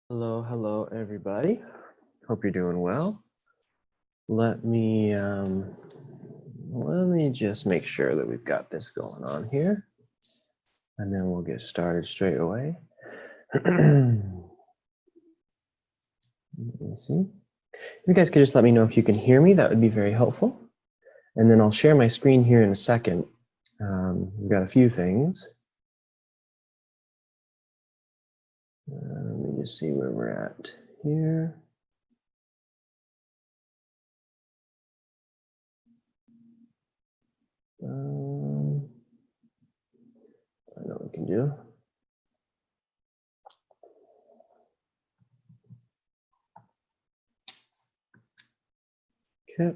Hello, hello, everybody. Hope you're doing well. Let me just make sure that we've got this going on here, and then we'll get started straight away. Let me see. If you guys could just let me know if you can hear me, that would be very helpful. And then I'll share my screen here in a second. We've got a few things. Let me just see where we're at here. I know what we can do. Okay.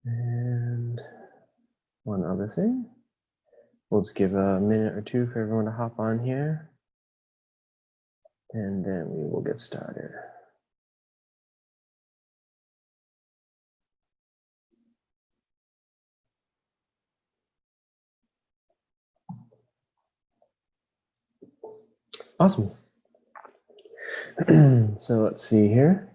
And one other thing. We'll just give a minute or two for everyone to hop on here, and then we will get started. Awesome. So let's see here.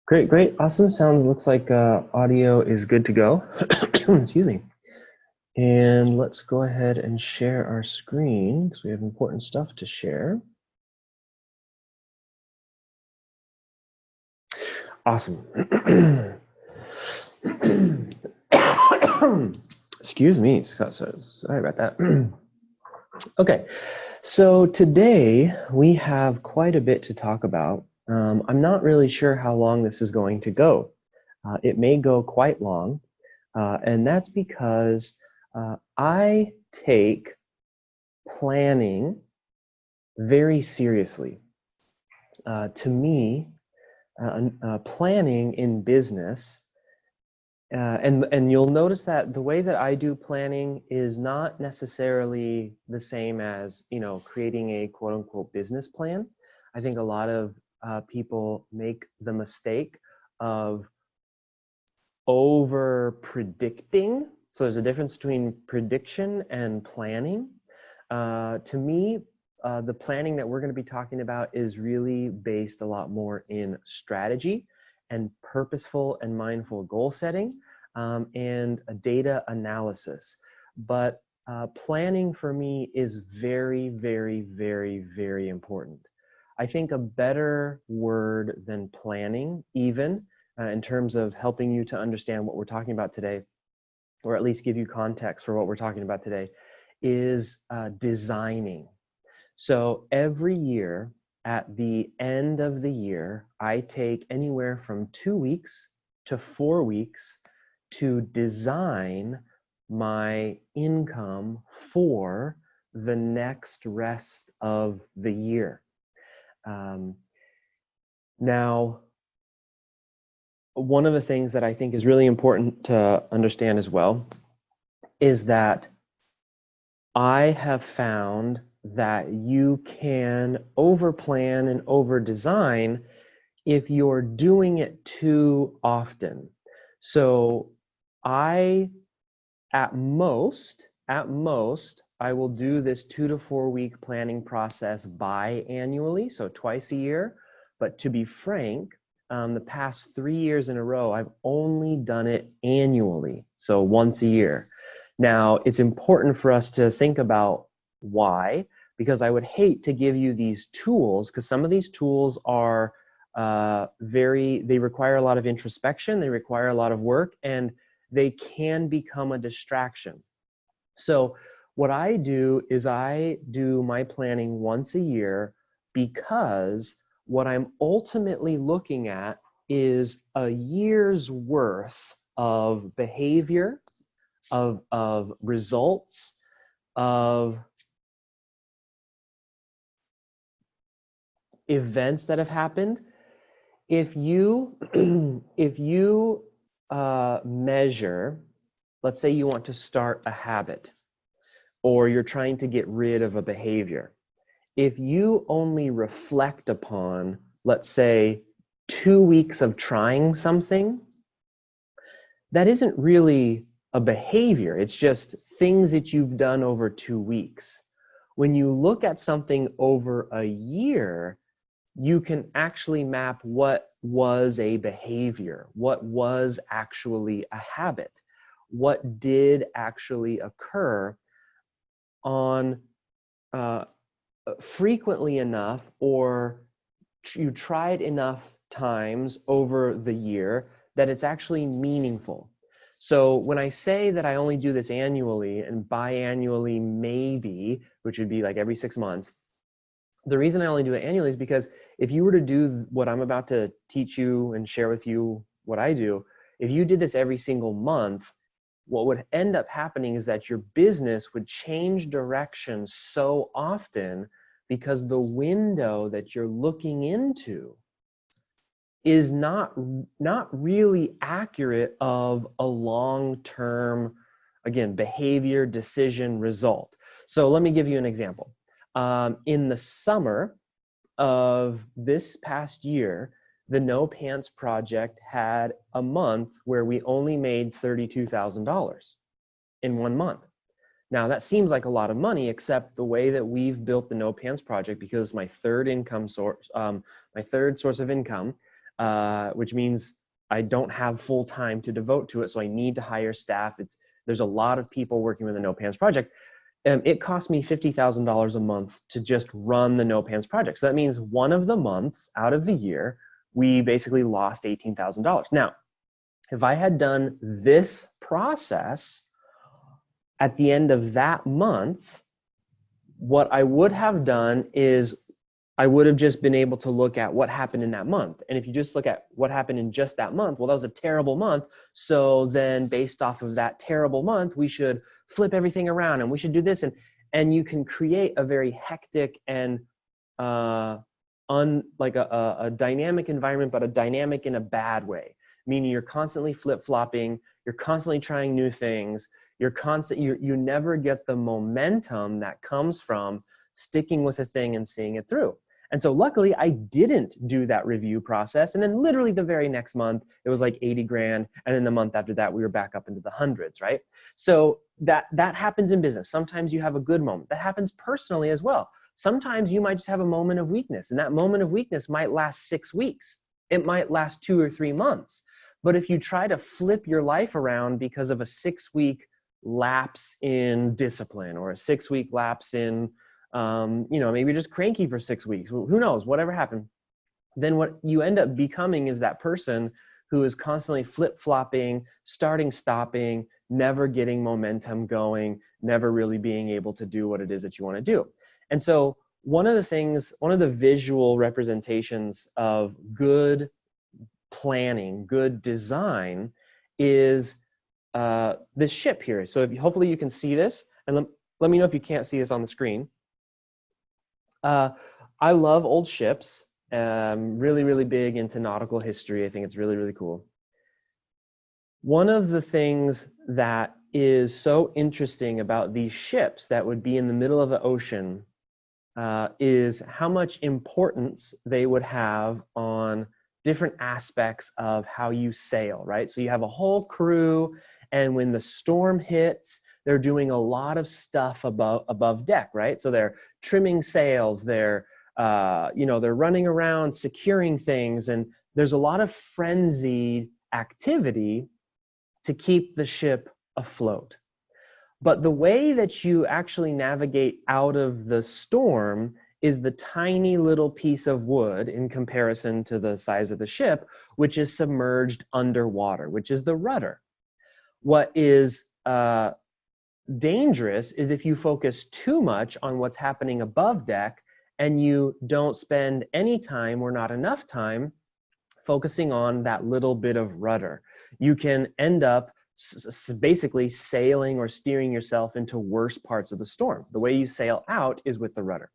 Great, awesome. Looks like audio is good to go. Excuse me. And let's go ahead and share our screen because we have important stuff to share. Awesome. Excuse me, sorry about that. Okay, so today we have quite a bit to talk about. I'm not really sure how long this is going to go. It may go quite long, and that's because I take planning very seriously. To me, planning in business, and you'll notice that the way that I do planning is not necessarily the same as, creating a quote unquote business plan. I think a lot of people make the mistake of over predicting. So there's a difference between prediction and planning. To me, the planning that we're going to be talking about is really based a lot more in strategy and purposeful and mindful goal setting, and a data analysis. But planning for me is very, very, very, very important. I think a better word than planning, even in terms of helping you to understand what we're talking about today, or at least give you context for what we're talking about today, is designing. So every year, at the end of the year, I take anywhere from 2 weeks to 4 weeks to design my income for the next rest of the year. Now, one of the things that I think is really important to understand as well is that I have found that you can overplan and over-design if you're doing it too often. So at most, I will do this 2 to 4 week planning process biannually, so twice a year. But to be frank, the past 3 years in a row, I've only done it annually, so once a year. Now, it's important for us to think about why, because I would hate to give you these tools, because some of these tools are they require a lot of introspection, they require a lot of work, and they can become a distraction. So what I do is I do my planning once a year, because what I'm ultimately looking at is a year's worth of behavior, of results, of events that have happened. If you measure, let's say you want to start a habit, or you're trying to get rid of a behavior. If you only reflect upon, let's say, 2 weeks of trying something, that isn't really a behavior. It's just things that you've done over 2 weeks. When you look at something over a year, you can actually map what was a behavior, what was actually a habit, what did actually occur on frequently enough, or you tried enough times over the year that it's actually meaningful. So when I say that I only do this annually and biannually maybe, which would be like every 6 months, the reason I only do it annually is because if you were to do what I'm about to teach you and share with you what I do, if you did this every single month, what would end up happening is that your business would change direction so often because the window that you're looking into is not really accurate of a long-term, again, behavior, decision, result. So let me give you an example. In the summer of this past year, the No Pants Project had a month where we only made $32,000 in 1 month. Now that seems like a lot of money, except the way that we've built the No Pants Project, because my third income source, my third source of income, which means I don't have full time to devote to it, so I need to hire staff. There's a lot of people working with the No Pants Project. It cost me $50,000 a month to just run the No Pants Project. So that means one of the months out of the year, we basically lost $18,000. Now, if I had done this process at the end of that month, what I would have done is I would have just been able to look at what happened in that month. And if you just look at what happened in just that month, well, that was a terrible month. So then based off of that terrible month, we should flip everything around and we should do this. And you can create a very hectic and like a dynamic environment, but a dynamic in a bad way, meaning you're constantly flip-flopping, you're constantly trying new things, you never get the momentum that comes from sticking with a thing and seeing it through. And so luckily I didn't do that review process. And then literally the very next month, it was like 80 grand. And then the month after that, we were back up into the hundreds, right? So that happens in business. Sometimes you have a good moment. That happens personally as well. Sometimes you might just have a moment of weakness, and that moment of weakness might last 6 weeks. It might last 2 or 3 months. But if you try to flip your life around because of a 6-week lapse in discipline or a 6-week lapse in, maybe you're just cranky for 6 weeks, who knows, whatever happened, then what you end up becoming is that person who is constantly flip-flopping, starting, stopping, never getting momentum going, never really being able to do what it is that you want to do. And so one of the visual representations of good planning, good design is this ship here. So hopefully you can see this, and let me know if you can't see this on the screen. I love old ships. Really, really big into nautical history. I think it's really, really cool. One of the things that is so interesting about these ships that would be in the middle of the ocean is how much importance they would have on different aspects of how you sail, right? So you have a whole crew, and when the storm hits, they're doing a lot of stuff above deck, right? So they're trimming sails, they're running around securing things, and there's a lot of frenzied activity to keep the ship afloat. But the way that you actually navigate out of the storm is the tiny little piece of wood in comparison to the size of the ship, which is submerged underwater, which is the rudder. What is dangerous is if you focus too much on what's happening above deck and you don't spend any time or not enough time focusing on that little bit of rudder. You can end up basically sailing or steering yourself into worse parts of the storm. The way you sail out is with the rudder.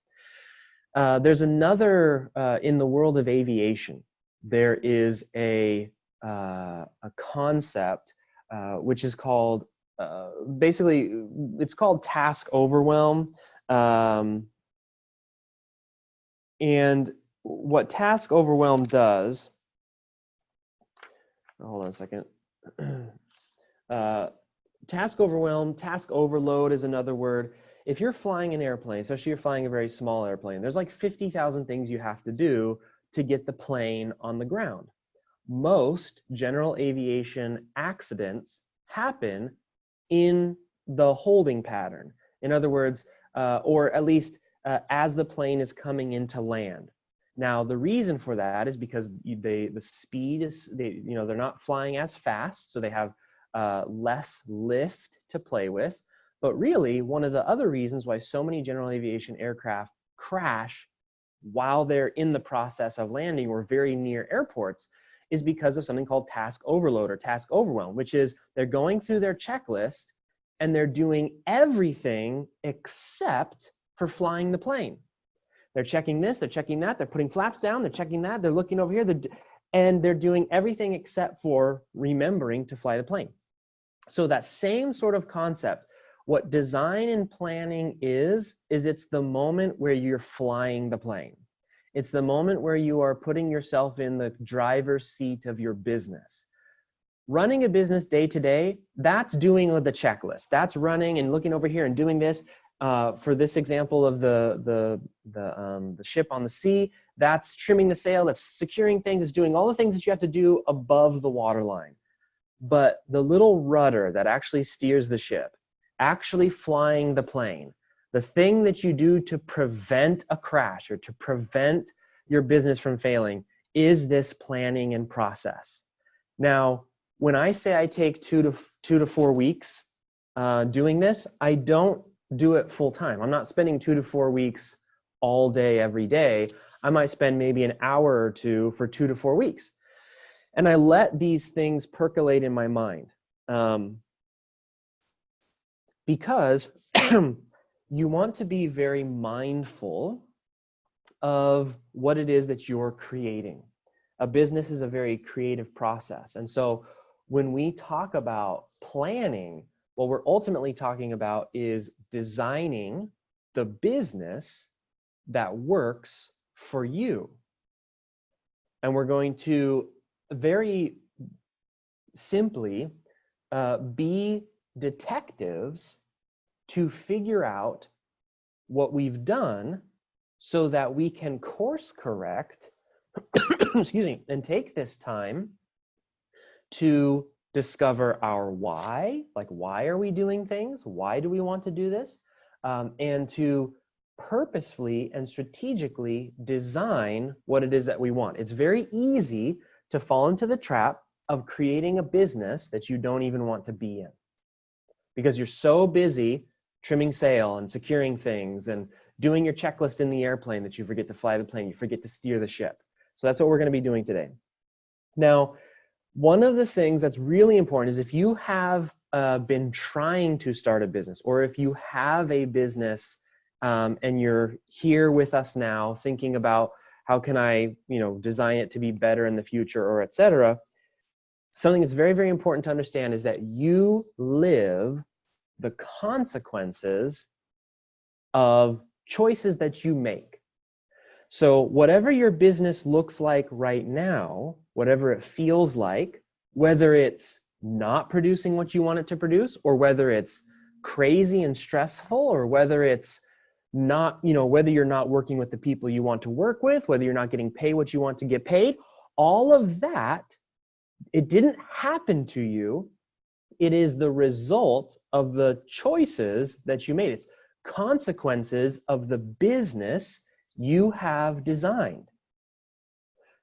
There's another, in the world of aviation, there is a concept which is called, basically, it's called task overwhelm. And what task overwhelm does, hold on a second. Task overwhelm, task overload is another word. if you're flying an airplane, especially you're flying a very small airplane, there's like 50,000 things you have to do to get the plane on the ground. Most general aviation accidents happen in the holding pattern. In other words, or at least as the plane is coming into land. Now, the reason for that is because the speed is, they're not flying as fast, so they have less lift to play with. But really, one of the other reasons why so many general aviation aircraft crash while they're in the process of landing or very near airports is because of something called task overload or task overwhelm, which is they're going through their checklist and they're doing everything except for flying the plane. They're checking this, they're checking that, they're putting flaps down, they're checking that, they're looking over here, and they're doing everything except for remembering to fly the plane. So that same sort of concept, what design and planning is it's the moment where you're flying the plane. It's the moment where you are putting yourself in the driver's seat of your business. Running a business day to day, that's doing the checklist. That's running and looking over here and doing this. For this example of the ship on the sea, that's trimming the sail, that's securing things, it's doing all the things that you have to do above the waterline. But the little rudder that actually steers the ship, actually flying the plane, the thing that you do to prevent a crash or to prevent your business from failing is this planning and process. Now, when I say I take 2 to 4 weeks doing this, I don't do it full time. I'm not spending 2 to 4 weeks all day, every day. I might spend maybe an hour or two for 2 to 4 weeks. And I let these things percolate in my mind. Because you want to be very mindful of what it is that you're creating. A business is a very creative process. And so when we talk about planning, what we're ultimately talking about is designing the business that works for you. And we're going to very simply be detectives to figure out what we've done so that we can course correct excuse me, and take this time to discover our why, like why are we doing things? Why do we want to do this? And to purposefully and strategically design what it is that we want. It's very easy to fall into the trap of creating a business that you don't even want to be in because you're so busy trimming sail and securing things and doing your checklist in the airplane that you forget to fly the plane, you forget to steer the ship. So that's what we're going to be doing today. Now, one of the things that's really important is if you have been trying to start a business, or if you have a business and you're here with us now thinking about how can I, design it to be better in the future, or et cetera, something that's very, very important to understand is that you live the consequences of choices that you make. So whatever your business looks like right now, whatever it feels like, whether it's not producing what you want it to produce, or whether it's crazy and stressful, or whether it's not, whether you're not working with the people you want to work with, whether you're not getting paid what you want to get paid, all of that, it didn't happen to you. It is the result of the choices that you made. It's consequences of the business you have designed.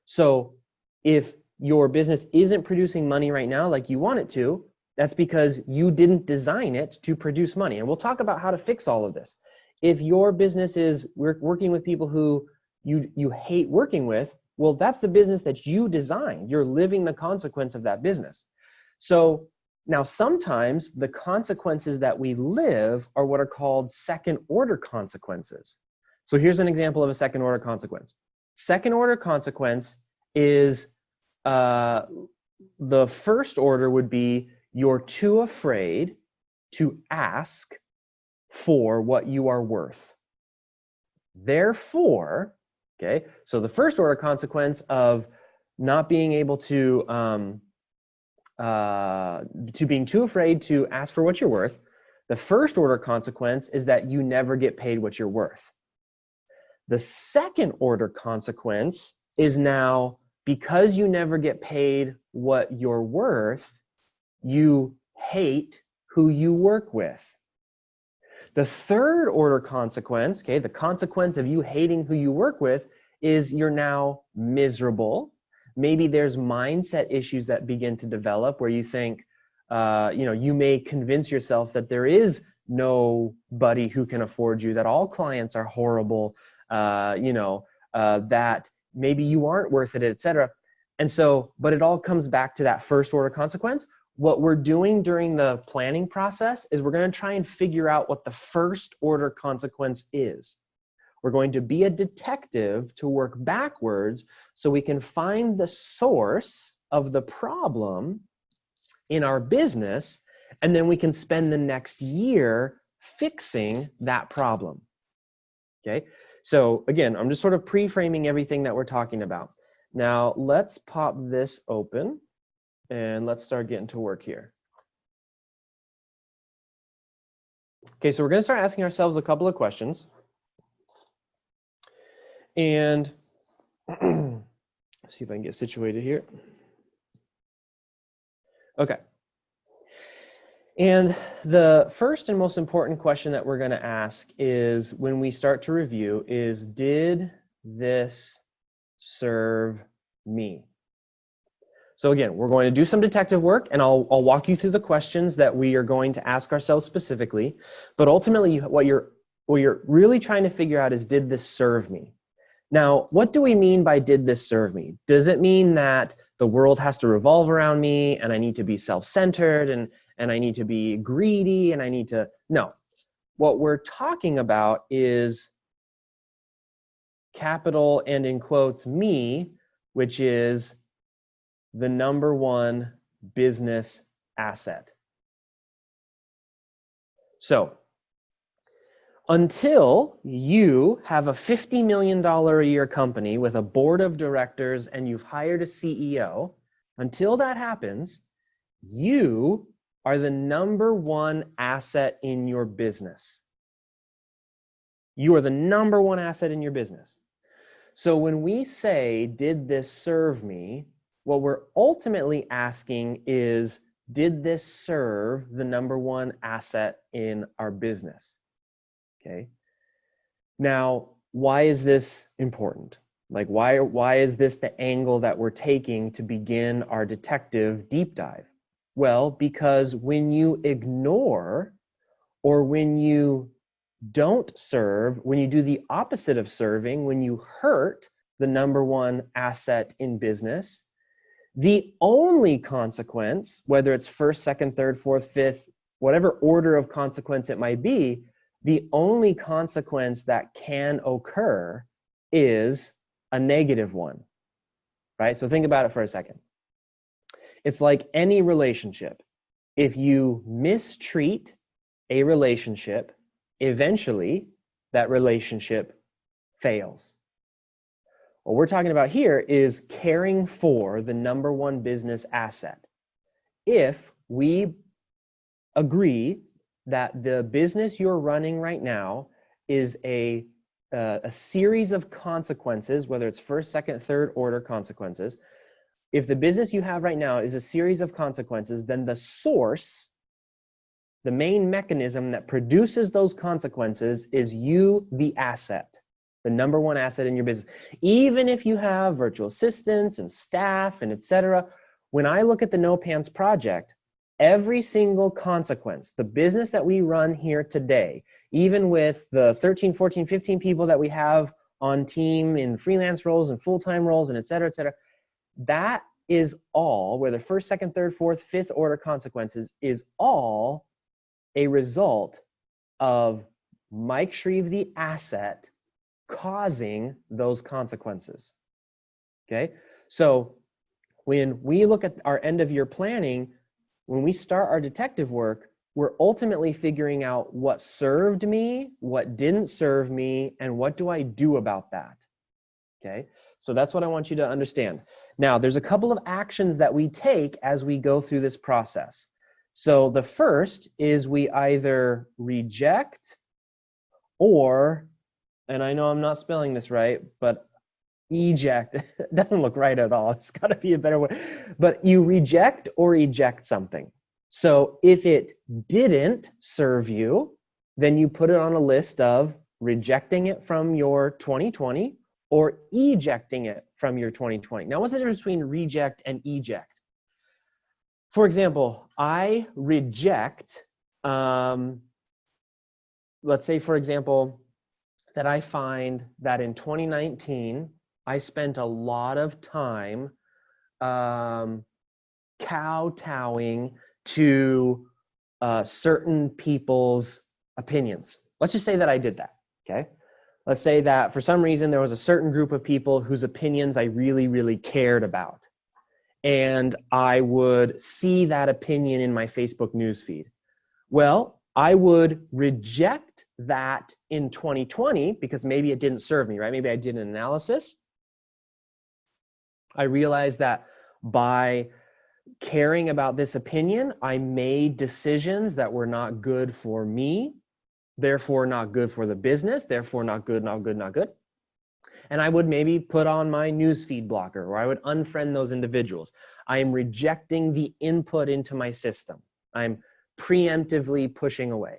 So if your business isn't producing money right now like you want it to, that's because you didn't design it to produce money. And we'll talk about how to fix all of this. If your business is working with people who you hate working with, well, that's the business that you designed. You're living the consequence of that business. So now sometimes the consequences that we live are what are called second order consequences. So here's an example of a second order consequence. Second order consequence is the first order would be you're too afraid to ask for what you are worth. Therefore, okay, so the first order consequence of not being able to being too afraid to ask for what you're worth, The first order consequence is that you never get paid what you're worth. The second order consequence is now, because you never get paid what you're worth, you hate who you work with. The third order consequence, okay, the consequence of you hating who you work with is you're now miserable. Maybe there's mindset issues that begin to develop where you think, you may convince yourself that there is nobody who can afford you, that all clients are horrible, that maybe you aren't worth it, etc. And so, but it all comes back to that first order consequence. What we're doing during the planning process is we're going to try and figure out what the first order consequence is. We're going to be a detective to work backwards so we can find the source of the problem in our business, and then we can spend the next year fixing that problem. Okay, so again, I'm just sort of pre-framing everything that we're talking about. Now let's pop this open and let's start getting to work here. Okay, so we're going to start asking ourselves a couple of questions. And see if I can get situated here. Okay. And the first and most important question that we're going to ask is, when we start to review, is, did this serve me? So again, we're going to do some detective work, and I'll walk you through the questions that we are going to ask ourselves specifically. But ultimately, what you're really trying to figure out is, did this serve me? Now, what do we mean by did this serve me? Does it mean that the world has to revolve around me and I need to be self-centered and I need to be greedy and I need to, no. What we're talking about is capital and in quotes me, which is the number one business asset. So until you have a $50 million a year company with a board of directors and you've hired a CEO, until that happens, you are the number one asset in your business. You are the number one asset in your business. So when we say, did this serve me? What we're ultimately asking is, did this serve the number one asset in our business? Okay. Now, why is this important? Like, why is this the angle that we're taking to begin our detective deep dive? Well, because when you ignore or when you don't serve, when you do the opposite of serving, when you hurt the number one asset in business, the only consequence, whether it's first, second, third, fourth, fifth, whatever order of consequence it might be, the only consequence that can occur is a negative one, right? So think about it for a second. It's like any relationship. If you mistreat a relationship, eventually that relationship fails. What we're talking about here is caring for the number one business asset. If we agree that the business you're running right now is a series of consequences, whether it's first, second, third order consequences, if the business you have right now is a series of consequences, then the source, the main mechanism that produces those consequences is you, the asset, the number one asset in your business. Even if you have virtual assistants and staff and etc., when I look at the No Pants Project, every single consequence, the business that we run here today, even with the 13, 14, 15 people that we have on team in freelance roles and full-time roles and et cetera, that is all, where the first, second, third, fourth, fifth order consequences is all a result of Mike Shreve, the asset, causing those consequences. Okay, so when we look at our end of year planning, when we start our detective work, we're ultimately figuring out what served me, what didn't serve me, and what do I do about that. Okay, so that's what I want you to understand. Now, there's a couple of actions that we take as we go through this process. So the first is we either reject or, and I know I'm not spelling this right, but eject, it doesn't look right at all. It's got to be a better way. But you reject or eject something. So if it didn't serve you, then you put it on a list of rejecting it from your 2020 or ejecting it from your 2020. Now, what's the difference between reject and eject? For example, I reject, let's say, for example, that I find that in 2019, I spent a lot of time kowtowing to certain people's opinions. Let's just say that I did that, okay? Let's say that for some reason there was a certain group of people whose opinions I really, really cared about. And I would see that opinion in my Facebook newsfeed. Well, I would reject that in 2020 because maybe it didn't serve me, right? Maybe I did an analysis. I realized that by caring about this opinion, I made decisions that were not good for me, therefore not good for the business, therefore not good, not good, not good. And I would maybe put on my newsfeed blocker, or I would unfriend those individuals. I am rejecting the input into my system. I'm preemptively pushing away.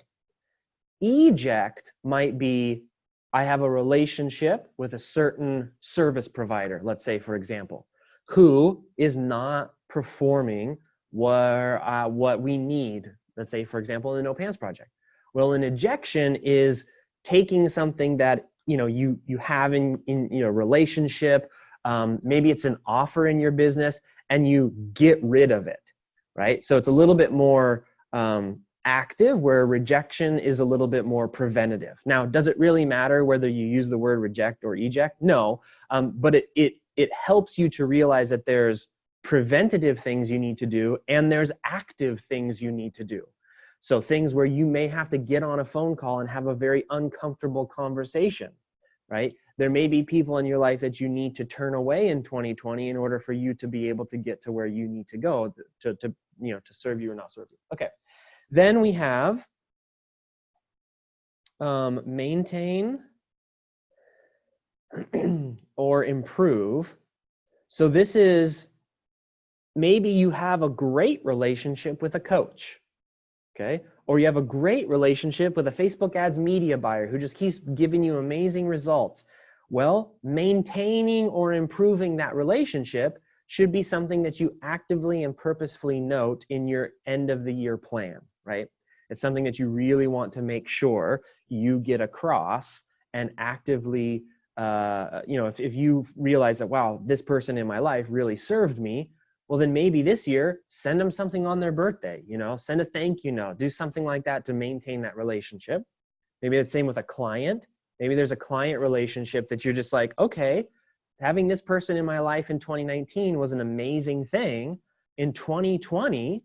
Eject might be, I have a relationship with a certain service provider, let's say, for example, who is not performing what we need, let's say, for example, in the No Pants Project. Well, an ejection is taking something that you have in relationship, maybe it's an offer in your business, and you get rid of it, right? So it's a little bit more active, where rejection is a little bit more preventative. Now, does it really matter whether you use the word reject or eject? No, but it helps you to realize that there's preventative things you need to do and there's active things you need to do. So things where you may have to get on a phone call and have a very uncomfortable conversation, right? There may be people in your life that you need to turn away in 2020 in order for you to be able to get to where you need to go to serve you or not serve you. Okay. Then we have maintain or improve. So this is, maybe you have a great relationship with a coach, okay? Or you have a great relationship with a Facebook ads media buyer who just keeps giving you amazing results. Well, maintaining or improving that relationship should be something that you actively and purposefully note in your end of the year plan, right? It's something that you really want to make sure you get across and actively, if you realize that, wow, this person in my life really served me, well, then maybe this year, send them something on their birthday, send a thank you note, do something like that to maintain that relationship. Maybe it's the same with a client. Maybe there's a client relationship that you're just like, okay, having this person in my life in 2019 was an amazing thing. In 2020,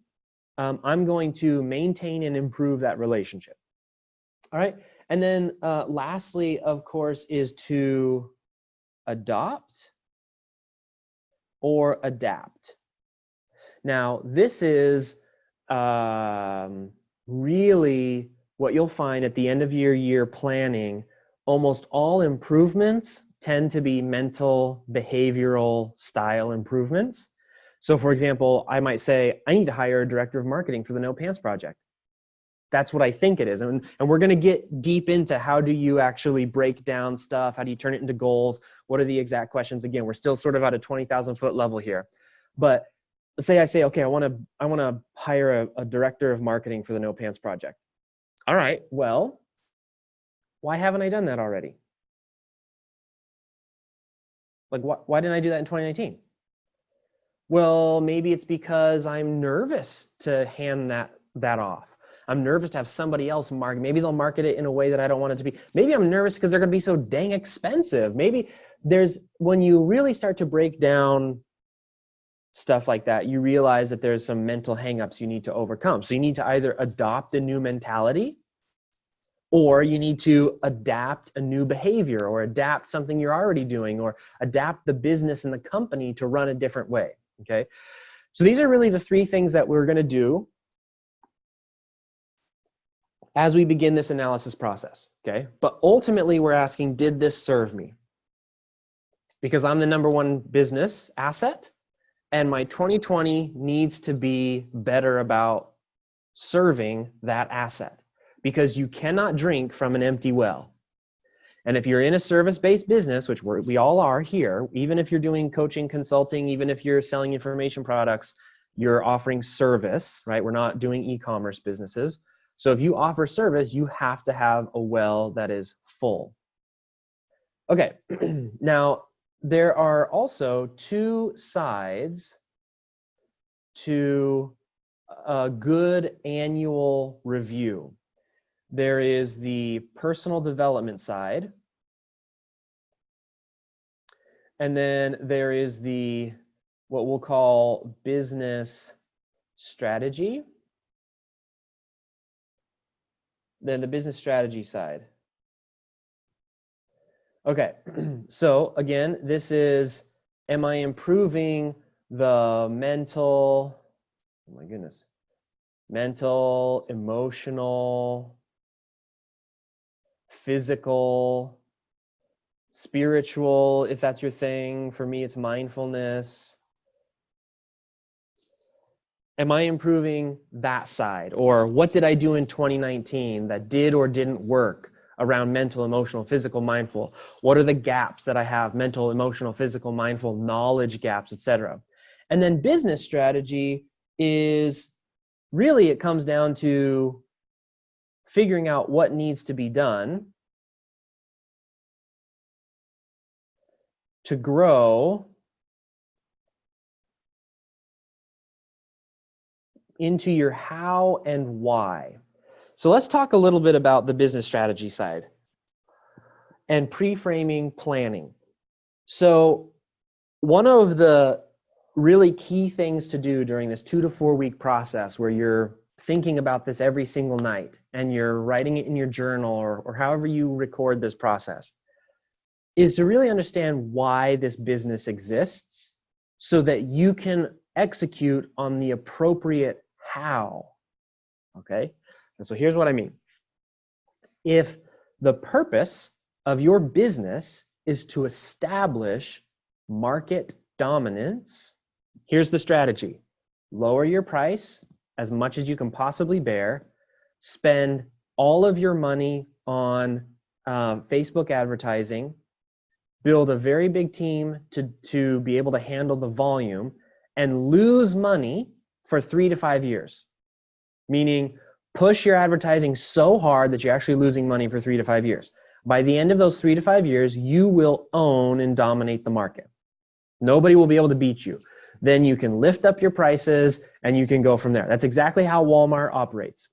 I'm going to maintain and improve that relationship. All right. And then lastly, of course, is to adopt or adapt. Now, this is really what you'll find at the end of your year planning. Almost all improvements tend to be mental, behavioral style improvements. So for example, I might say, I need to hire a director of marketing for the No Pants Project. That's what I think it is. And we're going to get deep into how do you actually break down stuff? How do you turn it into goals? What are the exact questions? Again, we're still sort of at a 20,000 foot level here. But let's say I say, okay, I want to hire a director of marketing for the No Pants Project. All right, well, why haven't I done that already? Like, why didn't I do that in 2019? Well, maybe it's because I'm nervous to hand that off. I'm nervous to have somebody else market. Maybe they'll market it in a way that I don't want it to be. Maybe I'm nervous because they're going to be so dang expensive. Maybe when you really start to break down stuff like that, you realize that there's some mental hangups you need to overcome. So you need to either adopt a new mentality, or you need to adapt a new behavior, or adapt something you're already doing, or adapt the business and the company to run a different way. Okay, so these are really the three things that we're going to do as we begin this analysis process, okay? But ultimately we're asking, did this serve me? Because I'm the number one business asset, and my 2020 needs to be better about serving that asset, because you cannot drink from an empty well. And if you're in a service-based business, which we all are here, even if you're doing coaching, consulting, even if you're selling information products, you're offering service, right? We're not doing e-commerce businesses. So if you offer service, you have to have a well that is full. Okay, now there are also two sides to a good annual review. There is the personal development side, and then there is the what we'll call business strategy. Then the business strategy side. Okay, so again, this is, am I improving the mental, oh my goodness, mental, emotional, physical, spiritual, if that's your thing. For me, it's mindfulness. Am I improving that side? Or what did I do in 2019 that did or didn't work around mental, emotional, physical, mindful? What are the gaps that I have? Mental, emotional, physical, mindful, knowledge gaps, etc. And then business strategy is really, it comes down to figuring out what needs to be done to grow into your how and why. So let's talk a little bit about the business strategy side and pre-framing planning. So one of the really key things to do during this 2 to 4 week process, where you're thinking about this every single night and you're writing it in your journal, or however you record this process, is to really understand why this business exists so that you can execute on the appropriate how. Okay? And so here's what I mean. If the purpose of your business is to establish market dominance, here's the strategy. Lower your price as much as you can possibly bear. Spend all of your money on Facebook advertising. Build a very big team to be able to handle the volume, and lose money for 3 to 5 years. Meaning, push your advertising so hard that you're actually losing money for 3 to 5 years. By the end of those 3 to 5 years, you will own and dominate the market. Nobody will be able to beat you. Then you can lift up your prices and you can go from there. That's exactly how Walmart operates.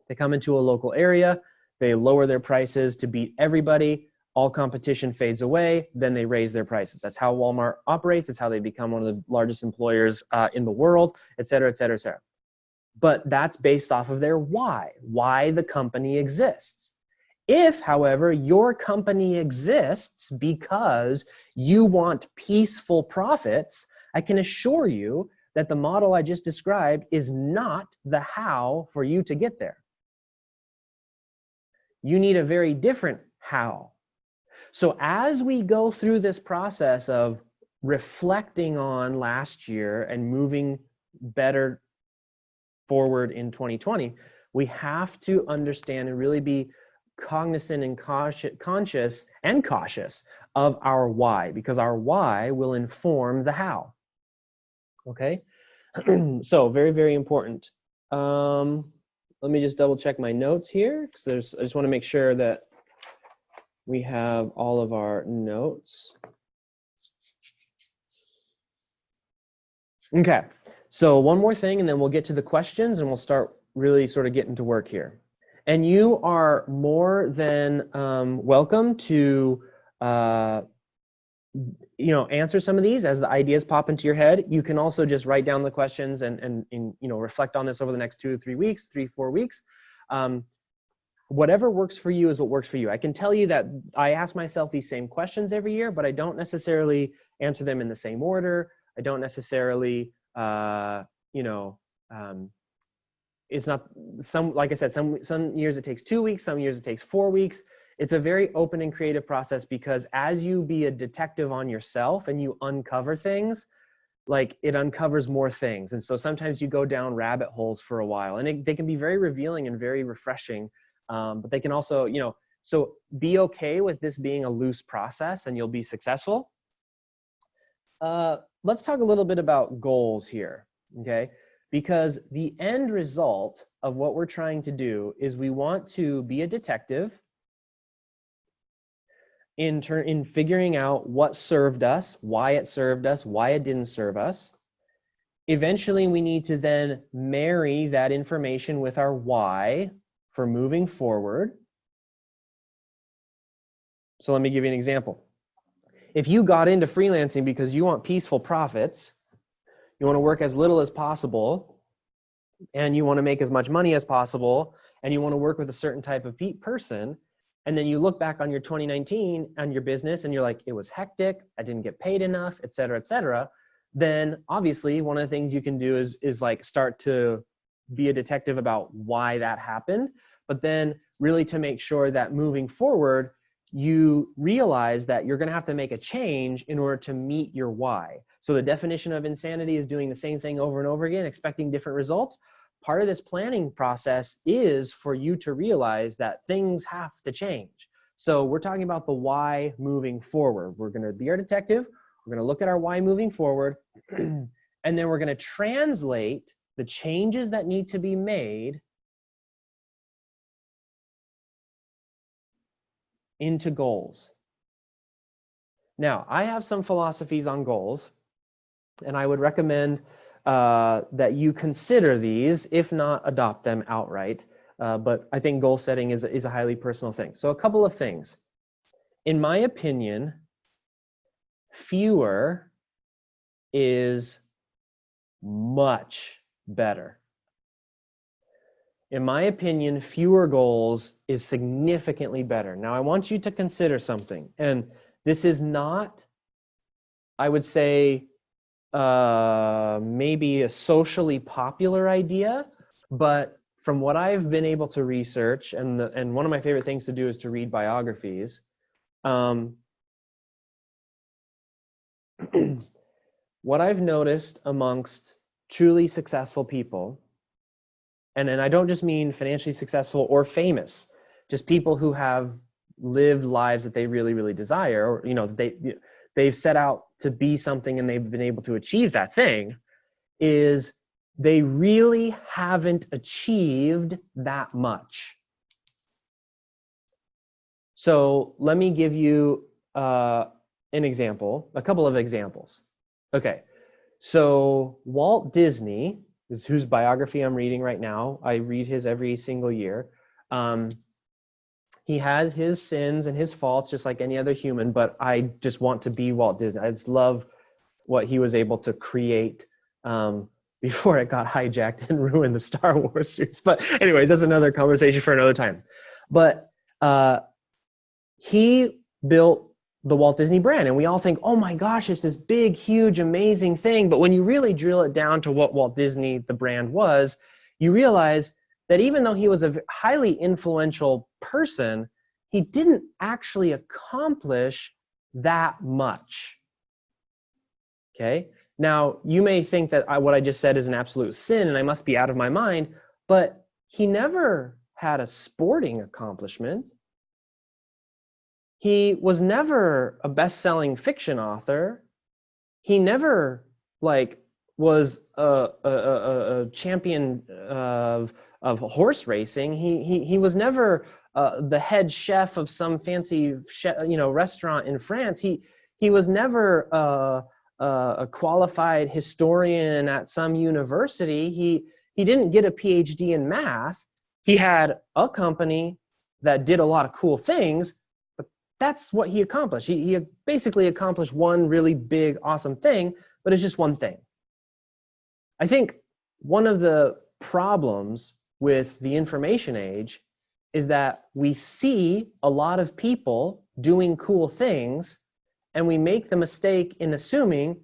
They come into a local area, they lower their prices to beat everybody, all competition fades away, then they raise their prices. That's how Walmart operates. It's how they become one of the largest employers in the world, et cetera, et cetera, et cetera. But that's based off of their why the company exists. If, however, your company exists because you want peaceful profits, I can assure you that the model I just described is not the how for you to get there. You need a very different how. So as we go through this process of reflecting on last year and moving better forward in 2020, we have to understand and really be cognizant and conscious and cautious of our why, because our why will inform the how. Okay, so very, very important. Let me just double check my notes here, because I just want to make sure that we have all of our notes. Okay, so one more thing and then we'll get to the questions and we'll start really sort of getting to work here. And you are more than welcome to answer some of these as the ideas pop into your head. You can also just write down the questions and reflect on this over the next 2 to 3 weeks, 3-4 weeks. Whatever works for you is what works for you. I can tell you that I ask myself these same questions every year, but I don't necessarily answer them in the same order. I don't necessarily, it's not like I said, some years it takes 2 weeks, some years it takes 4 weeks. It's a very open and creative process, because as you be a detective on yourself and you uncover things, like it uncovers more things. And so sometimes you go down rabbit holes for a while, and they can be very revealing and very refreshing. But they can also, so be okay with this being a loose process and you'll be successful. Let's talk a little bit about goals here, okay? Because the end result of what we're trying to do is we want to be a detective in figuring out what served us, why it didn't serve us. Eventually, we need to then marry that information with our why for moving forward. So let me give you an example. If you got into freelancing because you want peaceful profits, you want to work as little as possible, and you want to make as much money as possible, and you want to work with a certain type of person, and then you look back on your 2019 and your business and you're like, it was hectic, I didn't get paid enough, et cetera, then obviously one of the things you can do is like start to be a detective about why that happened, but then really to make sure that moving forward, you realize that you're going to have to make a change in order to meet your why. So the definition of insanity is doing the same thing over and over again, expecting different results. Part of this planning process is for you to realize that things have to change. So we're talking about the why moving forward. We're going to be our detective. We're going to look at our why moving forward. And then we're going to translate the changes that need to be made into goals. Now, I have some philosophies on goals, and I would recommend that you consider these, if not adopt them outright. But I think goal setting is a highly personal thing. So a couple of things. In my opinion, fewer is much better. In my opinion, fewer goals is significantly better. Now, I want you to consider something, and this is not, I would say, maybe a socially popular idea, but from what I've been able to research, and one of my favorite things to do is to read biographies. What I've noticed amongst truly successful people, and I don't just mean financially successful or famous, just people who have lived lives that they really, really desire, or they've set out to be something and they've been able to achieve that thing, is they really haven't achieved that much. So let me give you an example, a couple of examples. Okay, so Walt Disney, is whose biography I'm reading right now. I read his every single year. He has his sins and his faults just like any other human, but I just want to be Walt Disney. I just love what he was able to create before it got hijacked and ruined the Star Wars series. But anyways, that's another conversation for another time. But he built the Walt Disney brand, and we all think, oh my gosh, it's this big, huge, amazing thing. But when you really drill it down to what Walt Disney, the brand, was, you realize that even though he was a highly influential person, he didn't actually accomplish that much. Okay? Now, you may think that what I just said is an absolute sin and I must be out of my mind, but he never had a sporting accomplishment. He was never a best-selling fiction author. He never was a champion of horse racing. He was never the head chef of some fancy restaurant in France. He was never a qualified historian at some university. He didn't get a PhD in math. He had a company that did a lot of cool things, but that's what he accomplished. He basically accomplished one really big, awesome thing, but it's just one thing. I think one of the problems with the information age is that we see a lot of people doing cool things, and we make the mistake in assuming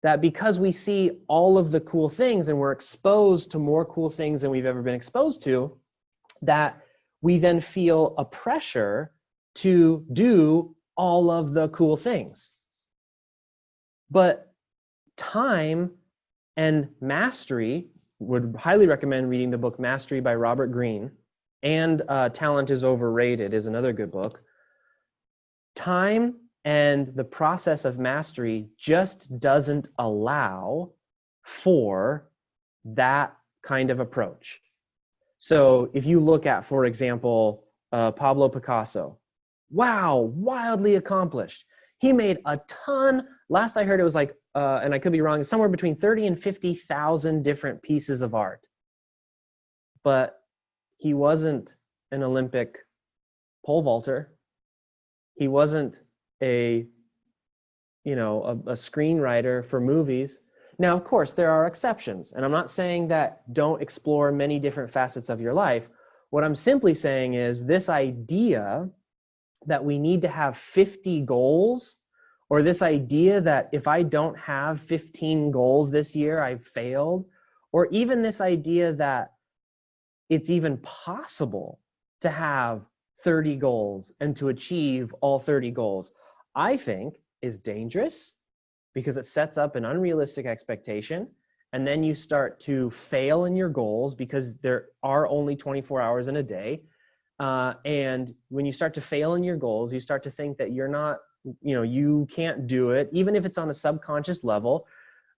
that because we see all of the cool things and we're exposed to more cool things than we've ever been exposed to, that we then feel a pressure to do all of the cool things. But time and mastery, would highly recommend reading the book Mastery by Robert Greene, and Talent is Overrated is another good book. Time and the process of mastery just doesn't allow for that kind of approach. So if you look at, for example, Pablo Picasso, wow, wildly accomplished. He made a ton. Last I heard, it was like, and I could be wrong, somewhere between 30 and 50,000 different pieces of art. But he wasn't an Olympic pole vaulter. He wasn't a screenwriter for movies. Now, of course, there are exceptions, and I'm not saying that don't explore many different facets of your life. What I'm simply saying is this idea that we need to have 50 goals, or this idea that if I don't have 15 goals this year, I've failed, or even this idea that it's even possible to have 30 goals and to achieve all 30 goals, I think is dangerous, because it sets up an unrealistic expectation, and then you start to fail in your goals because there are only 24 hours in a day. And when you start to fail in your goals, you start to think that you're not, you can't do it, even if it's on a subconscious level.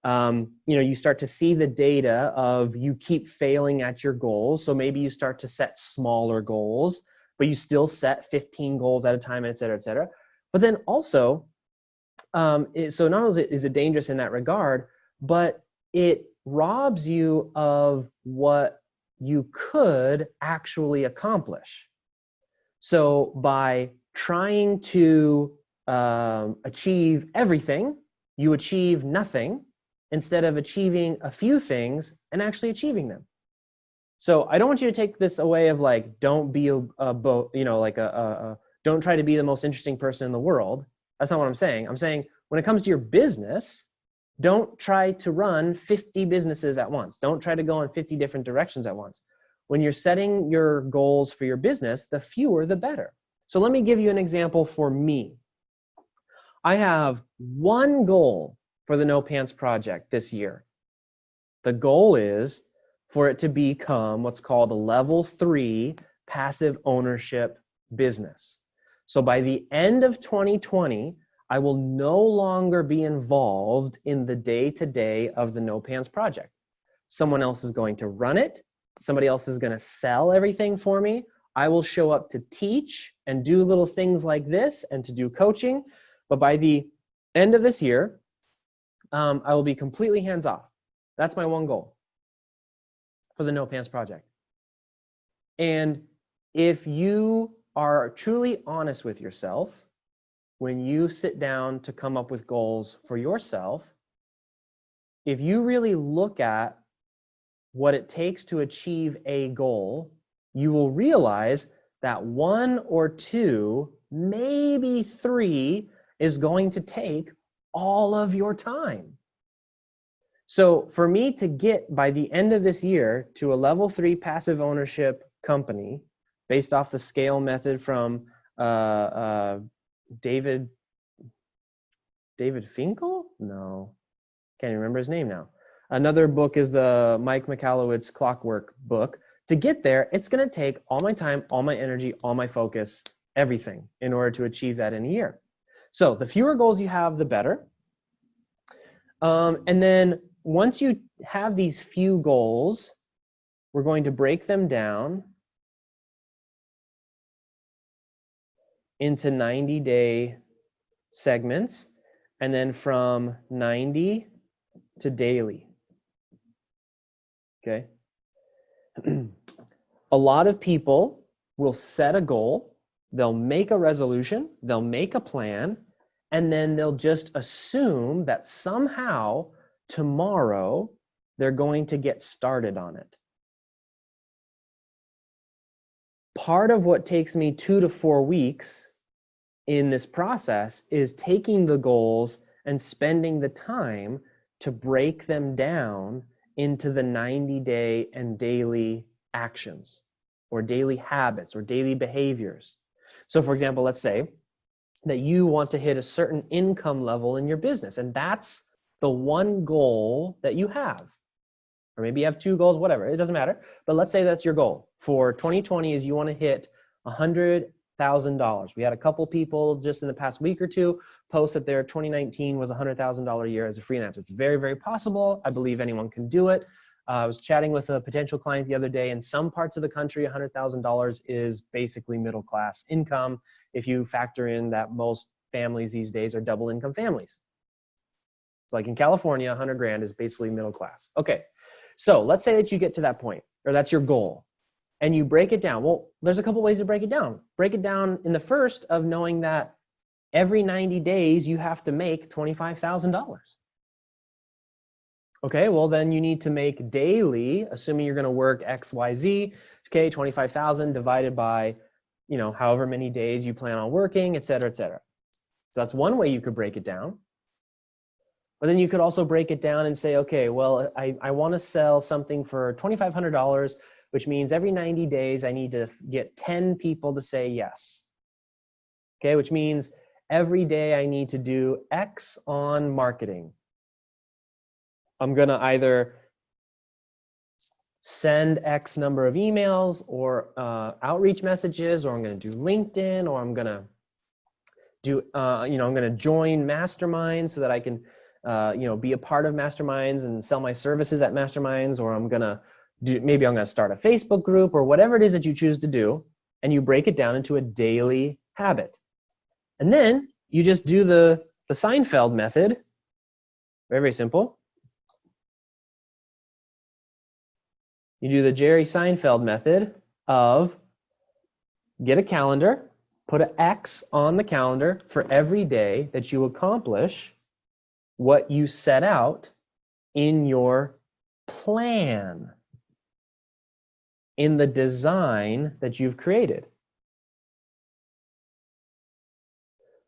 You start to see the data of you keep failing at your goals. So maybe you start to set smaller goals, but you still set 15 goals at a time, et cetera, et cetera. But then also, so not only is it dangerous in that regard, but it robs you of what you could actually accomplish. So by trying to achieve everything, you achieve nothing, instead of achieving a few things and actually achieving them. So I don't want you to take this away of like, don't be don't try to be the most interesting person in the world. That's not what I'm saying. I'm saying when it comes to your business, don't try to run 50 businesses at once. Don't try to go in 50 different directions at once. When you're setting your goals for your business, the fewer the better. So let me give you an example for me. I have one goal for the No Pants Project this year. The goal is for it to become what's called a level 3 passive ownership business. So by the end of 2020, I will no longer be involved in the day-to-day of the No Pants Project. Someone else is going to run it. Somebody else is going to sell everything for me. I will show up to teach and do little things like this and to do coaching. But by the end of this year, I will be completely hands-off. That's my one goal for the No Pants Project. And if you are truly honest with yourself, when you sit down to come up with goals for yourself, if you really look at what it takes to achieve a goal, you will realize that 1 or 2, maybe 3, is going to take all of your time. So for me to get by the end of this year to a level 3 passive ownership company based off the scale method from David Finkel? No, can't remember his name now. Another book is the Mike Michalowicz Clockwork book. To get there, it's going to take all my time, all my energy, all my focus, everything in order to achieve that in a year. So the fewer goals you have, the better. And then once you have these few goals, we're going to break them down into 90-day segments, and then from 90 to daily. Okay. A lot of people will set a goal, they'll make a resolution, they'll make a plan, and then they'll just assume that somehow tomorrow they're going to get started on it. Part of what takes me 2 to 4 weeks in this process is taking the goals and spending the time to break them down into the 90-day and daily actions or daily habits or daily behaviors. So for example, let's say that you want to hit a certain income level in your business, and that's the one goal that you have. Or maybe you have two goals, whatever, it doesn't matter. But let's say that's your goal for 2020 is you want to hit $100,000. We had a couple people just in the past week or two post that their 2019 was $100,000 a year as a freelancer. It's very, very possible. I believe anyone can do it. I was chatting with a potential client the other day. In some parts of the country, $100,000 is basically middle class income if you factor in that most families these days are double income families. It's like in California, 100 grand is basically middle class. Okay, so let's say that you get to that point, or that's your goal, and you break it down. Well, there's a couple ways to break it down. Break it down in the first of knowing that every 90 days you have to make $25,000. Okay, well then you need to make daily, assuming you're gonna work X, Y, Z, okay, 25,000 divided by, you know, however many days you plan on working, et cetera, et cetera. So that's one way you could break it down. But then you could also break it down and say, okay, well, I wanna sell something for $2,500, which means every 90 days I need to get 10 people to say yes. Okay, which means every day I need to do X on marketing. I'm gonna either send X number of emails or outreach messages, or I'm gonna do LinkedIn, or I'm gonna do, I'm gonna join masterminds so that I can, be a part of masterminds and sell my services at masterminds, or I'm gonna do, maybe I'm gonna start a Facebook group, or whatever it is that you choose to do, and you break it down into a daily habit. And then you just do the Seinfeld method, very, very simple. You do the Jerry Seinfeld method of get a calendar, put an X on the calendar for every day that you accomplish what you set out in your plan, in the design that you've created.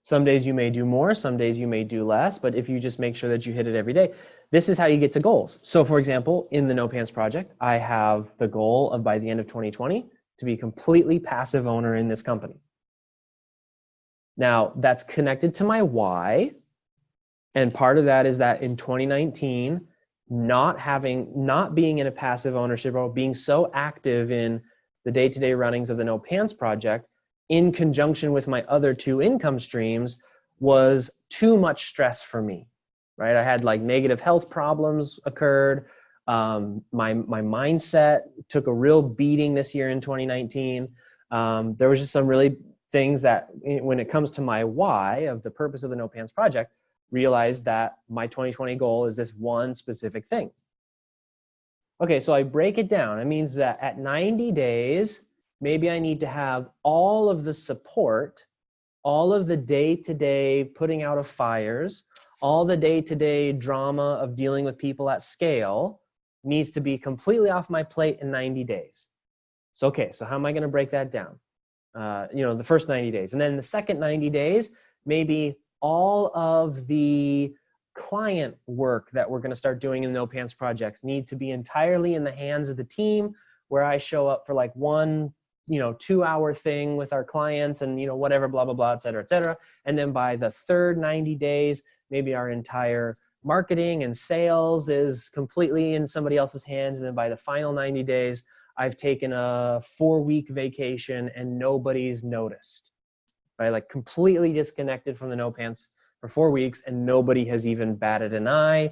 Some days you may do more, some days you may do less, but if you just make sure that you hit it every day, this is how you get to goals. So for example, in the No Pants Project, I have the goal of by the end of 2020 to be a completely passive owner in this company. Now that's connected to my why. And part of that is that in 2019, not being in a passive ownership role, being so active in the day-to-day runnings of the No Pants Project, in conjunction with my other two income streams, was too much stress for me, right? I had like negative health problems occurred. My mindset took a real beating this year in 2019. There was just some really things that when it comes to my why of the purpose of the No Pants Project, realized that my 2020 goal is this one specific thing. Okay, so I break it down. It means that at 90 days, maybe I need to have all of the support, all of the day-to-day putting out of fires, all the day-to-day drama of dealing with people at scale needs to be completely off my plate in 90 days. So, okay, so how am I gonna break that down? The first 90 days. And then the second 90 days, maybe all of the client work that we're gonna start doing in the No Pants Projects need to be entirely in the hands of the team, where I show up for like one 2-hour thing with our clients and whatever, blah, blah, blah, et cetera, et cetera. And then by the third 90 days, maybe our entire marketing and sales is completely in somebody else's hands. And then by the final 90 days, I've taken a 4-week vacation and nobody's noticed, right? Like completely disconnected from the No Pants for 4 weeks and nobody has even batted an eye.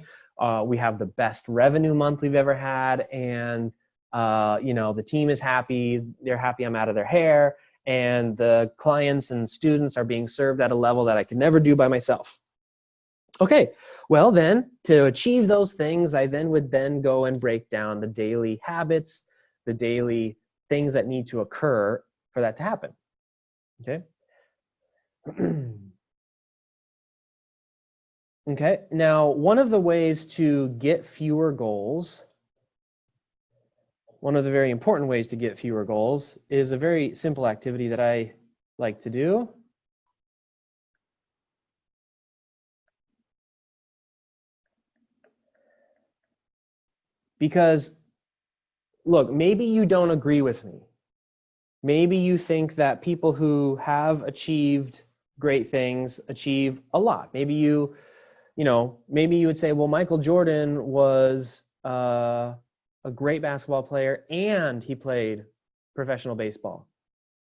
We have the best revenue month we've ever had, and the team is happy, they're happy I'm out of their hair, and the clients and students are being served at a level that I could never do by myself. Okay, well then, to achieve those things, I would go and break down the daily habits, the daily things that need to occur for that to happen, okay? Okay, now one of the ways to get fewer goals, one of the very important ways to get fewer goals, is a very simple activity that I like to do. Because look, maybe you don't agree with me. Maybe you think that people who have achieved great things achieve a lot. Maybe maybe you would say, well, Michael Jordan was a great basketball player and he played professional baseball.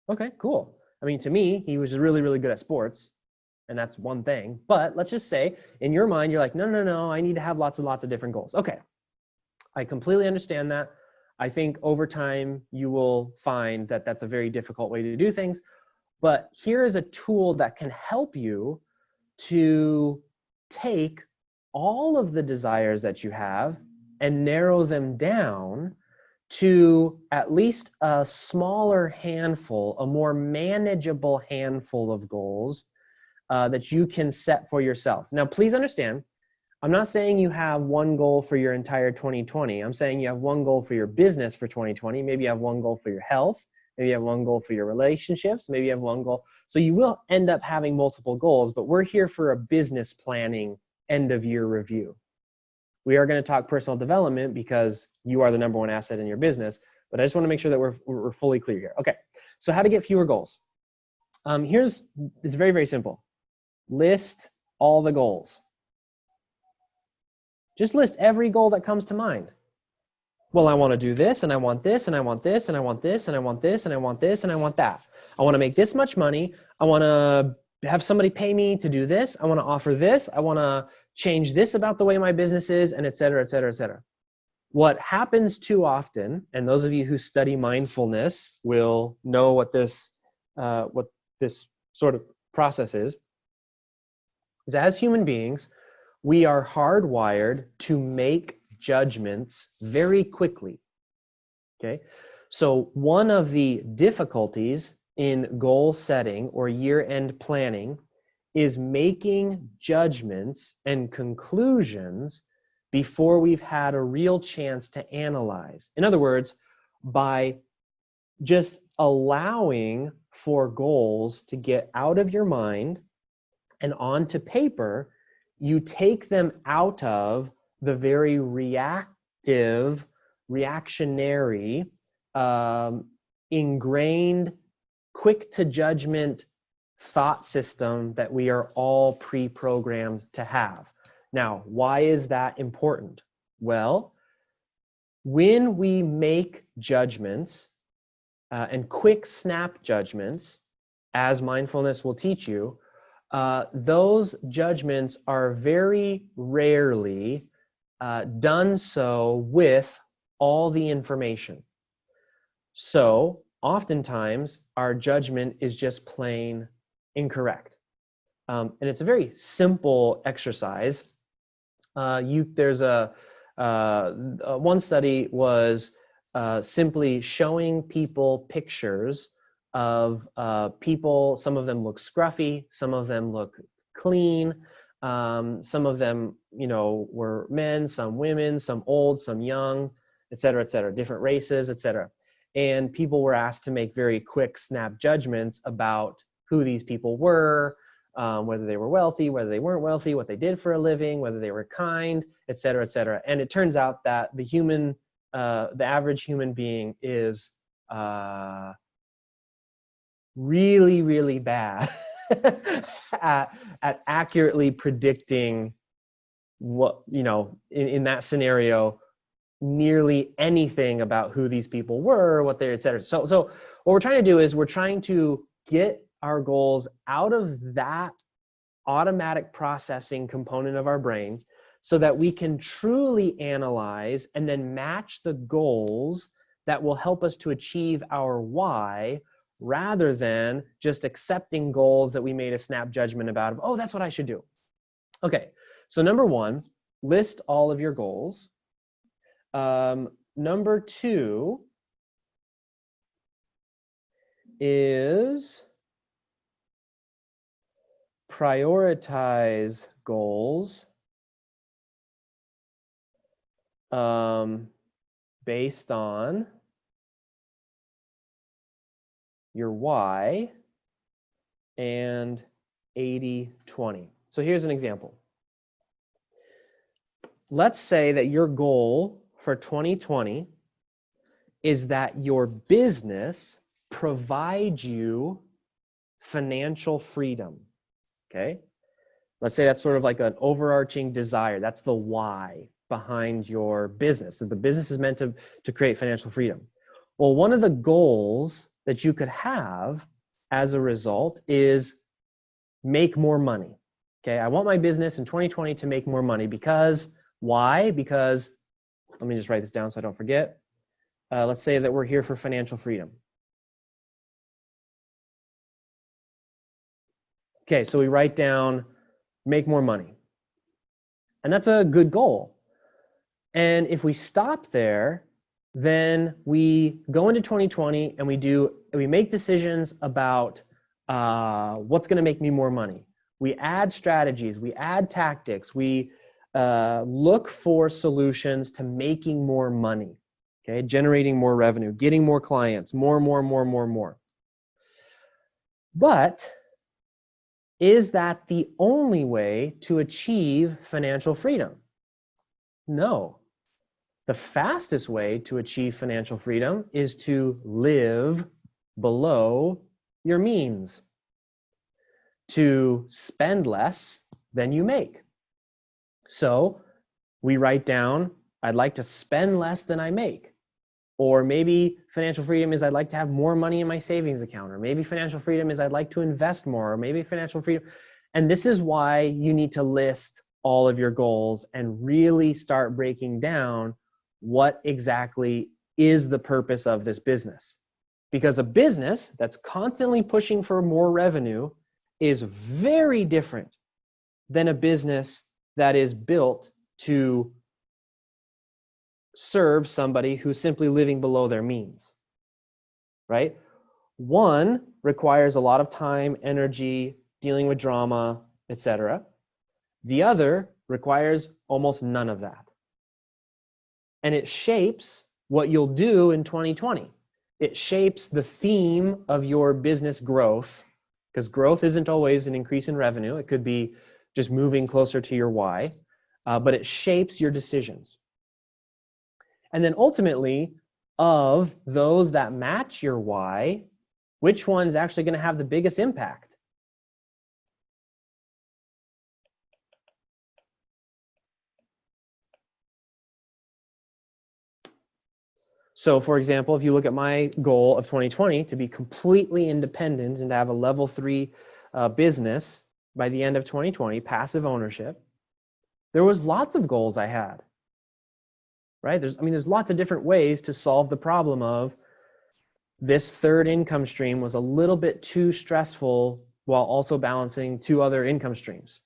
Okay, cool. I mean, to me, he was really, really good at sports, and that's one thing. But let's just say in your mind, you're like, no, no, no, I need to have lots and lots of different goals. Okay, I completely understand that. I think over time, you will find that that's a very difficult way to do things. But here is a tool that can help you to take all of the desires that you have and narrow them down to at least a smaller handful, a more manageable handful of goals that you can set for yourself. Now, please understand, I'm not saying you have one goal for your entire 2020. I'm saying you have one goal for your business for 2020. Maybe you have one goal for your health. Maybe you have one goal for your relationships. Maybe you have one goal. So you will end up having multiple goals, but we're here for a business planning end of year review. We are going to talk personal development because you are the number one asset in your business, but I just want to make sure that we're fully clear here. Okay, so how to get fewer goals. It's very, very simple. List all the goals. Just list every goal that comes to mind. Well, I want to do this, and I want this, and I want this, and I want this, and I want this, and I want this, and I want that. I want to make this much money. I want to have somebody pay me to do this. I want to offer this. I want to change this about the way my business is, and et cetera, et cetera, et cetera. What happens too often, and those of you who study mindfulness will know what this sort of process is as human beings, we are hardwired to make judgments very quickly. Okay, so one of the difficulties in goal setting or year-end planning is making judgments and conclusions before we've had a real chance to analyze. In other words, by just allowing for goals to get out of your mind and onto paper, you take them out of the very reactionary, ingrained, quick to judgment thought system that we are all pre-programmed to have. Now, why is that important? Well, when we make judgments and quick snap judgments, as mindfulness will teach you, those judgments are very rarely done so with all the information. So oftentimes our judgment is just plain incorrect. And it's a very simple exercise. There's one study was simply showing people pictures of people. Some of them look scruffy, some of them look clean, some of them, were men, some women, some old, some young, et cetera, different races, et cetera. And people were asked to make very quick snap judgments about who these people were, whether they were wealthy, whether they weren't wealthy, what they did for a living, whether they were kind, et cetera, et cetera. And it turns out that the average human being is really, really bad at accurately predicting what, in that scenario, nearly anything about who these people were, what they, et cetera. So what we're trying to do is we're trying to get our goals out of that automatic processing component of our brain so that we can truly analyze and then match the goals that will help us to achieve our why, rather than just accepting goals that we made a snap judgment about of, oh, that's what I should do. Okay, so number one, list all of your goals. Number two is prioritize goals based on your why and 80-20. So here's an example. Let's say that your goal for 2020 is that your business provides you financial freedom. Okay? Let's say that's sort of like an overarching desire. That's the why behind your business. That the business is meant to create financial freedom. Well, one of the goals that you could have as a result is make more money. Okay, I want my business in 2020 to make more money because why? Because let me just write this down so I don't forget. Let's say that we're here for financial freedom. Okay, so we write down make more money. And that's a good goal. And if we stop there, then we go into 2020 and we make decisions about what's going to make me more money. We add strategies, we add tactics, we look for solutions to making more money, okay, generating more revenue, getting more clients, more. But is that the only way to achieve financial freedom? No. The fastest way to achieve financial freedom is to live below your means, to spend less than you make. So we write down, I'd like to spend less than I make. Or maybe financial freedom is I'd like to have more money in my savings account. Or maybe financial freedom is I'd like to invest more. Or maybe financial freedom. And this is why you need to list all of your goals and really start breaking down what exactly is the purpose of this business. Because a business that's constantly pushing for more revenue is very different than a business that is built to serve somebody who's simply living below their means, right? One requires a lot of time, energy, dealing with drama, etc. The other requires almost none of that. And it shapes what you'll do in 2020. It shapes the theme of your business growth, because growth isn't always an increase in revenue. It could be just moving closer to your why, but it shapes your decisions. And then ultimately, of those that match your why, which one's actually going to have the biggest impact? So for example, if you look at my goal of 2020 to be completely independent and to have a level 3 business by the end of 2020, passive ownership, there was lots of goals I had, right? There's lots of different ways to solve the problem of this third income stream was a little bit too stressful while also balancing 2 other income streams.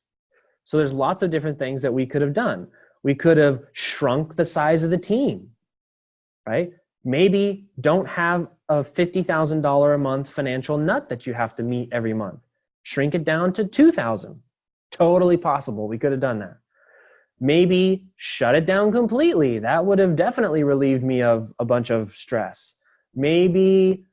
So there's lots of different things that we could have done. We could have shrunk the size of the team, right? Maybe don't have a $50,000 a month financial nut that you have to meet every month. Shrink it down to $2,000. Totally possible. We could have done that. Maybe shut it down completely. That would have definitely relieved me of a bunch of stress. Maybe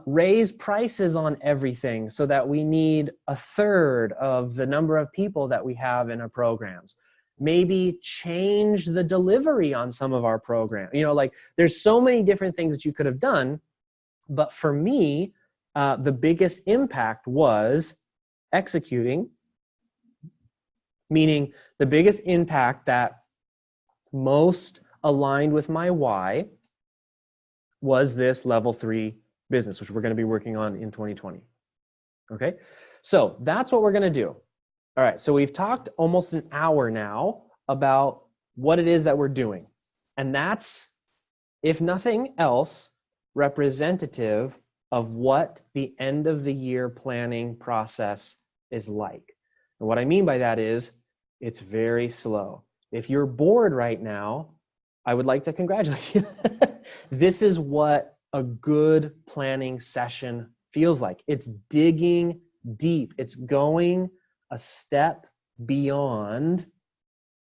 raise prices on everything so that we need a third of the number of people that we have in our programs. Maybe change the delivery on some of our programs. Like there's so many different things that you could have done. But for me, the biggest impact was executing, meaning the biggest impact that most aligned with my why was this level 3 business, which we're going to be working on in 2020. Okay, so that's what we're going to do. All right, so we've talked almost an hour now about what it is that we're doing. And that's, if nothing else, representative of what the end of the year planning process is like. And what I mean by that is it's very slow. If you're bored right now, I would like to congratulate you. This is what a good planning session feels like. It's digging deep. It's going a step beyond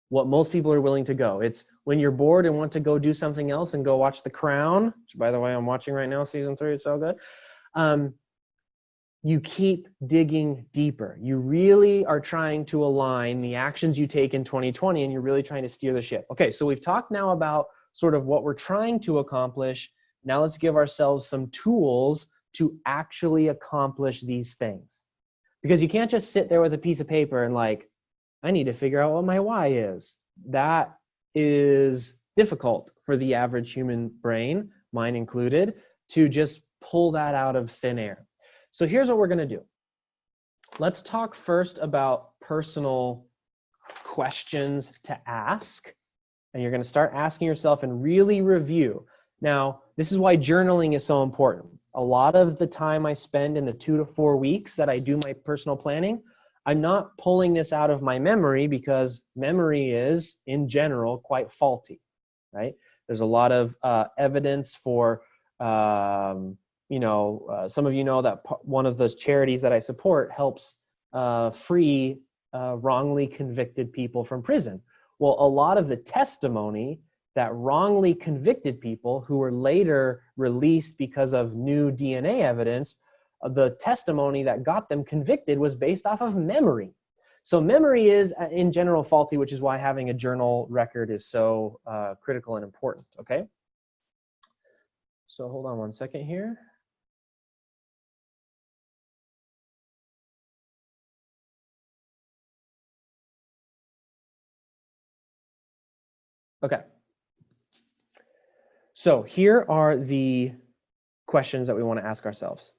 what most people are willing to go. It's when you're bored and want to go do something else and go watch The Crown, which by the way, I'm watching right now, season 3, it's so good. You keep digging deeper. You really are trying to align the actions you take in 2020 and you're really trying to steer the ship. Okay, so we've talked now about sort of what we're trying to accomplish. Now let's give ourselves some tools to actually accomplish these things. Because you can't just sit there with a piece of paper and like, I need to figure out what my why is. That is difficult for the average human brain, mine included, to just pull that out of thin air. So here's what we're going to do. Let's talk first about personal questions to ask. And you're going to start asking yourself and really review. Now, this is why journaling is so important. A lot of the time I spend in the 2 to 4 weeks that I do my personal planning, I'm not pulling this out of my memory because memory is, in general, quite faulty, right? There's a lot of evidence for, some of you know that one of those charities that I support helps free wrongly convicted people from prison. Well, a lot of the testimony that wrongly convicted people who were later released because of new DNA evidence, the testimony that got them convicted was based off of memory. So memory is in general faulty, which is why having a journal record is so critical and important, okay? So hold on one second here. Okay. So here are the questions that we want to ask ourselves.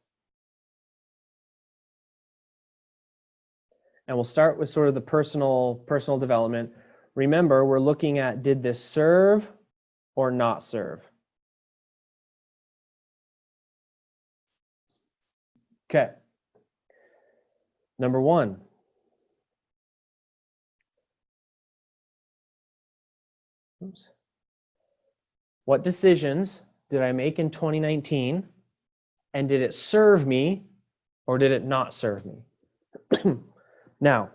And we'll start with sort of the personal development. Remember, we're looking at, did this serve or not serve? Okay. Number 1. Oops. What decisions did I make in 2019, and did it serve me or did it not serve me? Now,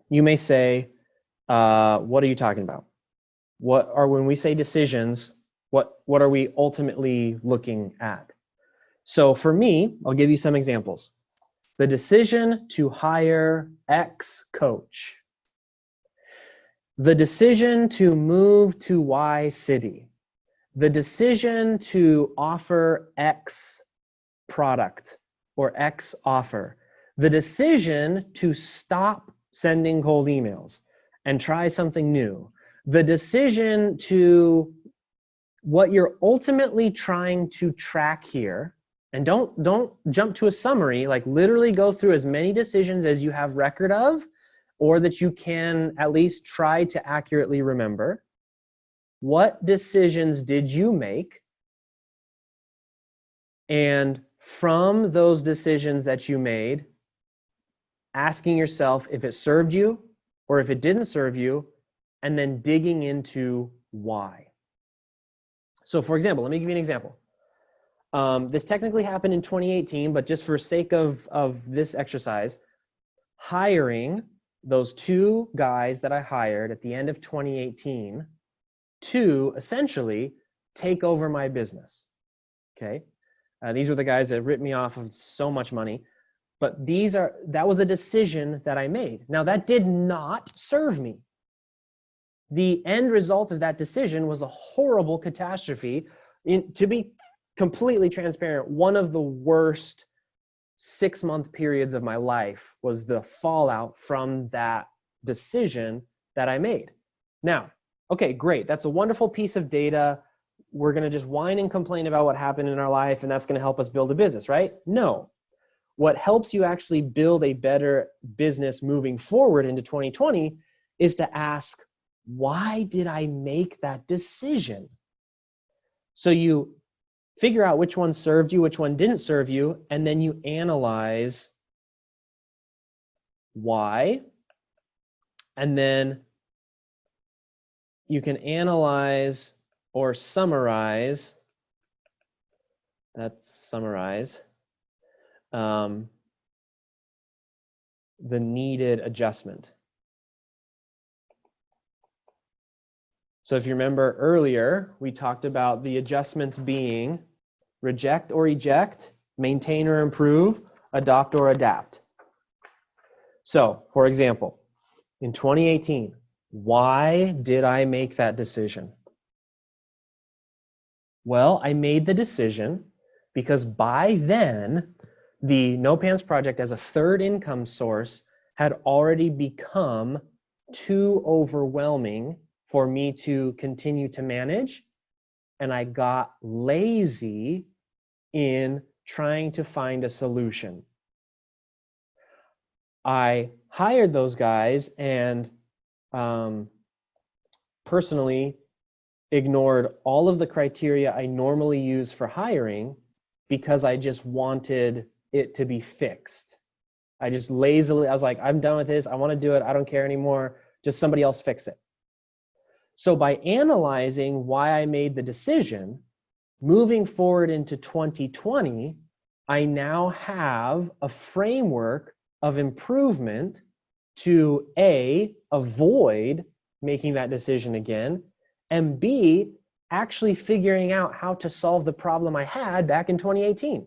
you may say, what are you talking about? When we say decisions, what are we ultimately looking at? So for me, I'll give you some examples. The decision to hire X coach. The decision to move to Y city. The decision to offer X product or X offer. The decision to stop sending cold emails and try something new. The decision to what you're ultimately trying to track here, and don't jump to a summary, like literally go through as many decisions as you have record of or that you can at least try to accurately remember. What decisions did you make? And from those decisions that you made, asking yourself if it served you or if it didn't serve you, and then digging into why. So for example, let me give you an example. This technically happened in 2018, but just for sake of this exercise, hiring those 2 guys that I hired at the end of 2018 to essentially take over my business, okay? These were the guys that ripped me off of so much money, but that was a decision that I made. Now that did not serve me. The end result of that decision was a horrible catastrophe. To be completely transparent, one of the worst 6-month periods of my life was the fallout from that decision that I made. Now, okay, great. That's a wonderful piece of data. We're going to just whine and complain about what happened in our life, and that's going to help us build a business, right? No. What helps you actually build a better business moving forward into 2020 is to ask, why did I make that decision? So you figure out which one served you, which one didn't serve you, and then you analyze why. And then you can analyze or summarize, that's summarize, the needed adjustment. So if you remember earlier, we talked about the adjustments being reject or eject, maintain or improve, adopt or adapt. So, for example, in 2018, why did I make that decision? Well, I made the decision because by then, the No Pants Project as a third income source had already become too overwhelming for me to continue to manage. And I got lazy in trying to find a solution. I hired those guys and personally ignored all of the criteria I normally use for hiring because I just wanted it to be fixed. I just lazily, I was like, I'm done with this. I want to do it. I don't care anymore. Just somebody else fix it. So by analyzing why I made the decision, moving forward into 2020, I now have a framework of improvement to A, avoid making that decision again, and B, actually figuring out how to solve the problem I had back in 2018.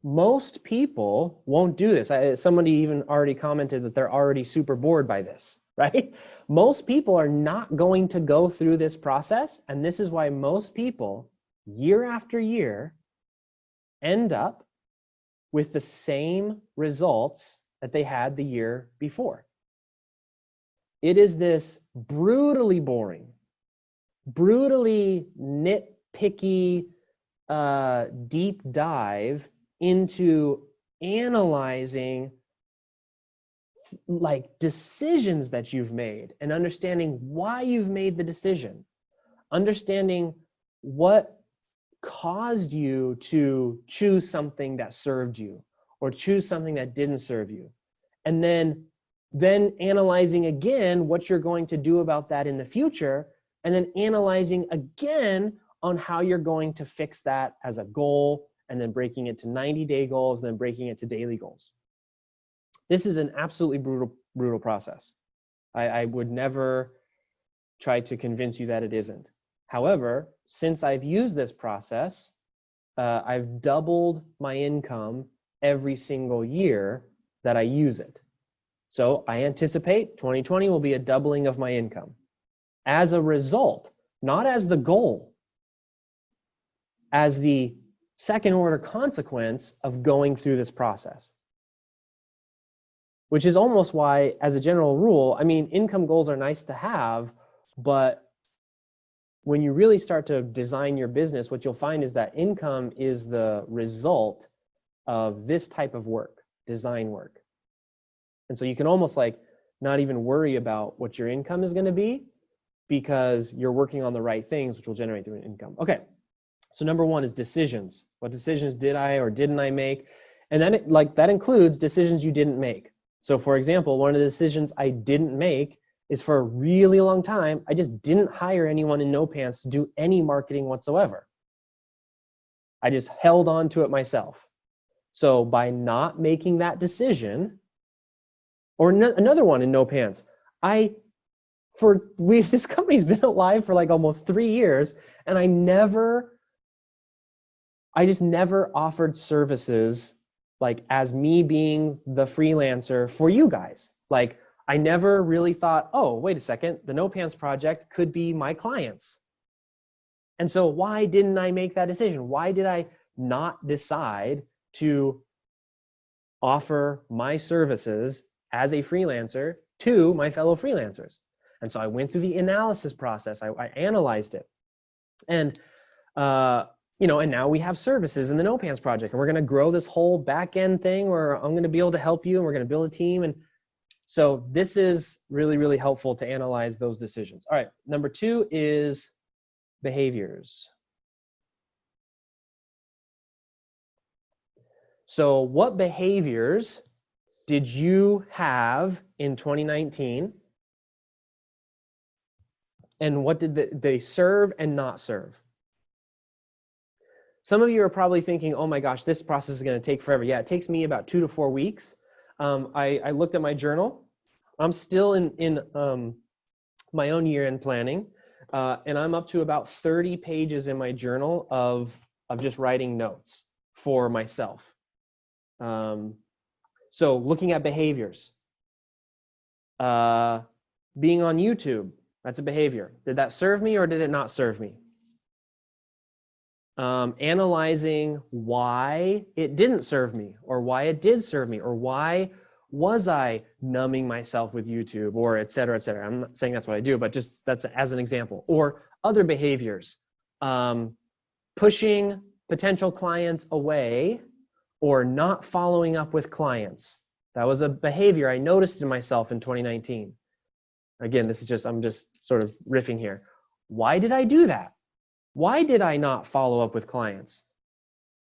Most people won't do this. Somebody even already commented that they're already super bored by this, right? Most people are not going to go through this process, and this is why most people, year after year, end up with the same results that they had the year before. It is this brutally boring, brutally nitpicky deep dive into analyzing like decisions that you've made and understanding why you've made the decision, understanding what caused you to choose something that served you or choose something that didn't serve you, and then analyzing again what you're going to do about that in the future, and then analyzing again on how you're going to fix that as a goal, and then breaking it to 90-day goals, then breaking it to daily goals. This is an absolutely brutal process. I would never try to convince you that it isn't. However, since I've used this process, I've doubled my income every single year that I use it. So I anticipate 2020 will be a doubling of my income as a result, not as the goal, as the second order consequence of going through this process. Which is almost why, as a general rule, I mean, income goals are nice to have, but when you really start to design your business, what you'll find is that income is the result of this type of work, design work. And so you can almost like not even worry about what your income is going to be because you're working on the right things, which will generate the income. Okay. So number one is decisions. What decisions did I or didn't I make? And then that includes decisions you didn't make. So for example, one of the decisions I didn't make is for a really long time, I just didn't hire anyone in No Pants to do any marketing whatsoever. I just held on to it myself. So by not making that decision, or another one in No Pants, this company's been alive for like almost 3 years, and I just never offered services like as me being the freelancer for you guys. Like I never really thought, oh, wait a second, the No Pants Project could be my clients. And so why didn't I make that decision? Why did I not decide to offer my services as a freelancer to my fellow freelancers? And so I went through the analysis process. I analyzed it. And and now we have services in the No Pants Project, and we're going to grow this whole back end thing where I'm going to be able to help you, and we're going to build a team. And so this is really, really helpful to analyze those decisions. All right, number 2 is behaviors. So what behaviors did you have in 2019? And what did they serve and not serve? Some of you are probably thinking, oh my gosh, this process is going to take forever. Yeah, it takes me about 2 to 4 weeks. I looked at my journal. I'm still in my own year-end planning, and I'm up to about 30 pages in my journal of just writing notes for myself. So looking at behaviors, being on YouTube, That's a behavior. Did that serve me or did it not serve me? Analyzing why it didn't serve me or why it did serve me or why was I numbing myself with YouTube or et cetera, et cetera. I'm not saying that's what I do, but just that's as an example. Or other behaviors, pushing potential clients away or not following up with clients. That was a behavior I noticed in myself in 2019. Again, I'm just sort of riffing here. Why did I do that? Why did I not follow up with clients?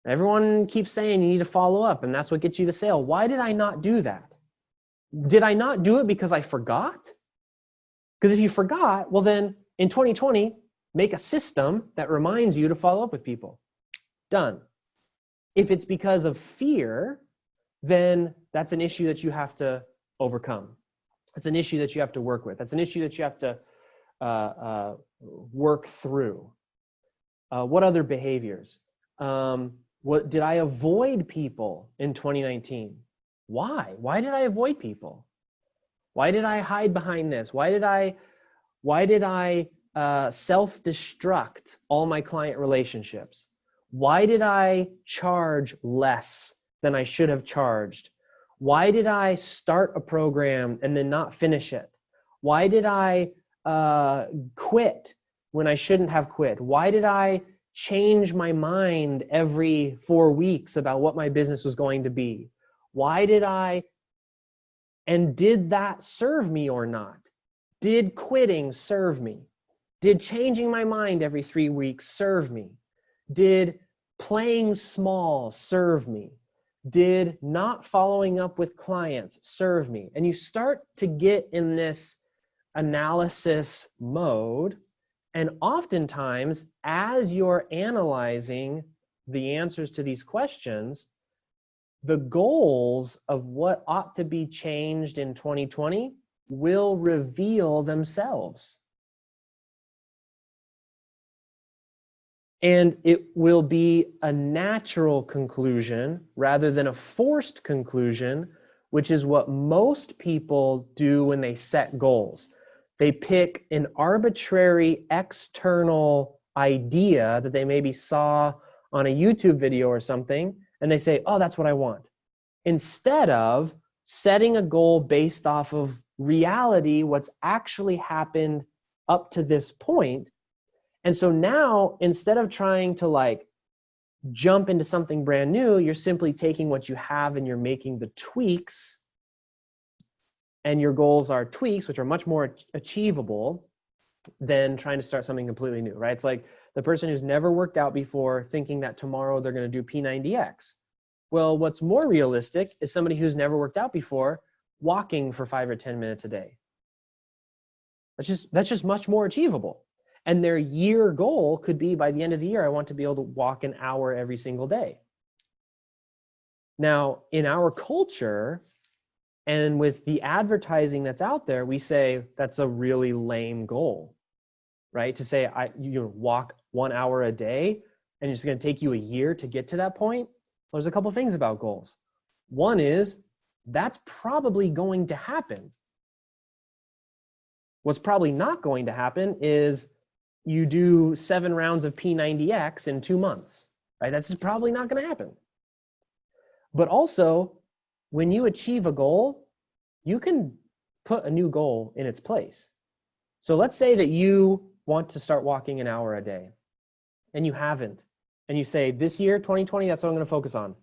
Everyone keeps saying you need to follow up and that's what gets you the sale. Why did I not do that? Did I not do it because I forgot? Because if you forgot, well then in 2020, make a system that reminds you to follow up with people. Done. If it's because of fear, then that's an issue that you have to overcome. That's an issue that you have to work with. That's an issue that you have to work through. What other behaviors? What did I avoid people in 2019? Why? Why did I avoid people? Why did I hide behind this? Why did I self-destruct all my client relationships? Why did I charge less than I should have charged? Why did I start a program and then not finish it? Why did I quit when I shouldn't have quit? Why did I change my mind every 4 weeks about what my business was going to be? Why did I, and did that serve me or not? Did quitting serve me? Did changing my mind every 3 weeks serve me? Did playing small serve me? Did not following up with clients serve me? And you start to get in this analysis mode. And oftentimes, as you're analyzing the answers to these questions, the goals of what ought to be changed in 2020 will reveal themselves. And it will be a natural conclusion rather than a forced conclusion, which is what most people do when they set goals. They pick an arbitrary external idea that they maybe saw on a YouTube video or something, and they say, oh, that's what I want. Instead of setting a goal based off of reality, what's actually happened up to this point. And so now, instead of trying to like jump into something brand new, you're simply taking what you have and you're making the tweaks. And your goals are tweaks, which are much more achievable than trying to start something completely new, right? It's like the person who's never worked out before thinking that tomorrow they're going to do P90X. Well, what's more realistic is somebody who's never worked out before walking for 5 or 10 minutes a day. That's just much more achievable. And their year goal could be, by the end of the year, I want to be able to walk an hour every single day. Now, in our culture, and with the advertising that's out there, we say that's a really lame goal, right? To say you walk 1 hour a day and it's going to take you a year to get to that point. Well, there's a couple things about goals. One is that's probably going to happen. What's probably not going to happen is you do 7 rounds of P90X in 2 months, right? That's just probably not going to happen. But also, when you achieve a goal, you can put a new goal in its place. So let's say that you want to start walking an hour a day and you haven't. And you say, this year, 2020, that's what I'm going to focus on.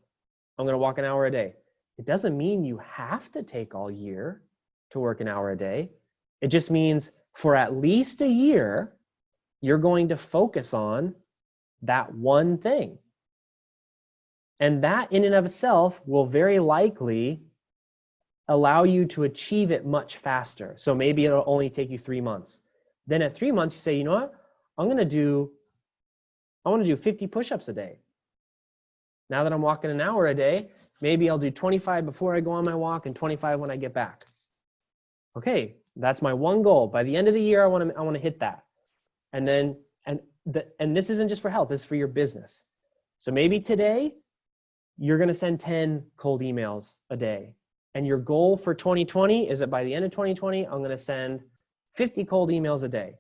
I'm going to walk an hour a day. It doesn't mean you have to take all year to work an hour a day. It just means for at least a year, you're going to focus on that one thing. And that in and of itself will very likely allow you to achieve it much faster. So maybe it'll only take you 3 months. Then at 3 months, you say, you know what? I want to do 50 push-ups a day. Now that I'm walking an hour a day, maybe I'll do 25 before I go on my walk and 25 when I get back. Okay, that's my one goal. By the end of the year, I want to hit that. And then, and this isn't just for health, this is for your business. So maybe today, you're going to send 10 cold emails a day. And your goal for 2020 is that by the end of 2020, I'm going to send 50 cold emails a day.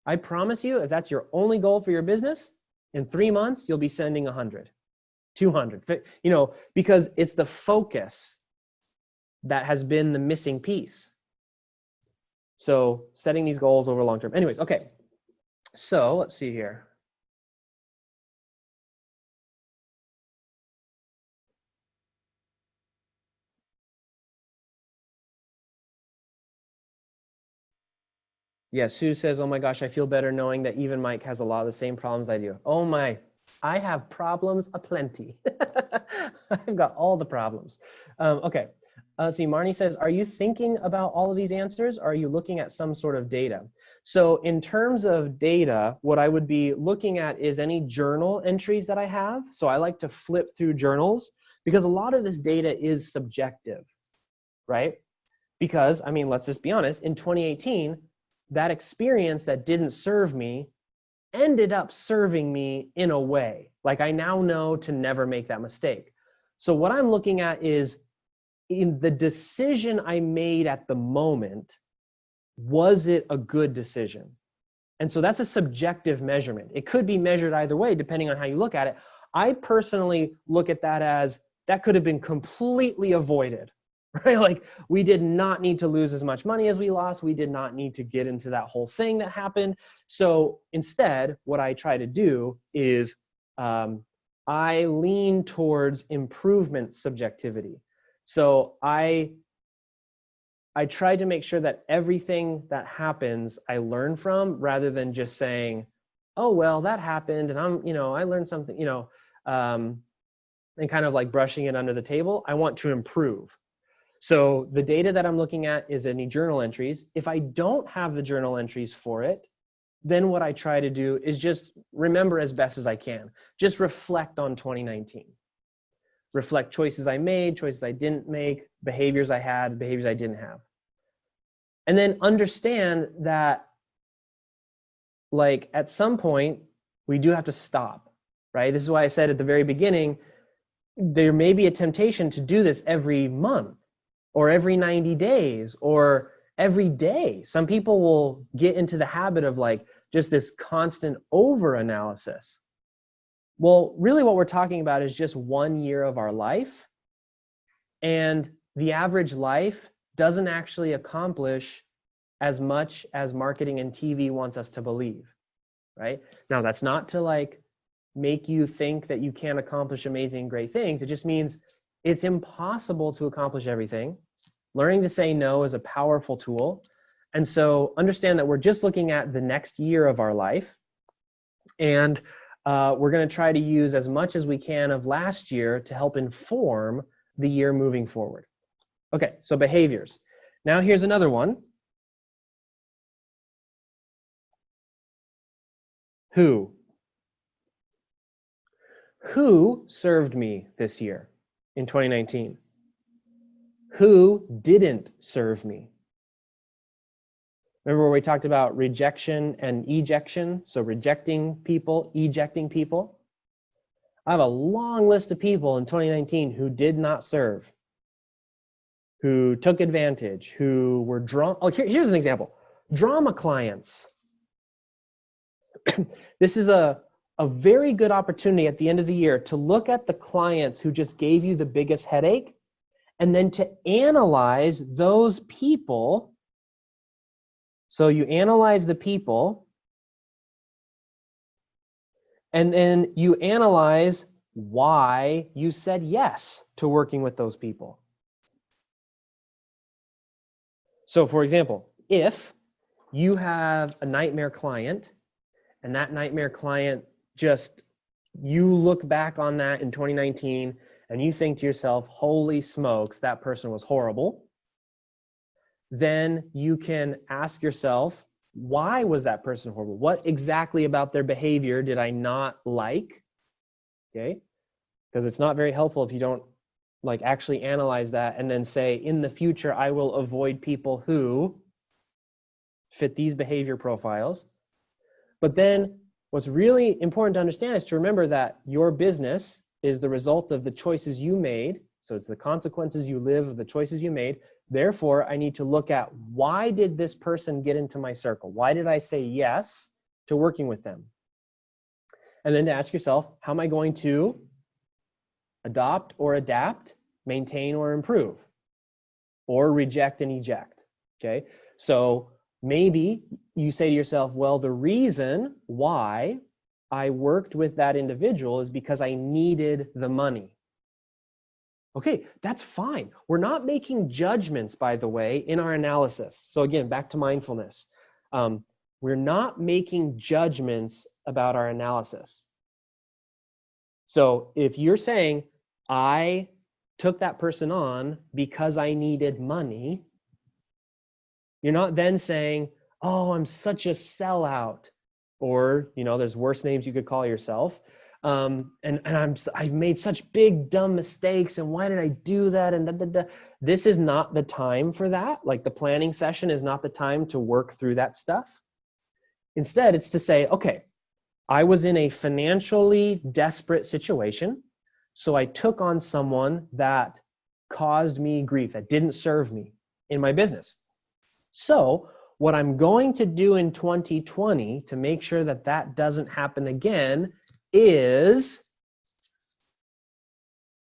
I promise you, if that's your only goal for your business, in 3 months, you'll be sending 100, 200, you know, because it's the focus that has been the missing piece. So setting these goals over long term. Anyways, okay. So let's see here. Yeah, Sue says, oh my gosh, I feel better knowing that even Mike has a lot of the same problems I do. Oh my, I have problems aplenty. I've got all the problems. Okay, see, Marnie says, are you thinking about all of these answers? Or are you looking at some sort of data? So in terms of data, what I would be looking at is any journal entries that I have. So I like to flip through journals because a lot of this data is subjective, right? Because, I mean, let's just be honest, in 2018, that experience that didn't serve me ended up serving me in a way. Like I now know to never make that mistake. So what I'm looking at is in the decision I made at the moment, was it a good decision? And so that's a subjective measurement. It could be measured either way, depending on how you look at it. I personally look at that as that could have been completely avoided. Right? Like we did not need to lose as much money as we lost. We did not need to get into that whole thing that happened. So instead, what I try to do is I lean towards improvement subjectivity. So I try to make sure that everything that happens I learn from, rather than just saying, oh, well, that happened and I learned something, and kind of like brushing it under the table. I want to improve. So the data that I'm looking at is any journal entries. If I don't have the journal entries for it, then what I try to do is just remember as best as I can. Just reflect on 2019. Reflect choices I made, choices I didn't make, behaviors I had, behaviors I didn't have. And then understand that, like, at some point, we do have to stop, right? This is why I said at the very beginning, there may be a temptation to do this every month, or every 90 days, or every day. Some people will get into the habit of like just this constant over-analysis. Well, really what we're talking about is just 1 year of our life. And the average life doesn't actually accomplish as much as marketing and TV wants us to believe, right? Now, that's not to like make you think that you can't accomplish amazing, great things. It just means it's impossible to accomplish everything. Learning to say no is a powerful tool. And so understand that we're just looking at the next year of our life. And we're going to try to use as much as we can of last year to help inform the year moving forward. Okay, so behaviors. Now here's another one. Who? Who served me this year in 2019? Who didn't serve me? Remember where we talked about rejection and ejection? So rejecting people, ejecting people. I have a long list of people in 2019 who did not serve, who took advantage, who were drama. Oh, here's an example. Drama clients. This is a very good opportunity at the end of the year to look at the clients who just gave you the biggest headache, and then to analyze those people. So you analyze the people, and then you analyze why you said yes to working with those people. So for example, if you have a nightmare client, and that nightmare client just, you look back on that in 2019, and you think to yourself, holy smokes, that person was horrible, then you can ask yourself, why was that person horrible? What exactly about their behavior did I not like? Okay, because it's not very helpful if you don't like actually analyze that and then say, in the future, I will avoid people who fit these behavior profiles. But then what's really important to understand is to remember that your business is the result of the choices you made. So it's the consequences you live of the choices you made. Therefore, I need to look at, why did this person get into my circle? Why did I say yes to working with them? And then to ask yourself, how am I going to adopt or adapt, maintain or improve, or reject and eject? Okay, so maybe you say to yourself, well, the reason why I worked with that individual is because I needed the money. Okay, that's fine. We're not making judgments, by the way, in our analysis. So again, back to mindfulness. We're not making judgments about our analysis. So if you're saying, I took that person on because I needed money, you're not then saying, oh, I'm such a sellout, or, you know, there's worse names you could call yourself. I've made such big dumb mistakes, and why did I do that? And da, da, da. This is not the time for that. Like, the planning session is not the time to work through that stuff. Instead, it's to say, okay, I was in a financially desperate situation, so I took on someone that caused me grief, that didn't serve me in my business. So what I'm going to do in 2020 to make sure that that doesn't happen again is,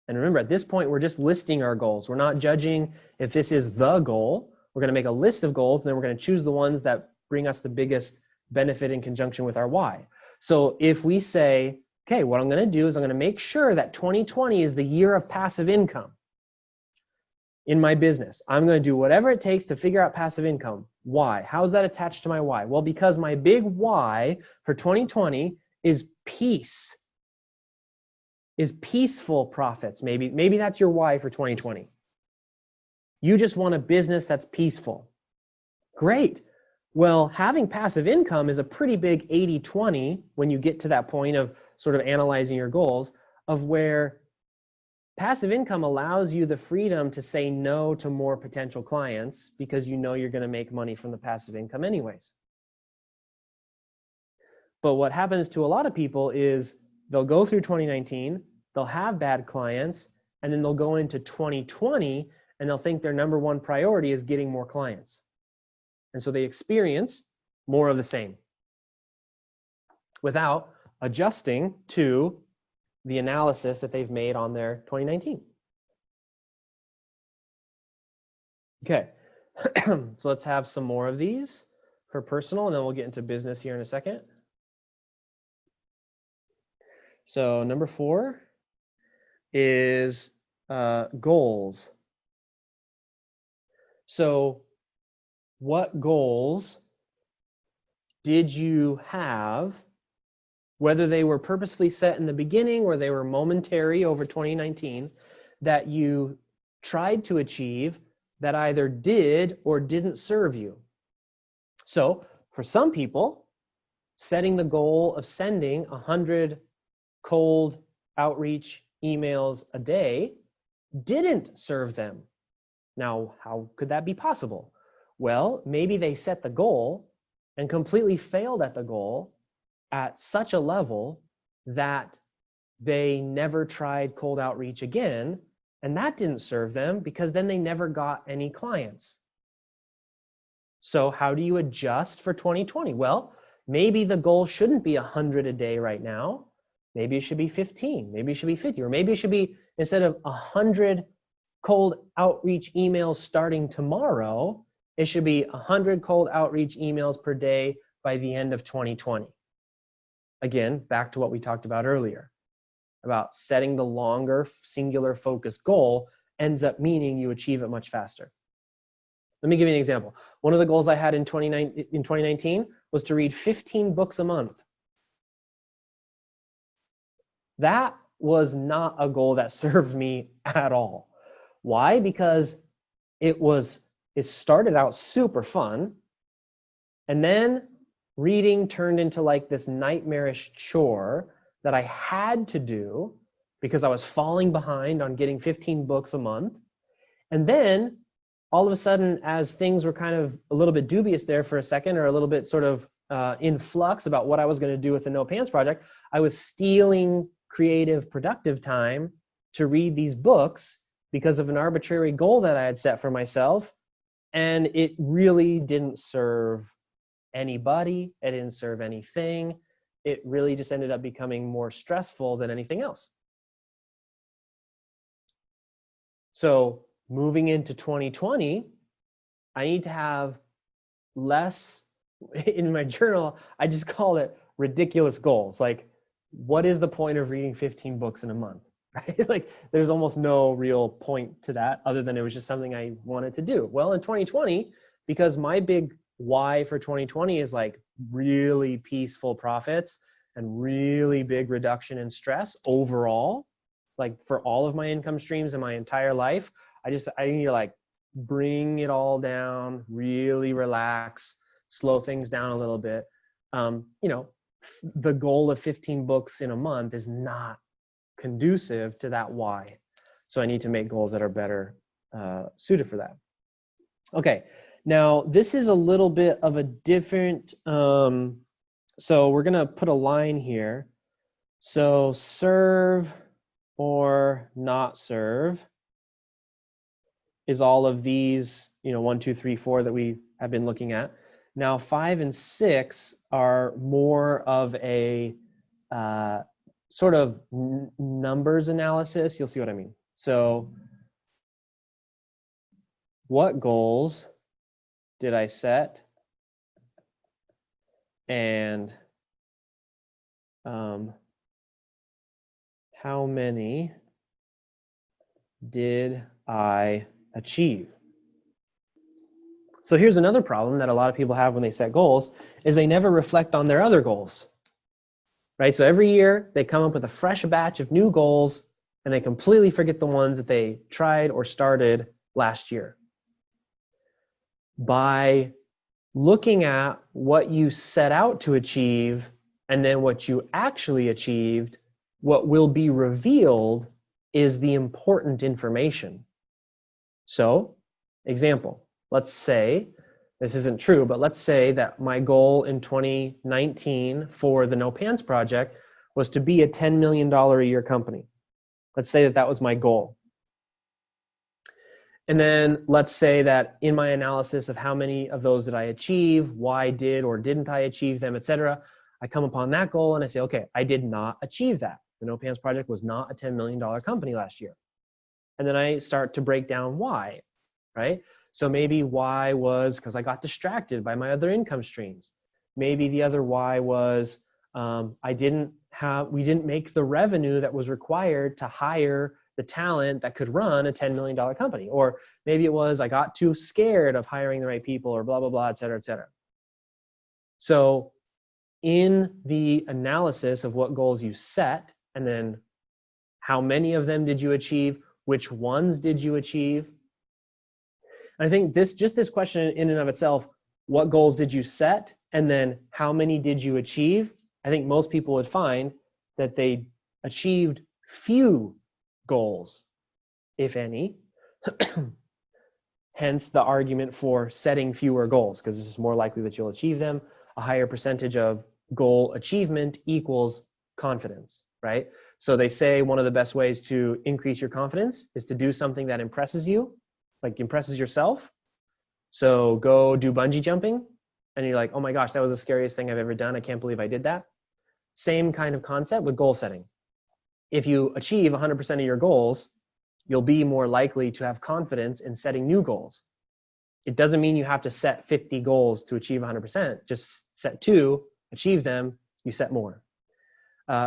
and remember, at this point, we're just listing our goals. We're not judging if this is the goal. We're going to make a list of goals, and then we're going to choose the ones that bring us the biggest benefit in conjunction with our why. So if we say, okay, what I'm going to do is I'm going to make sure that 2020 is the year of passive income in my business. I'm going to do whatever it takes to figure out passive income. Why? How is that attached to my why? Well, because my big why for 2020 is peace, is peaceful profits. Maybe that's your why for 2020. You just want a business that's peaceful. Great. Well, having passive income is a pretty big 80-20 when you get to that point of sort of analyzing your goals, of where passive income allows you the freedom to say no to more potential clients because you know you're going to make money from the passive income anyways. But what happens to a lot of people is they'll go through 2019, they'll have bad clients, and then they'll go into 2020 and they'll think their number one priority is getting more clients. And so they experience more of the same without adjusting to the analysis that they've made on their 2019. Okay, so let's have some more of these for personal, and then we'll get into business here in a second. So number 4 is goals. So what goals did you have, whether they were purposely set in the beginning or they were momentary over 2019, that you tried to achieve that either did or didn't serve you? So for some people, setting the goal of sending 100 cold outreach emails a day didn't serve them. Now, how could that be possible? Well, maybe they set the goal and completely failed at the goal at such a level that they never tried cold outreach again, and that didn't serve them because then they never got any clients. So how do you adjust for 2020? Well, maybe the goal shouldn't be 100 a day right now. Maybe it should be 15, maybe it should be 50, or maybe it should be, instead of 100 cold outreach emails starting tomorrow, it should be 100 cold outreach emails per day by the end of 2020. Again, back to what we talked about earlier, about setting the longer singular focused goal ends up meaning you achieve it much faster. Let me give you an example. One of the goals I had in 2019 was to read 15 books a month. That was not a goal that served me at all. Why? Because it started out super fun, and then reading turned into like this nightmarish chore that I had to do because I was falling behind on getting 15 books a month. And then all of a sudden, as things were kind of a little bit dubious there for a second, or a little bit sort of in flux about what I was going to do with the No Pants Project, I was stealing creative, productive time to read these books because of an arbitrary goal that I had set for myself And it really didn't serve anybody. It didn't serve anything. It really just ended up becoming more stressful than anything else. So moving into 2020, I need to have less. In my journal, I just call it ridiculous goals. Like, what is the point of reading 15 books in a month? Right? Like, there's almost no real point to that other than it was just something I wanted to do. Well, in 2020, because my big why for 2020 is like really peaceful profits and really big reduction in stress overall, like for all of my income streams in my entire life, I need to like bring it all down, really relax, slow things down a little bit. You know, the goal of 15 books in a month is not conducive to that why. So I need to make goals that are better suited for that. Okay, now this is a little bit of a different, so we're gonna put a line here. So serve or not serve is all of these, you know, 1, 2, 3, 4 that we have been looking at. Now 5 and 6 are more of a sort of numbers analysis. You'll see what I mean. So what goals did I set? And how many did I achieve? So here's another problem that a lot of people have when they set goals is they never reflect on their other goals. Right? So every year they come up with a fresh batch of new goals and they completely forget the ones that they tried or started last year. By looking at what you set out to achieve and then what you actually achieved, what will be revealed is the important information. So, example, let's say, this isn't true, but let's say that my goal in 2019 for the No Pants Project was to be a $10 million a year company. Let's say that that was my goal. And then let's say that in my analysis of how many of those did I achieve, why did or didn't I achieve them, etc., I come upon that goal and I say, okay, I did not achieve that. The No Pants Project was not a $10 million company last year. And then I start to break down why, right? So maybe why was because I got distracted by my other income streams. Maybe the other why was we didn't make the revenue that was required to hire the talent that could run a $10 million company. Or maybe it was I got too scared of hiring the right people or blah, blah, blah, et cetera, et cetera. So in the analysis of what goals you set and then how many of them did you achieve, which ones did you achieve? And I think this question in and of itself, what goals did you set? And then how many did you achieve? I think most people would find that they achieved few goals, if any. Hence the argument for setting fewer goals, because this is more likely that you'll achieve them. A higher percentage of goal achievement equals confidence, right? So they say one of the best ways to increase your confidence is to do something that impresses you, like impresses yourself. So go do bungee jumping and you're like, oh my gosh, that was the scariest thing I've ever done. I can't believe I did that. Same kind of concept with goal setting. If you achieve 100% of your goals, you'll be more likely to have confidence in setting new goals. It doesn't mean you have to set 50 goals to achieve 100%. Just set 2, achieve them, you set more.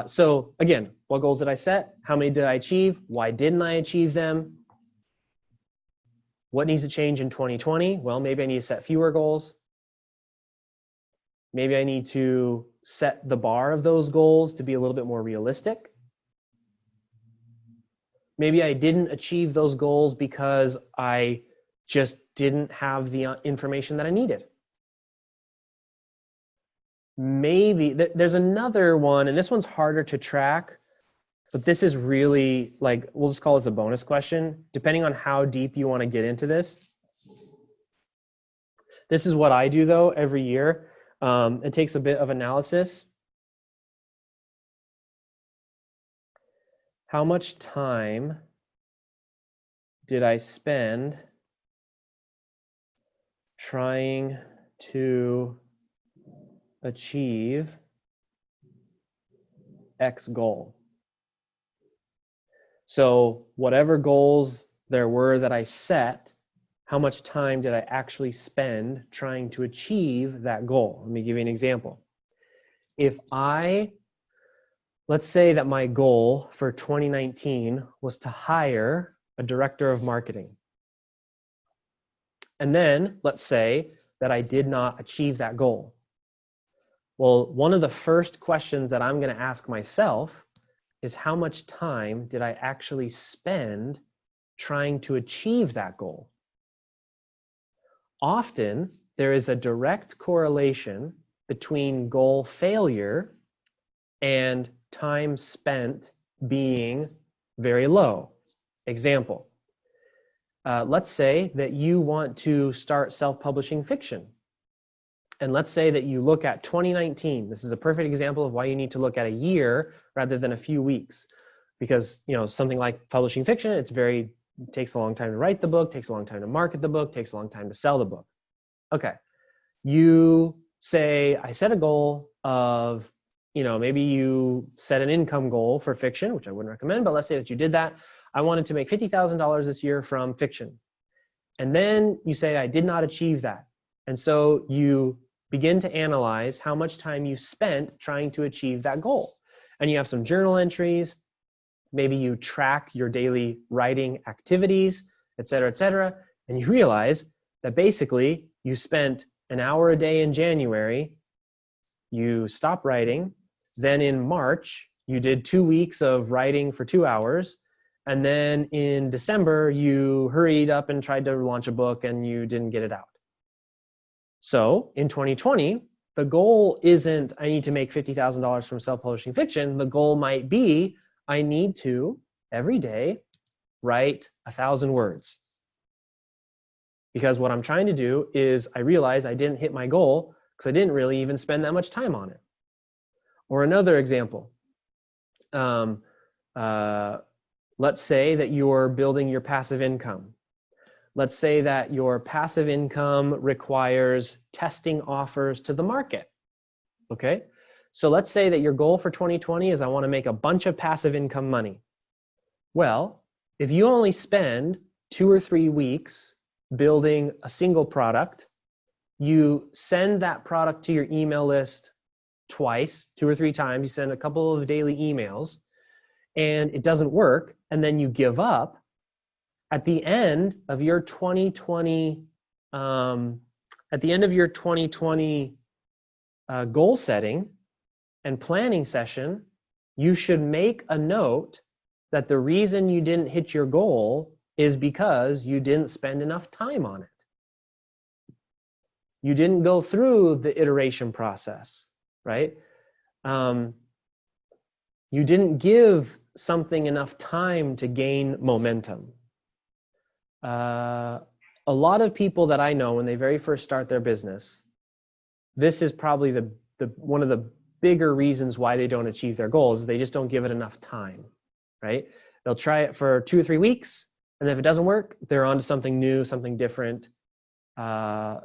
So again, what goals did I set? How many did I achieve? Why didn't I achieve them? What needs to change in 2020? Well, maybe I need to set fewer goals. Maybe I need to set the bar of those goals to be a little bit more realistic. Maybe I didn't achieve those goals because I just didn't have the information that I needed. Maybe there's another one, and this one's harder to track, but this is really like, we'll just call this a bonus question, depending on how deep you want to get into this. This is what I do though every year. It takes a bit of analysis. How much time did I spend trying to achieve X goal. So whatever goals there were that I set, how much time did I actually spend trying to achieve that goal? Let me give you an example. Let's say that my goal for 2019 was to hire a director of marketing. And then let's say that I did not achieve that goal. Well, one of the first questions that I'm going to ask myself is how much time did I actually spend trying to achieve that goal? Often, there is a direct correlation between goal failure and time spent being very low. Example, let's say that you want to start self-publishing fiction. And let's say that you look at 2019. This is a perfect example of why you need to look at a year rather than a few weeks. Because something like publishing fiction, it takes a long time to write the book, takes a long time to market the book, takes a long time to sell the book. Okay, you say, I set a goal of, maybe you set an income goal for fiction, which I wouldn't recommend, but let's say that you did that. I wanted to make $50,000 this year from fiction. And then you say, I did not achieve that. And so you begin to analyze how much time you spent trying to achieve that goal. And you have some journal entries. Maybe you track your daily writing activities, et cetera, and you realize that basically you spent an hour a day in January, you stopped writing, then in March, you did 2 weeks of writing for 2 hours, and then in December, you hurried up and tried to launch a book and you didn't get it out. So in 2020, the goal isn't I need to make $50,000 from self-publishing fiction. The goal might be I need to, every day, write 1,000 words. Because what I'm trying to do is I realize I didn't hit my goal because I didn't really even spend that much time on it. Or another example, let's say that you're building your passive income. Let's say that your passive income requires testing offers to the market. Okay, so let's say that your goal for 2020 is I want to make a bunch of passive income money. Well, if you only spend 2 or 3 weeks building a single product, you send that product to your email list twice, 2 or 3 times, you send a couple of daily emails, and it doesn't work, and then you give up. At the end of your 2020, goal setting and planning session, you should make a note that the reason you didn't hit your goal is because you didn't spend enough time on it. You didn't go through the iteration process, right? You didn't give something enough time to gain momentum. A lot of people that I know when they very first start their business, this is probably one of the bigger reasons why they don't achieve their goals. They just don't give it enough time, right? They'll try it for 2 or 3 weeks, and if it doesn't work, they're on to something new, something different, a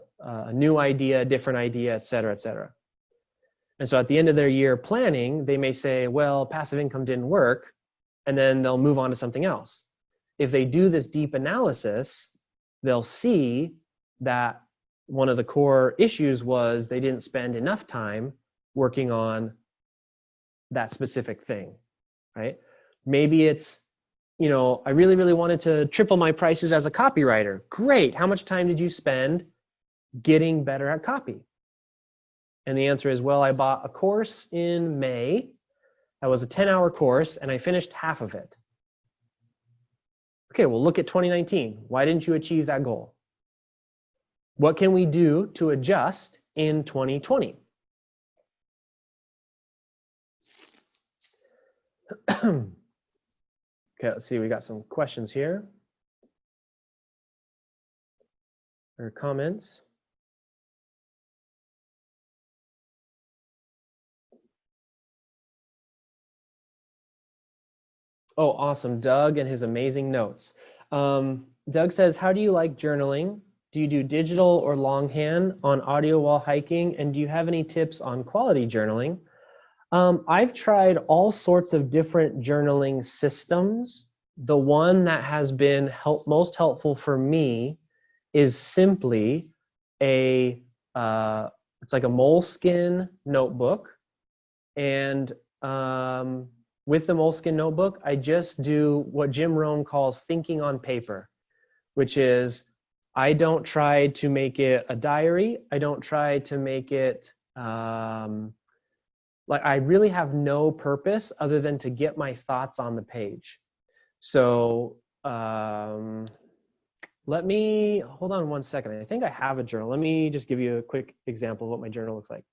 new idea, different idea, et cetera, et cetera. And so at the end of their year planning, they may say, well, passive income didn't work, and then they'll move on to something else. If they do this deep analysis, they'll see that one of the core issues was they didn't spend enough time working on that specific thing, right? Maybe it's, I really, really wanted to triple my prices as a copywriter. Great. How much time did you spend getting better at copy? And the answer is, well, I bought a course in May. That was a 10-hour course, and I finished half of it. Okay, well, look at 2019. Why didn't you achieve that goal? What can we do to adjust in 2020? Okay, let's see. We got some questions here or comments. Oh, awesome. Doug and his amazing notes. Doug says, how do you like journaling? Do you do digital or longhand on audio while hiking? And do you have any tips on quality journaling? I've tried all sorts of different journaling systems. The one that has been most helpful for me is simply it's like a Moleskine notebook. And with the Moleskine notebook, I just do what Jim Rohn calls thinking on paper, which is I don't try to make it a diary. I don't try to make it like I really have no purpose other than to get my thoughts on the page. So let me, hold on one second. I think I have a journal. Let me just give you a quick example of what my journal looks like.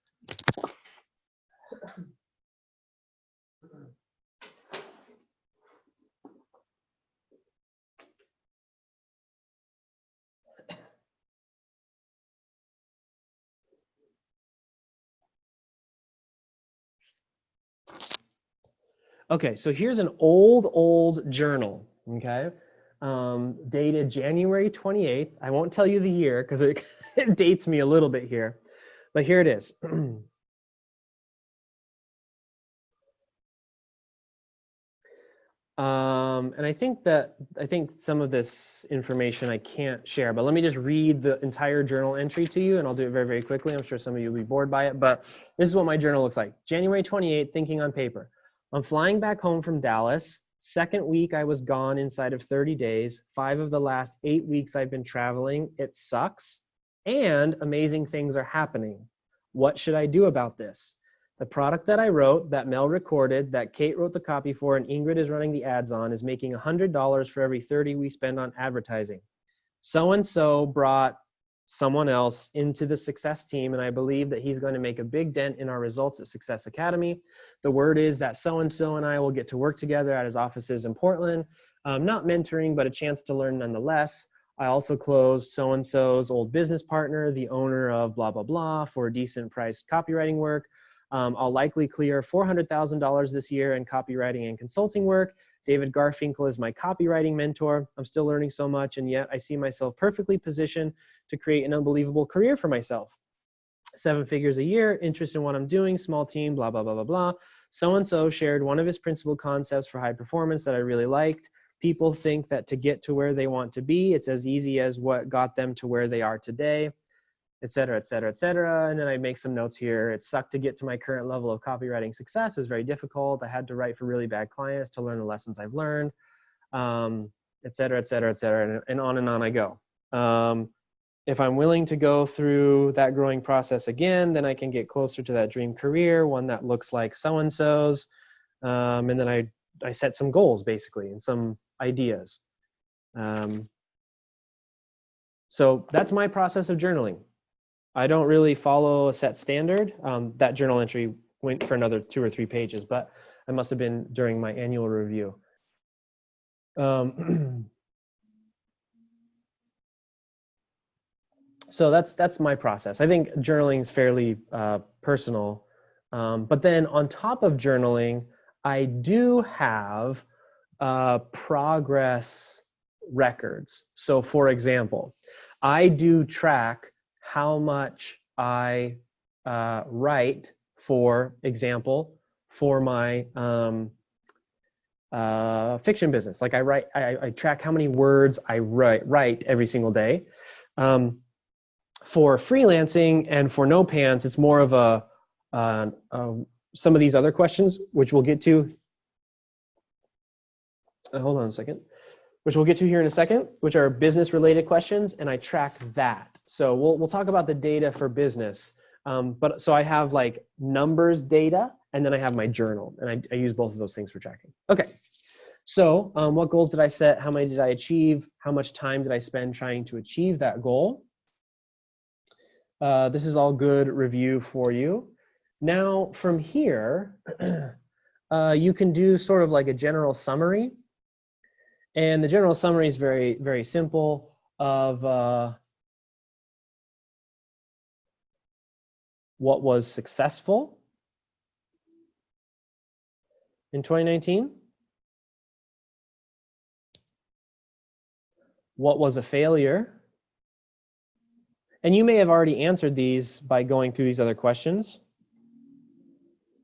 Okay, so here's an old journal, okay? Dated January 28th. I won't tell you the year because it dates me a little bit here, but here it is. And I think some of this information I can't share, but let me just read the entire journal entry to you, and I'll do it very, very quickly. I'm sure some of you will be bored by it, but this is what my journal looks like. January 28th, thinking on paper. I'm flying back home from Dallas. Second week I was gone inside of 30 days. 5 of the last 8 weeks I've been traveling. It sucks, and amazing things are happening. What should I do about this? The product that I wrote, that Mel recorded, that Kate wrote the copy for, and Ingrid is running the ads on, is making $100 for every 30 we spend on advertising. So-and-so brought someone else into the Success team, and I believe that he's going to make a big dent in our results at Success Academy. The word is that so-and-so and I will get to work together at his offices in Portland. Not mentoring, but a chance to learn nonetheless. I also closed so-and-so's old business partner, the owner of blah, blah, blah, for decent priced copywriting work. I'll likely clear $400,000 this year in copywriting and consulting work. David Garfinkel is my copywriting mentor. I'm still learning so much, and yet I see myself perfectly positioned to create an unbelievable career for myself. 7 figures a year, interest in what I'm doing, small team, blah, blah, blah, blah, blah. So-and-so shared one of his principal concepts for high performance that I really liked. People think that to get to where they want to be, it's as easy as what got them to where they are today, et cetera, et cetera, et cetera. And then I make some notes here. It sucked to get to my current level of copywriting success. It was very difficult. I had to write for really bad clients to learn the lessons I've learned, et cetera, et cetera, et cetera, and on I go. If I'm willing to go through that growing process again, then I can get closer to that dream career, one that looks like so-and-so's. And then I set some goals, basically, and some ideas. So that's my process of journaling. I don't really follow a set standard. That journal entry went for another 2 or 3 pages, but it must have been during my annual review. So that's my process. I think journaling is fairly personal. But then on top of journaling, I do have progress records. So for example, I do track how much I write, for example, for my fiction business. Like I track how many words I write every single day. For freelancing and for No Pants, it's more of some of these other questions, which we'll get to. Hold on a second. Which we'll get to here in a second, which are business-related questions, and I track that. So we'll talk about the data for business. But so I have like numbers data, and then I have my journal, and I use both of those things for tracking. Okay. So what goals did I set? How many did I achieve? How much time did I spend trying to achieve that goal? This is all good review for you. Now from here, you can do sort of like a general summary. And the general summary is very, very simple of what was successful in 2019, what was a failure And you may have already answered these by going through these other questions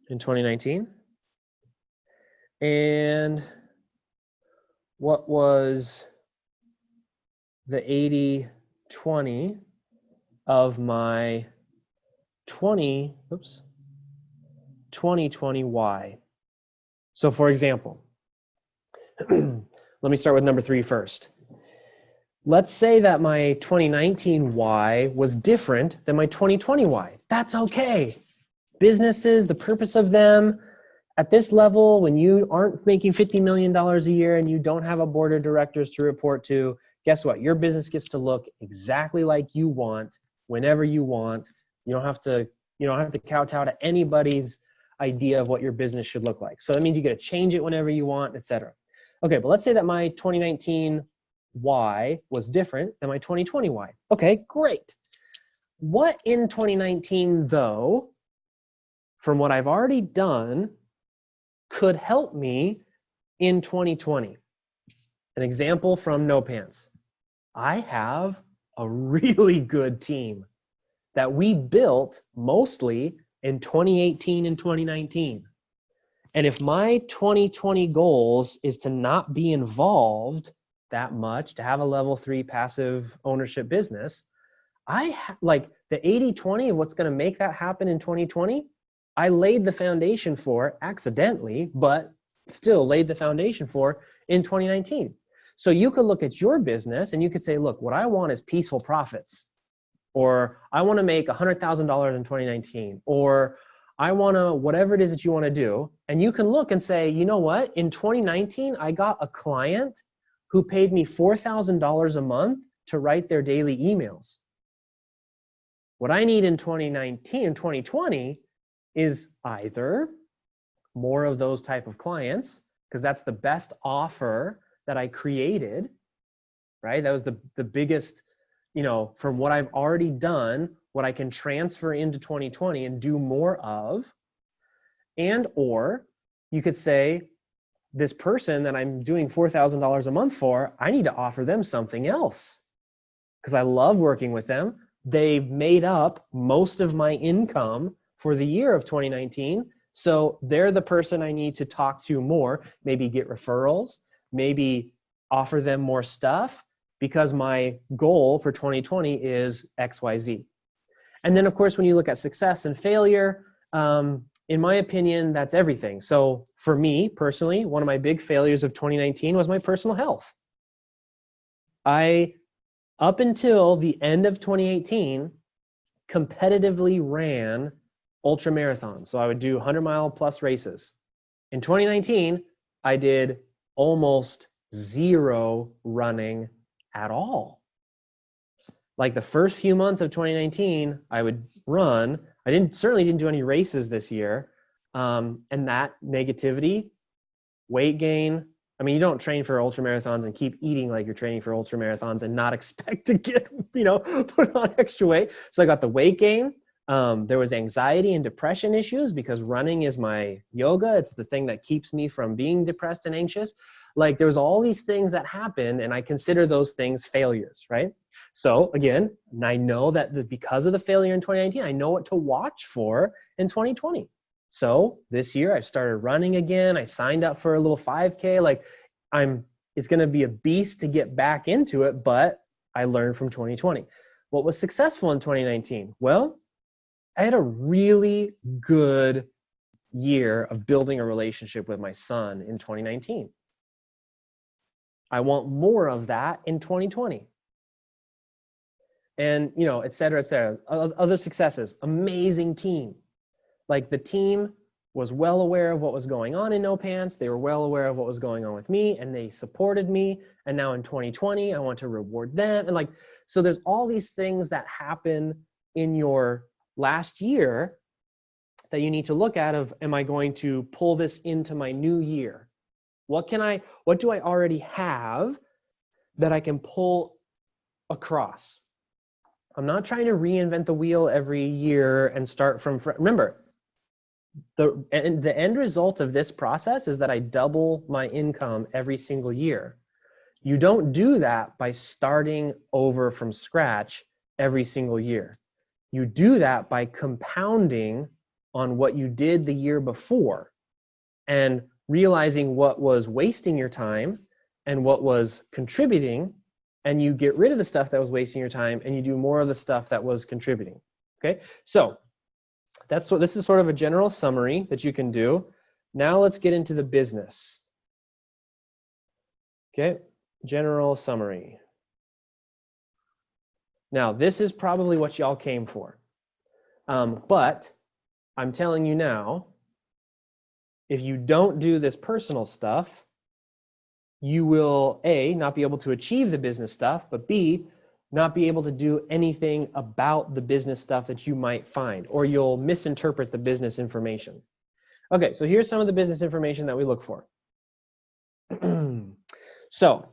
in 2019. And what was the 80-20 of my 2020 why? So for example, let me start with number 3 first. Let's say that my 2019 why was different than my 2020 why. That's okay. Businesses, the purpose of them, at this level, when you aren't making $50 million a year and you don't have a board of directors to report to, guess what? Your business gets to look exactly like you want, whenever you want. You don't have to kowtow to anybody's idea of what your business should look like. So that means you get to change it whenever you want, etc. Okay, but let's say that my 2019 why was different than my 2020 why. Okay, great. What in 2019 though, from what I've already done, could help me in 2020? An example from No Pants. I have a really good team that we built mostly in 2018 and 2019. And if my 2020 goals is to not be involved that much, to have a level 3 passive ownership business, like the 80-20 of what's going to make that happen in 2020, I laid the foundation for accidentally, but still laid the foundation for in 2019. So you could look at your business and you could say, look, what I want is peaceful profits, or I want to make $100,000 in 2019, or I want to, whatever it is that you want to do. And you can look and say, you know what? In 2019, I got a client who paid me $4,000 a month to write their daily emails. What I need in 2019 and 2020 is either more of those type of clients, because that's the best offer that I created, right? That was the biggest, from what I've already done, what I can transfer into 2020 and do more of. And or you could say, this person that I'm doing $4,000 a month for, I need to offer them something else because I love working with them. They've made up most of my income for the year of 2019. So they're the person I need to talk to more, maybe get referrals, maybe offer them more stuff, because my goal for 2020 is XYZ. And then of course, when you look at success and failure, in my opinion, that's everything. So for me personally, one of my big failures of 2019 was my personal health. Up until the end of 2018, competitively ran ultra marathons. So I would do 100-mile plus races. In 2019, I did almost zero running at all. Like the first few months of 2019, I would run. I certainly didn't do any races this year. And that negativity, weight gain. I mean, you don't train for ultra marathons and keep eating like you're training for ultra marathons and not expect to get, put on extra weight. So I got the weight gain. There was anxiety and depression issues because running is my yoga. It's the thing that keeps me from being depressed and anxious. Like there was all these things that happened, and I consider those things failures, right? So again, I know that because of the failure in 2019, I know what to watch for in 2020. So this year I started running again. I signed up for a little 5K. Like it's going to be a beast to get back into it, but I learned from 2020. What was successful in 2019? Well, I had a really good year of building a relationship with my son in 2019. I want more of that in 2020. And, et cetera, et cetera. Other successes, amazing team. Like the team was well aware of what was going on in No Pants. They were well aware of what was going on with me, and they supported me. And now in 2020, I want to reward them. And so there's all these things that happen in your last year that you need to look at of, am I going to pull this into my new year? What do I already have that I can pull across? I'm not trying to reinvent the wheel every year and start from, remember, the end result of this process is that I double my income every single year. You don't do that by starting over from scratch every single year. You do that by compounding on what you did the year before and realizing what was wasting your time and what was contributing, and you get rid of the stuff that was wasting your time and you do more of the stuff that was contributing. Okay, so this is sort of a general summary that you can do. Now let's get into the business. Okay, general summary. Now this is probably what y'all came for, but I'm telling you now, if you don't do this personal stuff, you will A, not be able to achieve the business stuff, but B, not be able to do anything about the business stuff that you might find, or you'll misinterpret the business information. Okay, so here's some of the business information that we look for. So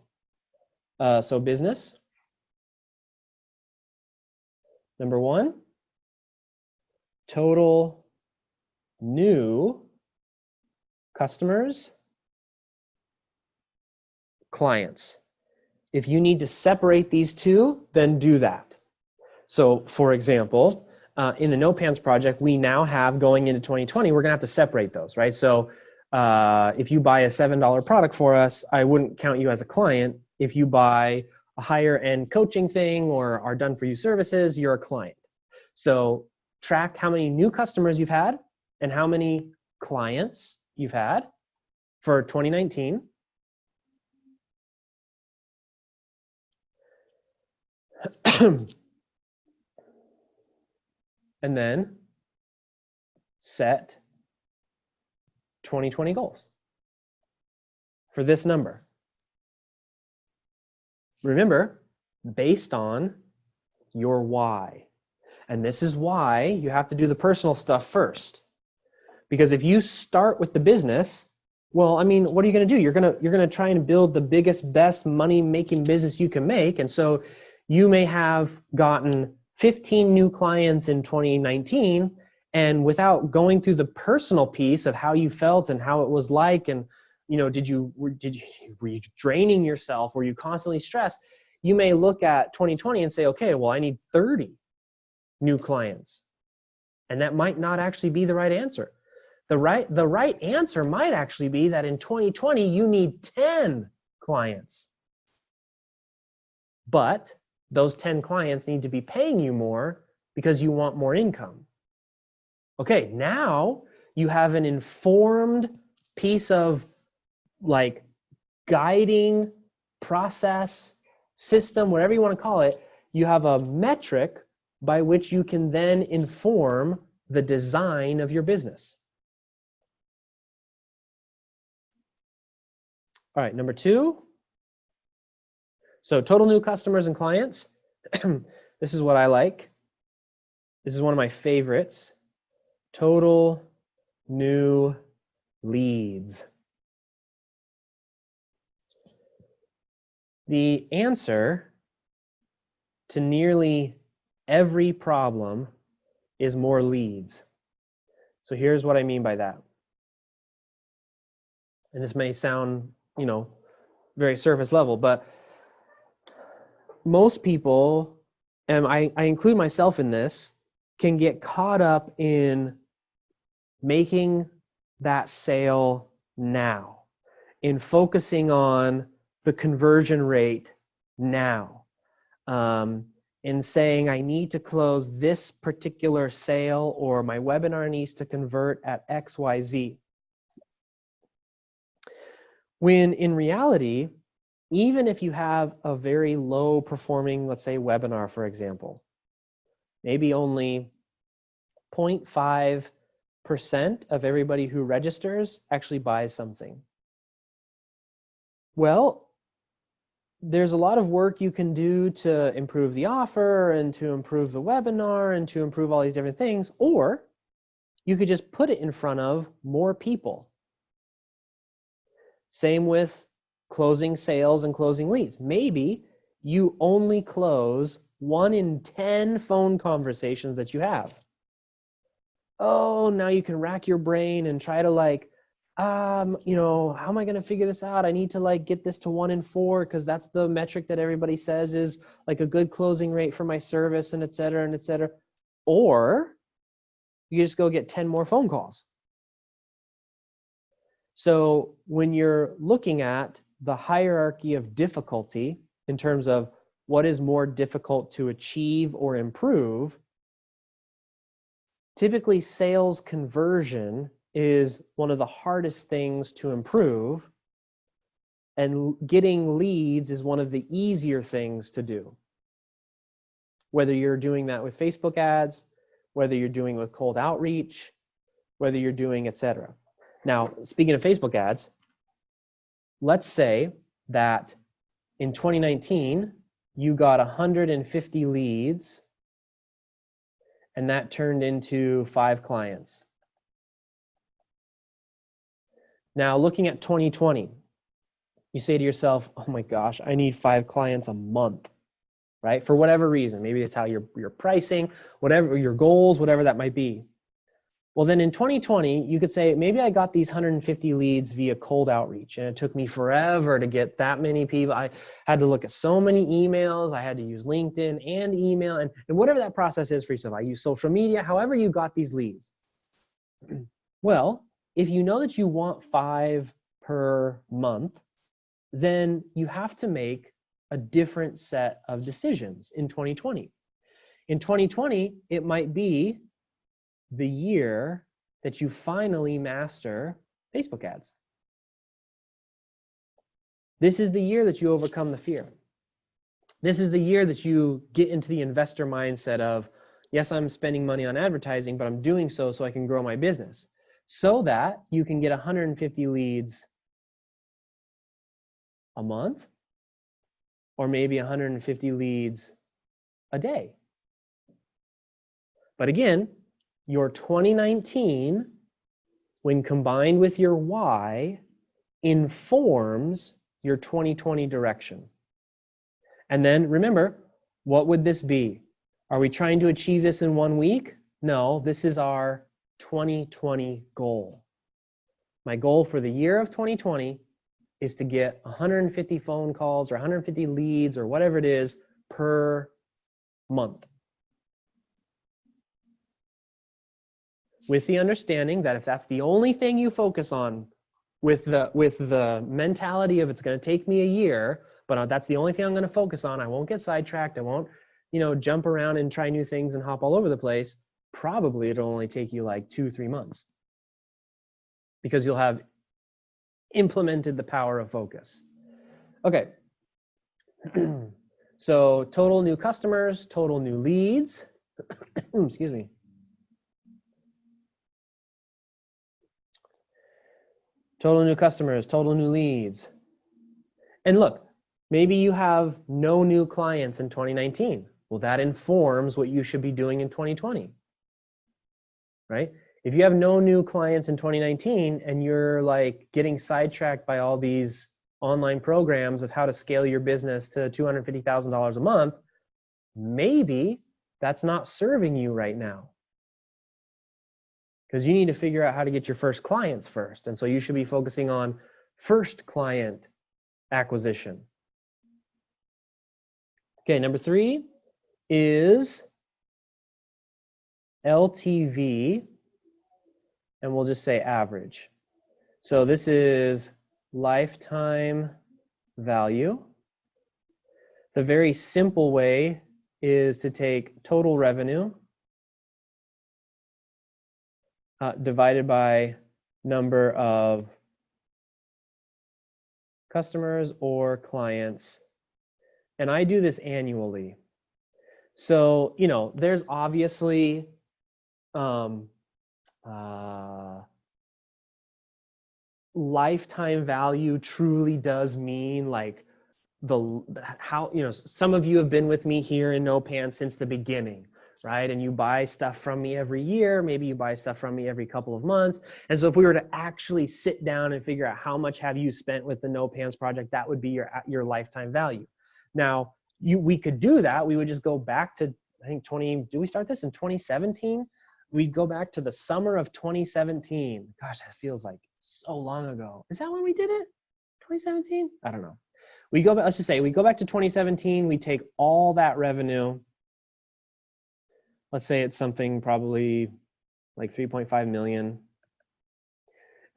business. Number one, total new customers, clients. If you need to separate these two, then do that. So for example, in the No Pants project, we now have, going into 2020, we're gonna have to separate those, right? So if you buy a $7 product for us, I wouldn't count you as a client. If you buy a higher end coaching thing or our done for you services, you're a client. So track how many new customers you've had and how many clients you've had for 2019. And then set 2020 goals for this number. Remember, based on your why. And this is why you have to do the personal stuff first. Because if you start with the business, well, I mean, what are you going to do? You're going to try and build the biggest, best money-making business you can make. And so you may have gotten 15 new clients in 2019, and without going through the personal piece of how you felt and how it was like, and were you draining yourself? Were you constantly stressed? You may look at 2020 and say, okay, well, I need 30 new clients. And that might not actually be the right answer. The right answer might actually be that in 2020, you need 10 clients. But those 10 clients need to be paying you more because you want more income. Okay, now you have an informed piece of like guiding process, system, whatever you want to call it. You have a metric by which you can then inform the design of your business. All right, number two. So total new customers and clients. This is what I like. This is one of my favorites. Total new leads. The answer to nearly every problem is more leads. So here's what I mean by that. And this may sound, very surface level, but most people, and I include myself in this, can get caught up in making that sale now, in focusing on the conversion rate now, in saying I need to close this particular sale, or my webinar needs to convert at XYZ. When in reality, even if you have a very low performing, let's say webinar, for example, maybe only 0.5% of everybody who registers actually buys something. Well, there's a lot of work you can do to improve the offer and to improve the webinar and to improve all these different things, or you could just put it in front of more people. Same with closing sales and closing leads. Maybe you only close 1 in 10 phone conversations that you have. Oh, now you can rack your brain and try to you know, how am I going to figure this out? I need to like get this to 1 in 4 because that's the metric that everybody says is like a good closing rate for my service, and et cetera, and et cetera. Or you just go get 10 more phone calls. So when you're looking at the hierarchy of difficulty in terms of what is more difficult to achieve or improve, typically sales conversion is one of the hardest things to improve, and getting leads is one of the easier things to do. Whether you're doing that with Facebook ads, whether you're doing with cold outreach, whether you're doing etc. Now, speaking of Facebook ads, let's say that in 2019, you got 150 leads and that turned into 5 clients. Now, looking at 2020, you say to yourself, oh my gosh, I need 5 clients a month, right? For whatever reason, maybe it's how you're pricing, whatever your goals, whatever that might be. Well, then in 2020, you could say, maybe I got these 150 leads via cold outreach, and it took me forever to get that many people. I had to look at so many emails. I had to use LinkedIn and email, and whatever that process is for yourself. I use social media, however you got these leads. Well, if you know that you want 5 per month, then you have to make a different set of decisions in 2020. In 2020, it might be the year that you finally master Facebook ads. This is the year that you overcome the fear. This is the year that you get into the investor mindset of, yes, I'm spending money on advertising, but I'm doing so I can grow my business, so that you can get 150 leads a month, or maybe 150 leads a day. But again, your 2019, when combined with your why, informs your 2020 direction. And then remember, what would this be? Are we trying to achieve this in 1 week? No, this is our 2020 goal. My goal for the year of 2020 is to get 150 phone calls or 150 leads or whatever it is per month. With the understanding that if that's the only thing you focus on, with the mentality of it's going to take me a year, but that's the only thing I'm going to focus on, I won't get sidetracked, I won't, you know, jump around and try new things and hop all over the place, probably it'll only take you like 2-3 months, because you'll have implemented the power of focus. Okay. So total new customers, total new leads, excuse me. Total new customers, total new leads. And look, maybe you have no new clients in 2019. Well, that informs what you should be doing in 2020, right? If you have no new clients in 2019 and you're like getting sidetracked by all these online programs of how to scale your business to $250,000 a month, maybe that's not serving you right now. Because you need to figure out how to get your first clients first. And so you should be focusing on first client acquisition. Okay, number 3 is LTV, and we'll just say average. So this is lifetime value. The very simple way is to take total revenue divided by number of customers or clients. And I do this annually. So, you know, there's obviously lifetime value truly does mean like how, you know, some of you have been with me here in No Pants since the beginning, right? And you buy stuff from me every year, maybe you buy stuff from me every couple of months. And so if we were to actually sit down and figure out how much have you spent with the No Pants project, that would be your lifetime value. Now, we could do that. We would just go back to, I think did we start this in 2017? We'd go back to the summer of 2017. Gosh, that feels like so long ago. Is that when we did it? 2017? I don't know. We go back, let's just say we go back to 2017, we take all that revenue. Let's say it's something probably like 3.5 million.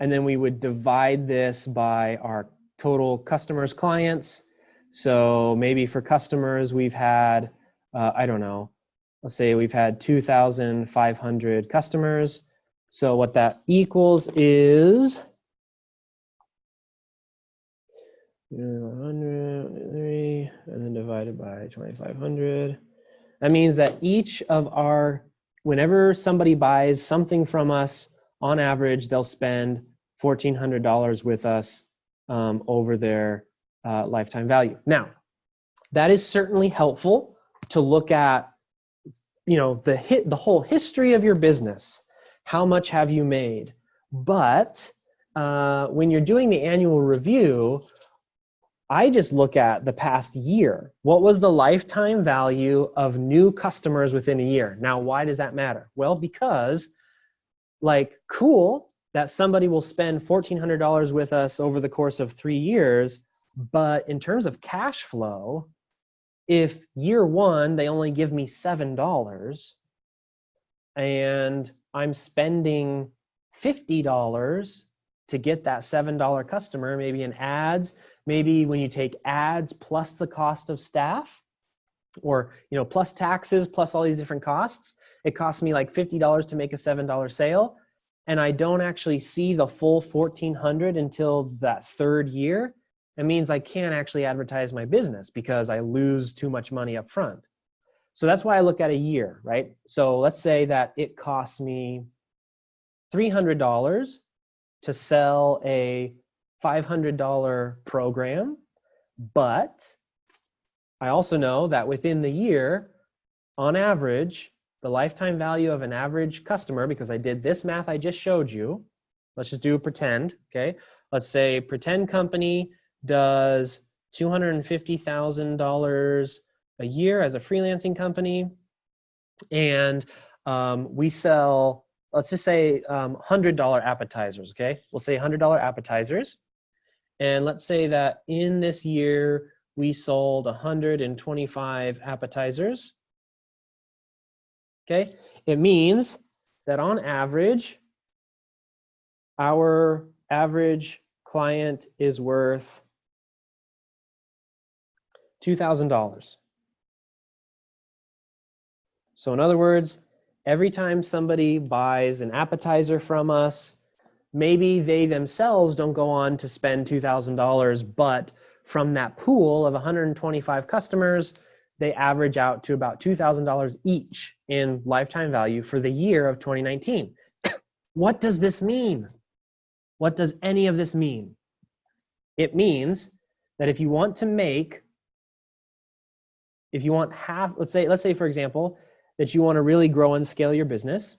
And then we would divide this by our total customers, clients. So maybe for customers, we've had, I don't know, let's say we've had 2,500 customers. So what that equals is 100, and then divided by 2,500. That means that each of our, whenever somebody buys something from us, on average, they'll spend $1,400 with us over their lifetime value. Now, that is certainly helpful to look at, you know, the whole history of your business. How much have you made? But when you're doing the annual review, I just look at the past year. What was the lifetime value of new customers within a year? Now, why does that matter? Well, because, like, cool that somebody will spend $1,400 with us over the course of 3 years, but in terms of cash flow, if year one they only give me $7 and I'm spending $50 to get that $7 customer, maybe in ads, maybe when you take ads plus the cost of staff, or, you know, plus taxes, plus all these different costs, it costs me like $50 to make a $7 sale, and I don't actually see the full $1,400 until that 3rd year. It means I can't actually advertise my business because I lose too much money up front. So that's why I look at a year, right? So let's say that it costs me $300 to sell a $500 program, but I also know that within the year, on average, the lifetime value of an average customer, because I did this math I just showed you, let's just do a pretend, okay? Let's say pretend company does $250,000 a year as a freelancing company, and we sell, let's just say $100 appetizers, okay? We'll say $100 appetizers. And let's say that in this year, we sold 125 appetizers. Okay, it means that on average, our average client is worth $2,000. So in other words, every time somebody buys an appetizer from us, maybe they themselves don't go on to spend $2,000, but from that pool of 125 customers, they average out to about $2,000 each in lifetime value for the year of 2019. What does this mean? What does any of this mean? It means that if you want to make, if you want half, let's say for example, that you want to really grow and scale your business,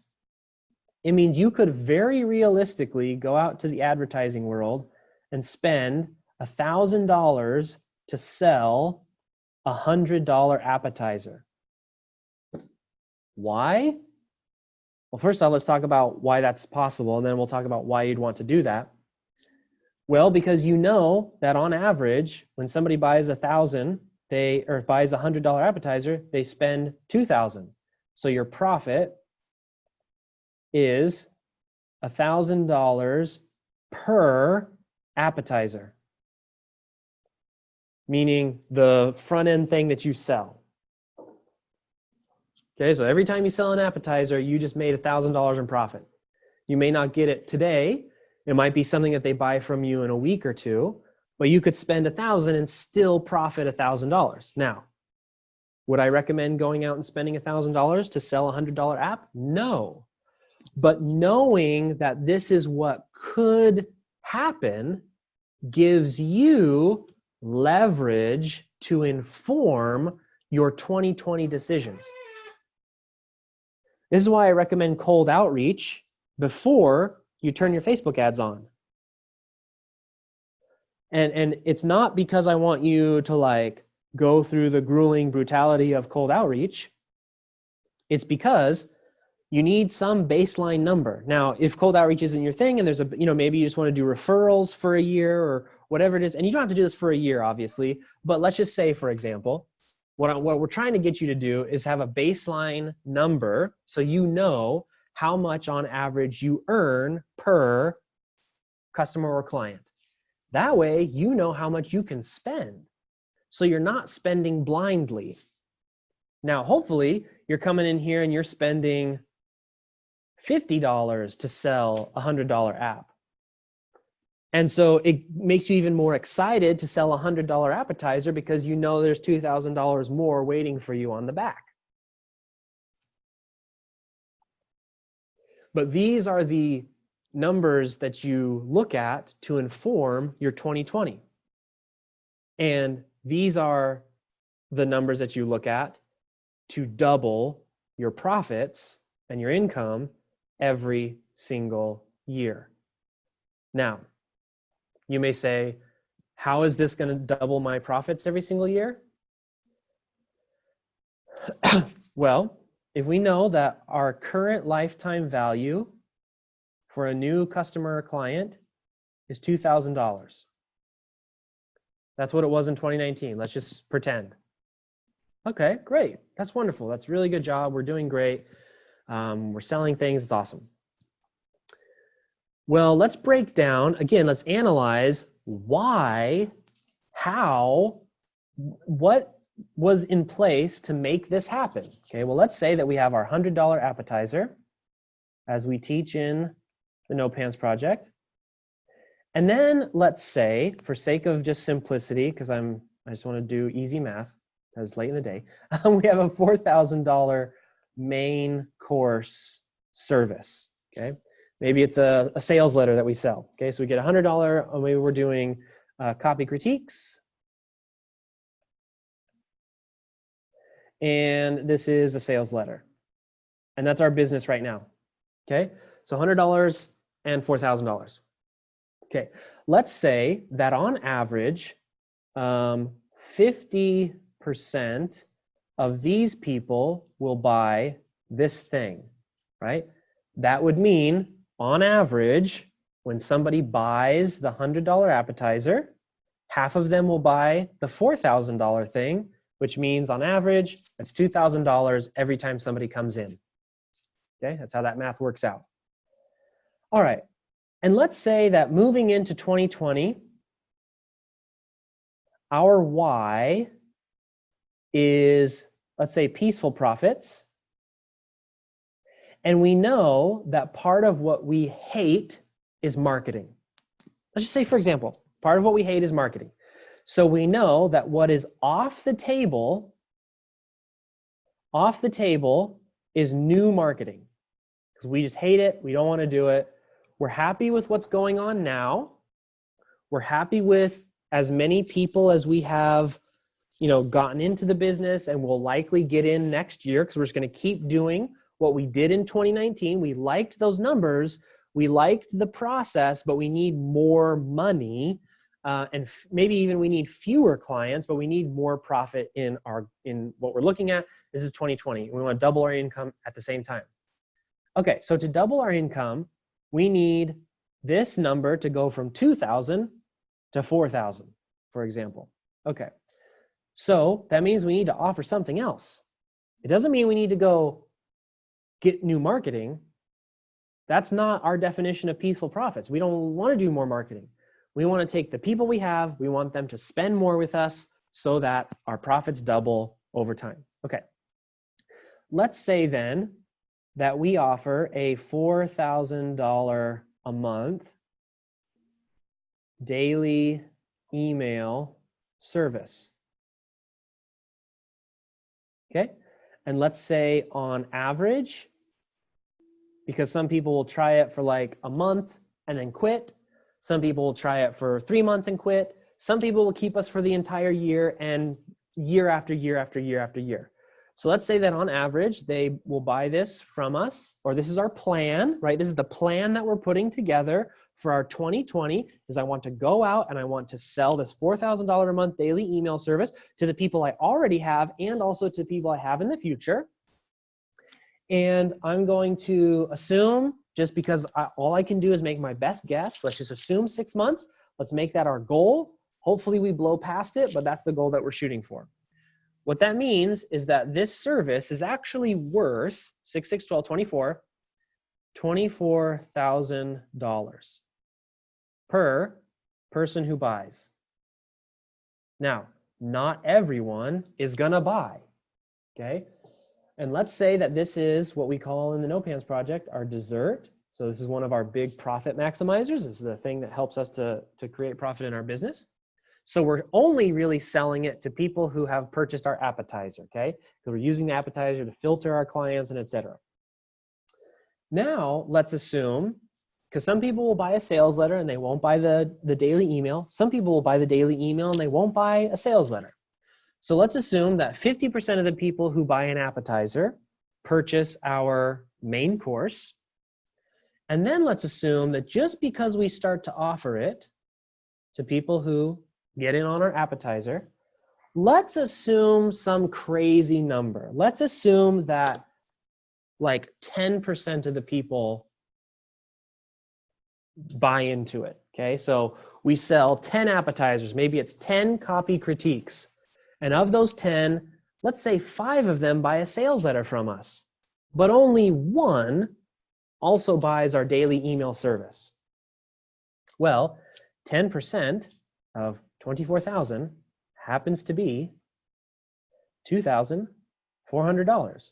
it means you could very realistically go out to the advertising world and spend $1,000 to sell a $100 appetizer. Why? Well, first off, let's talk about why that's possible, and then we'll talk about why you'd want to do that. Well, because you know that on average, when somebody buys buys a $100 appetizer, they spend $2,000. So your profit is $1,000 per appetizer, meaning the front end thing that you sell. Okay, so every time you sell an appetizer, you just made $1,000 in profit. You may not get it today. It might be something that they buy from you in a week or two, but you could spend $1,000 and still profit $1,000. Now, would I recommend going out and spending $1,000 to sell a $100 app? No. But knowing that this is what could happen gives you leverage to inform your 2020 decisions. This is why I recommend cold outreach before you turn your Facebook ads on. And it's not because I want you to like go through the grueling brutality of cold outreach. It's because you need some baseline number. Now, if cold outreach isn't your thing and there's a, maybe you just want to do referrals for a year or whatever it is, and you don't have to do this for a year, obviously, but let's just say, for example, what we're trying to get you to do is have a baseline number so you know how much on average you earn per customer or client. That way, you know how much you can spend. So you're not spending blindly. Now, hopefully, you're coming in here and you're spending $50 to sell a $100 app. And so it makes you even more excited to sell a $100 appetizer because you know there's $2,000 more waiting for you on the back. But these are the numbers that you look at to inform your 2020. And these are the numbers that you look at to double your profits and your income every single year. Now, you may say, how is this going to double my profits every single year? Well, if we know that our current lifetime value for a new customer or client is $2,000. That's what it was in 2019. Let's just pretend. Okay, great. That's wonderful. That's a really good job. We're doing great. We're selling things. It's awesome. Well, let's break down, again, let's analyze why, how, what was in place to make this happen. Okay, well, let's say that we have our $100 appetizer as we teach in the No Pants Project. And then let's say, for sake of just simplicity, because I just want to do easy math, because it's late in the day, we have a $4,000 main course service, okay? Maybe it's a sales letter that we sell, okay? So we get $100, or maybe we're doing copy critiques. And this is a sales letter. And that's our business right now, okay? So $100 and $4,000. Okay, let's say that on average, 50% of these people will buy this thing, right? That would mean, on average, when somebody buys the $100 appetizer, half of them will buy the $4,000 thing, which means on average, that's $2,000 every time somebody comes in. Okay, that's how that math works out. All right. And let's say that moving into 2020, our why is, let's say, peaceful profits. And we know that part of what we hate is marketing. Let's just say, for example, part of what we hate is marketing. So we know that what is off the table is new marketing. Because we just hate it, we don't want to do it. We're happy with what's going on now. We're happy with as many people as we have, gotten into the business and will likely get in next year, because we're just going to keep doing what we did in 2019. We liked those numbers. We liked the process, but we need more money. And maybe even we need fewer clients, but we need more profit in what we're looking at. This is 2020. We want to double our income at the same time. Okay, so to double our income, we need this number to go from 2,000 to 4,000, for example. Okay, so that means we need to offer something else. It doesn't mean we need to go get new marketing. That's not our definition of peaceful profits. We don't want to do more marketing. We want to take the people we have, we want them to spend more with us so that our profits double over time. Okay, let's say then that we offer a $4,000 a month daily email service. Okay, and let's say on average, because some people will try it for like a month and then quit. Some people will try it for 3 months and quit. Some people will keep us for the entire year and year after year after year after year. So let's say that on average, they will buy this from us, or this is our plan, right? This is the plan that we're putting together for our 2020, is I want to go out and I want to sell this $4,000 a month daily email service to the people I already have and also to people I have in the future. And I'm going to assume, just because all I can do is make my best guess, let's just assume 6 months. Let's make that our goal. Hopefully we blow past it, but that's the goal that we're shooting for. What that means is that this service is actually worth 6, 6, 12, 24, $24,000 per person who buys. Now, not everyone is gonna buy, okay? And let's say that this is what we call in the No Pants Project our dessert. So this is one of our big profit maximizers. This is the thing that helps us to create profit in our business. So we're only really selling it to people who have purchased our appetizer, okay? So we're using the appetizer to filter our clients and etc. Now, let's assume, because some people will buy a sales letter and they won't buy the daily email. Some people will buy the daily email and they won't buy a sales letter. So let's assume that 50% of the people who buy an appetizer purchase our main course. And then let's assume that just because we start to offer it to people who get in on our appetizer, let's assume some crazy number. Let's assume that like 10% of the people buy into it, okay? So we sell 10 appetizers, maybe it's 10 copy critiques. And of those 10, let's say 5 of them buy a sales letter from us, but only 1 also buys our daily email service. Well, 10% of 24,000 happens to be $2,400.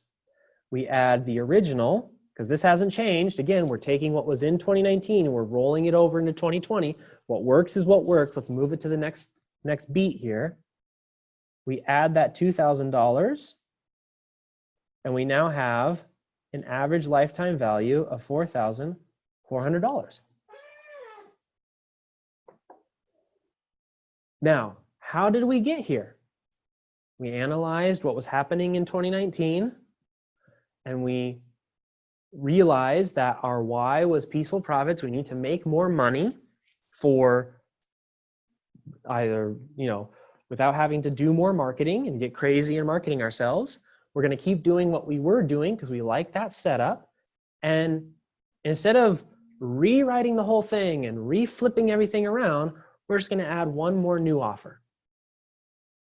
We add the original, because this hasn't changed. Again, we're taking what was in 2019 and we're rolling it over into 2020. What works is what works. Let's move it to the next beat here. We add that $2,000 and we now have an average lifetime value of $4,400. Now, how did we get here? We analyzed what was happening in 2019 and we realized that our why was peaceful profits. We need to make more money for either, without having to do more marketing and get crazy in marketing ourselves. We're going to keep doing what we were doing because we like that setup. And instead of rewriting the whole thing and reflipping everything around, we're just going to add one more new offer.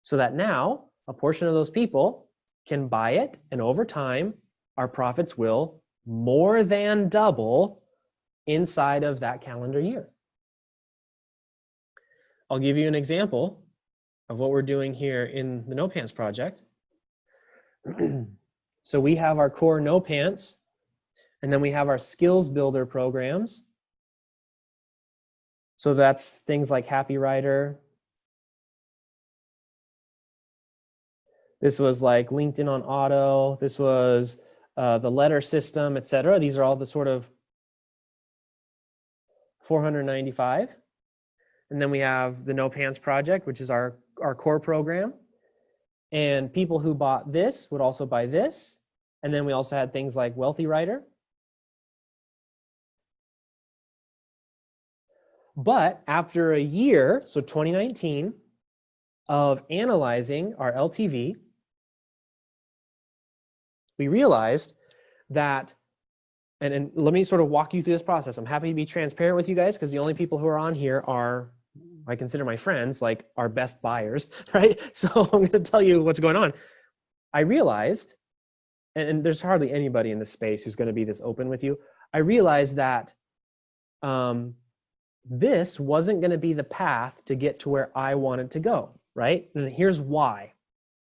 So that now a portion of those people can buy it, and over time, our profits will more than double inside of that calendar year. I'll give you an example of what we're doing here in the No Pants Project. So we have our core No Pants, and then we have our skills builder programs. So that's things like Happy Writer. This was like LinkedIn on Auto. This was the letter system, etc. These are all the sort of $495. And then we have the No Pants Project, which is our core program. And people who bought this would also buy this. And then we also had things like Wealthy Writer. But after a year, so 2019, of analyzing our LTV, we realized that, and let me sort of walk you through this process. I'm happy to be transparent with you guys because the only people who are on here are, I consider my friends, like our best buyers, right? So I'm going to tell you what's going on. I realized, and there's hardly anybody in this space who's going to be this open with you. I realized that this wasn't going to be the path to get to where I wanted to go, right? And here's why,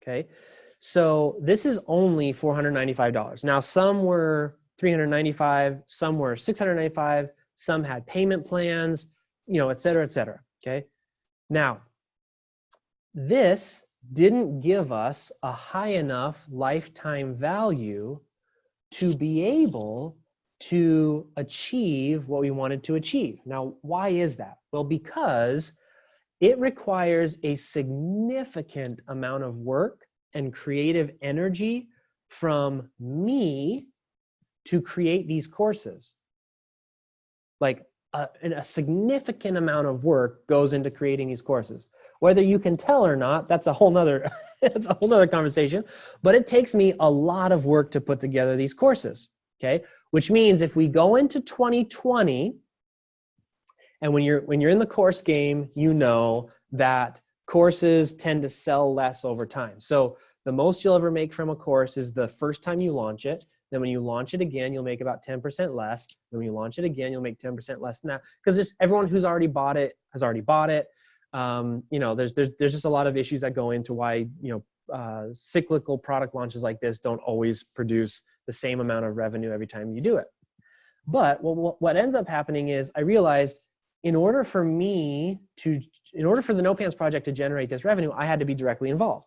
okay? So this is only $495. Now, some were $395, some were $695, some had payment plans, et cetera, okay? Now, this didn't give us a high enough lifetime value to be able to achieve what we wanted to achieve. Now, why is that? Well, because it requires a significant amount of work and creative energy from me to create these courses. Like a significant amount of work goes into creating these courses. Whether you can tell or not, that's a whole nother It's a whole nother conversation, but it takes me a lot of work to put together these courses, okay? Which means if we go into 2020, and when you're in the course game, you know that courses tend to sell less over time. So the most you'll ever make from a course is the first time you launch it. Then when you launch it again, you'll make about 10% less. Then when you launch it again, you'll make 10% less than that, because just everyone who's already bought it has already bought it. There's just a lot of issues that go into why cyclical product launches like this don't always produce the same amount of revenue every time you do it. But what ends up happening is I realized in order for the No Pants Project to generate this revenue, I had to be directly involved.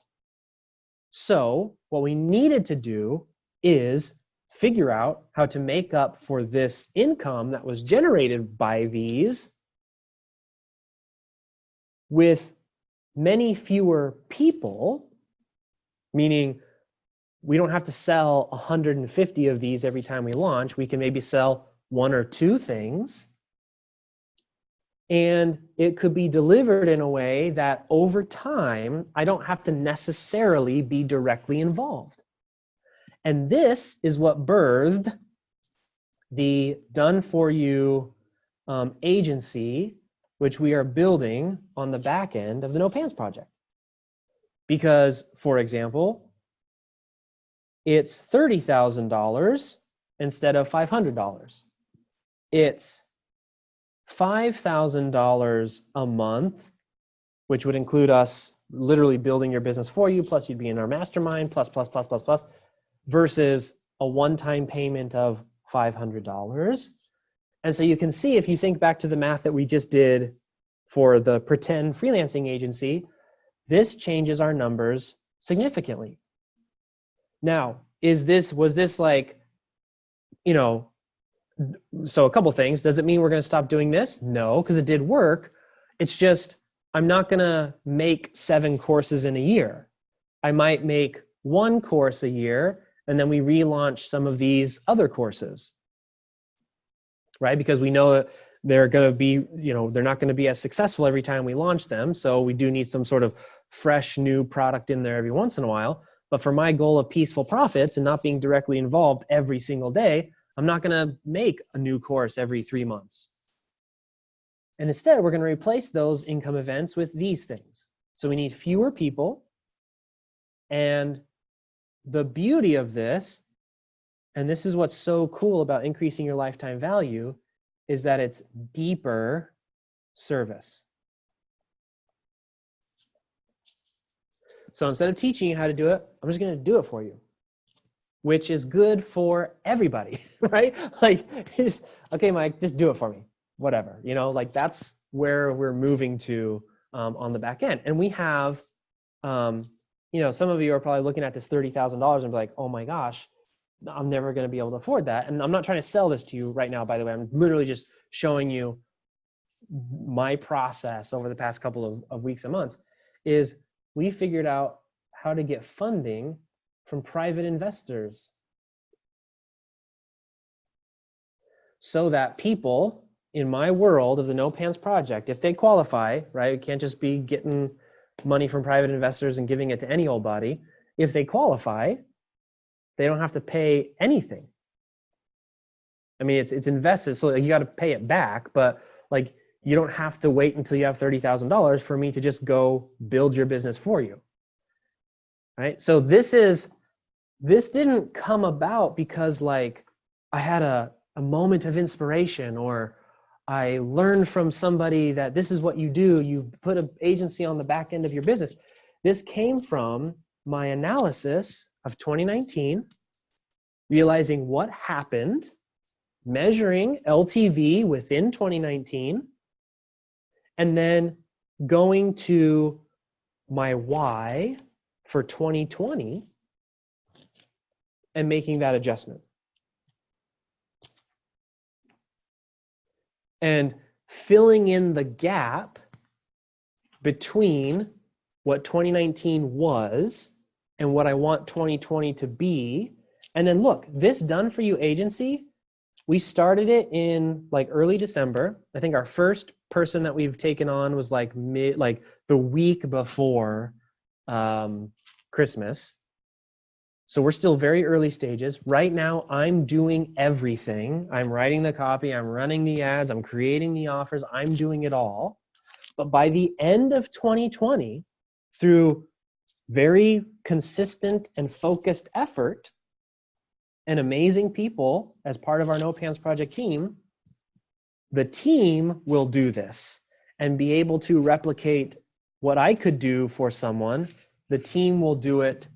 So what we needed to do is figure out how to make up for this income that was generated by these with many fewer people, meaning we don't have to sell 150 of these every time we launch. We can maybe sell 1 or 2 things. And it could be delivered in a way that over time, I don't have to necessarily be directly involved. And this is what birthed the Done For You agency, which we are building on the back end of the No Pants Project. Because, for example, it's $30,000 instead of $500. It's $5,000 a month, which would include us literally building your business for you, plus you'd be in our mastermind, plus, versus a one-time payment of $500. And so you can see, if you think back to the math that we just did for the pretend freelancing agency, this changes our numbers significantly. Now, was this like, so a couple things. Does it mean we're going to stop doing this? No, because it did work. It's just, I'm not going to make 7 courses in a year. I might make 1 course a year, and then we relaunch some of these other courses, right? Because we know that they're going to be, they're not going to be as successful every time we launch them. So we do need some sort of fresh new product in there every once in a while. But for my goal of peaceful profits and not being directly involved every single day, I'm not going to make a new course every 3 months. And instead, we're going to replace those income events with these things. So we need fewer people. And the beauty of this, and this is what's so cool about increasing your lifetime value, is that it's deeper service. So instead of teaching you how to do it, I'm just going to do it for you, which is good for everybody, right? Like, okay, Mike, just do it for me, whatever. That's where we're moving to on the back end. And we have, some of you are probably looking at this $30,000 and be like, oh my gosh, I'm never going to be able to afford that. And I'm not trying to sell this to you right now, by the way. I'm literally just showing you my process over the past couple of weeks and months. Is we figured out how to get funding from private investors so that people in my world of the No Pants Project, if they qualify, right, it can't just be getting money from private investors and giving it to any old body. If they qualify, they don't have to pay anything. I mean, it's invested, so you got to pay it back, but like, you don't have to wait until you have $30,000 for me to just go build your business for you, right? So this didn't come about because like I had a moment of inspiration, or I learned from somebody that this is what you do. You put an agency on the back end of your business. This came from my analysis of 2019, realizing what happened, measuring LTV within 2019, and then going to my why for 2020 and making that adjustment. And filling in the gap between what 2019 was and what I want 2020 to be. And then look, this Done For You agency, we started it in like early December. I think our first person that we've taken on was like the week before Christmas. So we're still very early stages. Right now, I'm doing everything. I'm writing the copy, I'm running the ads, I'm creating the offers, I'm doing it all. But by the end of 2020, through very consistent and focused effort and amazing people as part of our No Pants Project team, the team will do this and be able to replicate what I could do for someone. The team will do it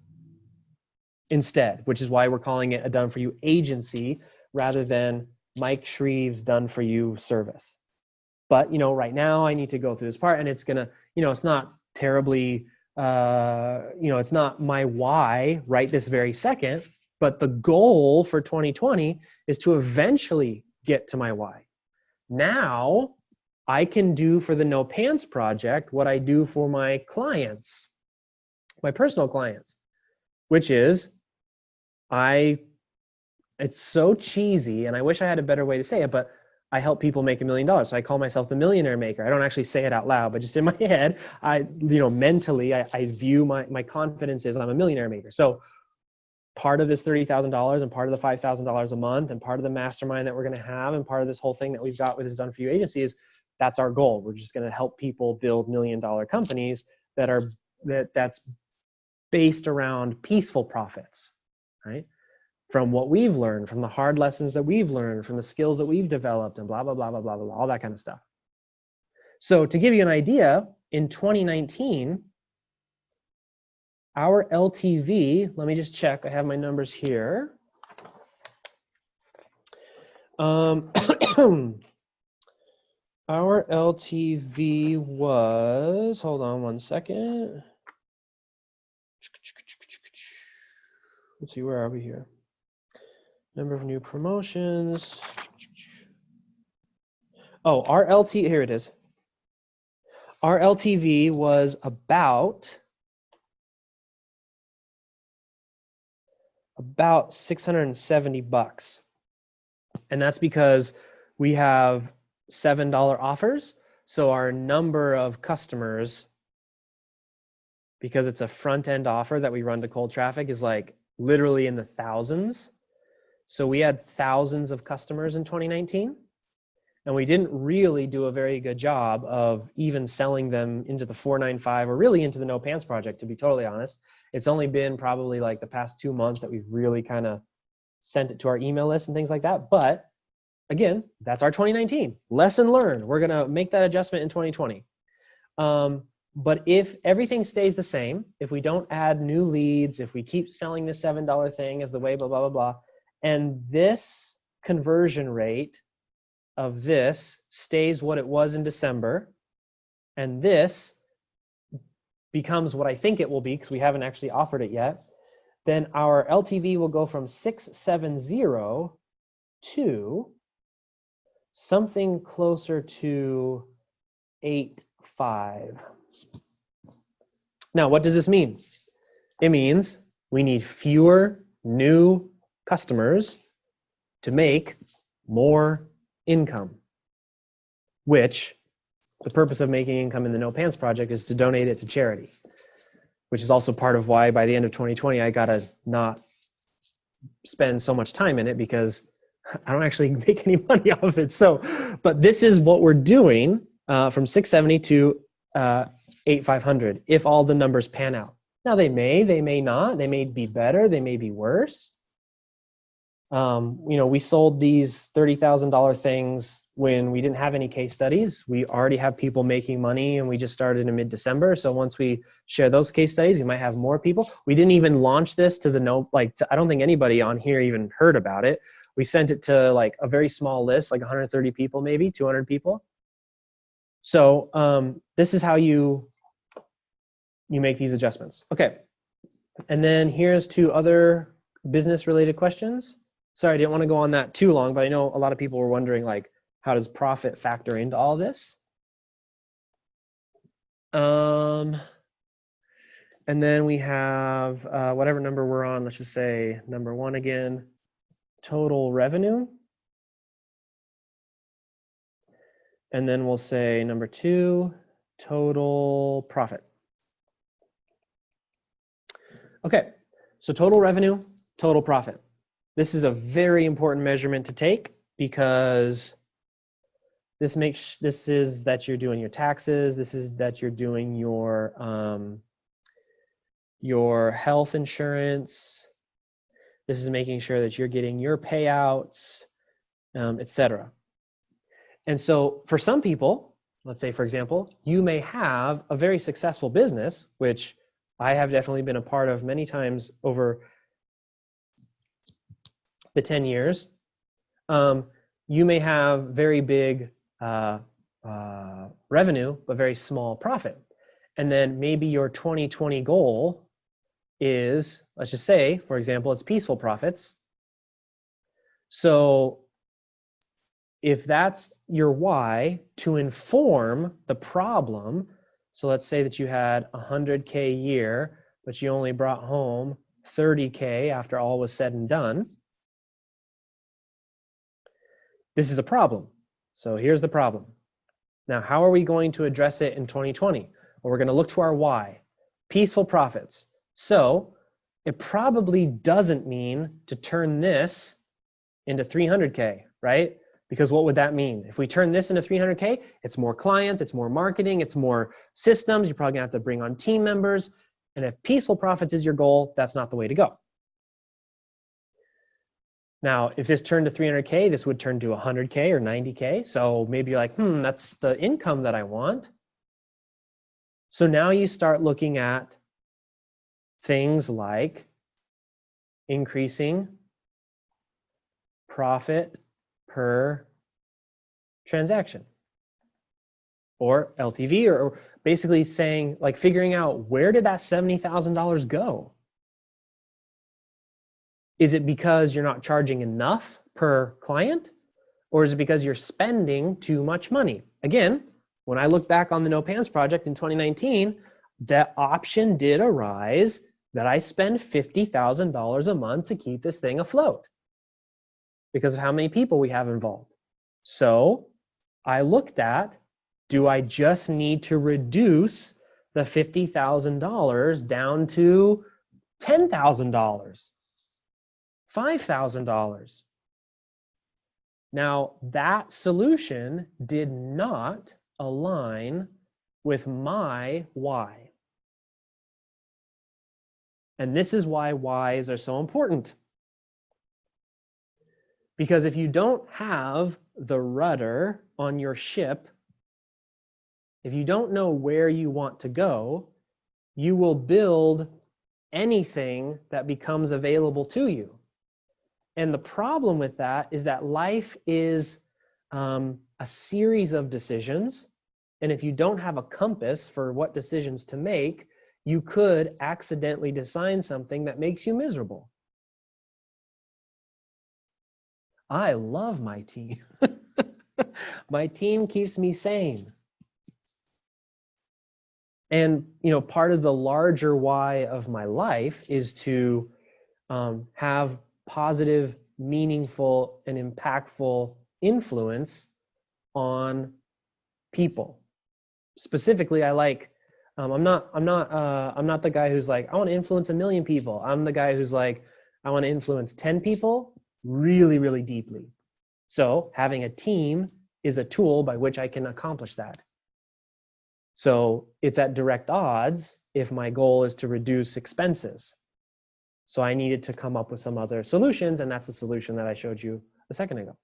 instead, which is why we're calling it a done for you agency rather than Mike Shreve's done for you service. But right now I need to go through this part, and it's gonna, it's not terribly, it's not my why right this very second, but the goal for 2020 is to eventually get to my why. Now I can do for the No Pants Project what I do for my clients, my personal clients, which is it's so cheesy, and I wish I had a better way to say it, but I help people make $1 million. So I call myself the millionaire maker. I don't actually say it out loud, but just in my head, mentally, I view my confidence is I'm a millionaire maker. So part of this $30,000 and part of the $5,000 a month and part of the mastermind that we're going to have and part of this whole thing that we've got with this Done For You agency is that's our goal. We're just going to help people build $1 million companies that's based around peaceful profits, right? From what we've learned, from the hard lessons that we've learned, from the skills that we've developed, and blah, blah, blah, blah, blah, blah, all that kind of stuff. So to give you an idea, in 2019, our LTV, let me just check, I have my numbers here. Our LTV was, hold on one second. Let's see, where are we here? Number of new promotions. Oh, here it is. Our LTV was about $670. And that's because we have $7 offers. So our number of customers, because it's a front end offer that we run to cold traffic, is like literally in the thousands. So we had thousands of customers in 2019, and we didn't really do a very good job of even selling them into the 495 or really into the No Pants Project, to be totally honest. It's only been probably like the past 2 months that we've really kind of sent it to our email list and things like that. But again, that's our 2019 lesson learned. We're going to make that adjustment in 2020. But if everything stays the same, if we don't add new leads, if we keep selling this $7 thing as the way, blah, blah, blah, blah, and this conversion rate of this stays what it was in December, and this becomes what I think it will be, because we haven't actually offered it yet, then our LTV will go from 670 to something closer to 8.5. Now, what does this mean? It means we need fewer new customers to make more income, which the purpose of making income in the No Pants Project is to donate it to charity, which is also part of why by the end of 2020, I gotta not spend so much time in it because I don't actually make any money off of it. So, but this is what we're doing from 670 to 8,500 if all the numbers pan out. Now they may not, they may be better, they may be worse. We sold these $30,000 things when we didn't have any case studies. We already have people making money, and we just started in mid-December. So once we share those case studies, we might have more people. We didn't even launch this to I don't think anybody on here even heard about it. We sent it to like a very small list, like 130 people, maybe 200 people. So this is how you make these adjustments. Okay. And then here's 2 other business related questions. Sorry, I didn't want to go on that too long, but I know a lot of people were wondering, like, how does profit factor into all this? And then we have whatever number we're on, let's just say number 1 again, total revenue. And then we'll say number 2, total profit. Okay, so total revenue, total profit. This is a very important measurement to take because this is that you're doing your taxes. This is that you're doing your health insurance. This is making sure that you're getting your payouts, etc. And so for some people, let's say, for example, you may have a very successful business, which I have definitely been a part of many times over the 10 years. You may have very big revenue, but very small profit. And then maybe your 2020 goal is, let's just say, for example, it's peaceful profits. So if that's your why to inform the problem, so let's say that you had 100K a year, but you only brought home 30K after all was said and done, this is a problem. So here's the problem. Now, how are we going to address it in 2020? Well, we're going to look to our why, peaceful profits. So it probably doesn't mean to turn this into 300K, right? Because what would that mean? If we turn this into 300K, it's more clients, it's more marketing, it's more systems. You're probably gonna have to bring on team members. And if peaceful profits is your goal, that's not the way to go. Now, if this turned to 300K, this would turn to 100K or 90K. So maybe you're like, that's the income that I want. So now you start looking at things like increasing profit per transaction, or LTV, or basically saying, like, figuring out, where did that $70,000 go? Is it because you're not charging enough per client, or is it because you're spending too much money? Again, when I look back on the No Pants project in 2019, that option did arise that I spend $50,000 a month to keep this thing afloat because of how many people we have involved. So I looked at, do I just need to reduce the $50,000 down to $10,000, $5,000? Now, that solution did not align with my why. And this is why whys are so important. Because if you don't have the rudder on your ship, if you don't know where you want to go, you will build anything that becomes available to you. And the problem with that is that life is a series of decisions. And if you don't have a compass for what decisions to make, you could accidentally design something that makes you miserable. I love my team. My team keeps me sane. And part of the larger why of my life is to have positive, meaningful, and impactful influence on people. Specifically, I like. I'm not the guy who's like, I want to influence 1 million people. I'm the guy who's like, I want to influence 10 people really, really deeply. So having a team is a tool by which I can accomplish that. So it's at direct odds if my goal is to reduce expenses. So I needed to come up with some other solutions, and that's the solution that I showed you a second ago.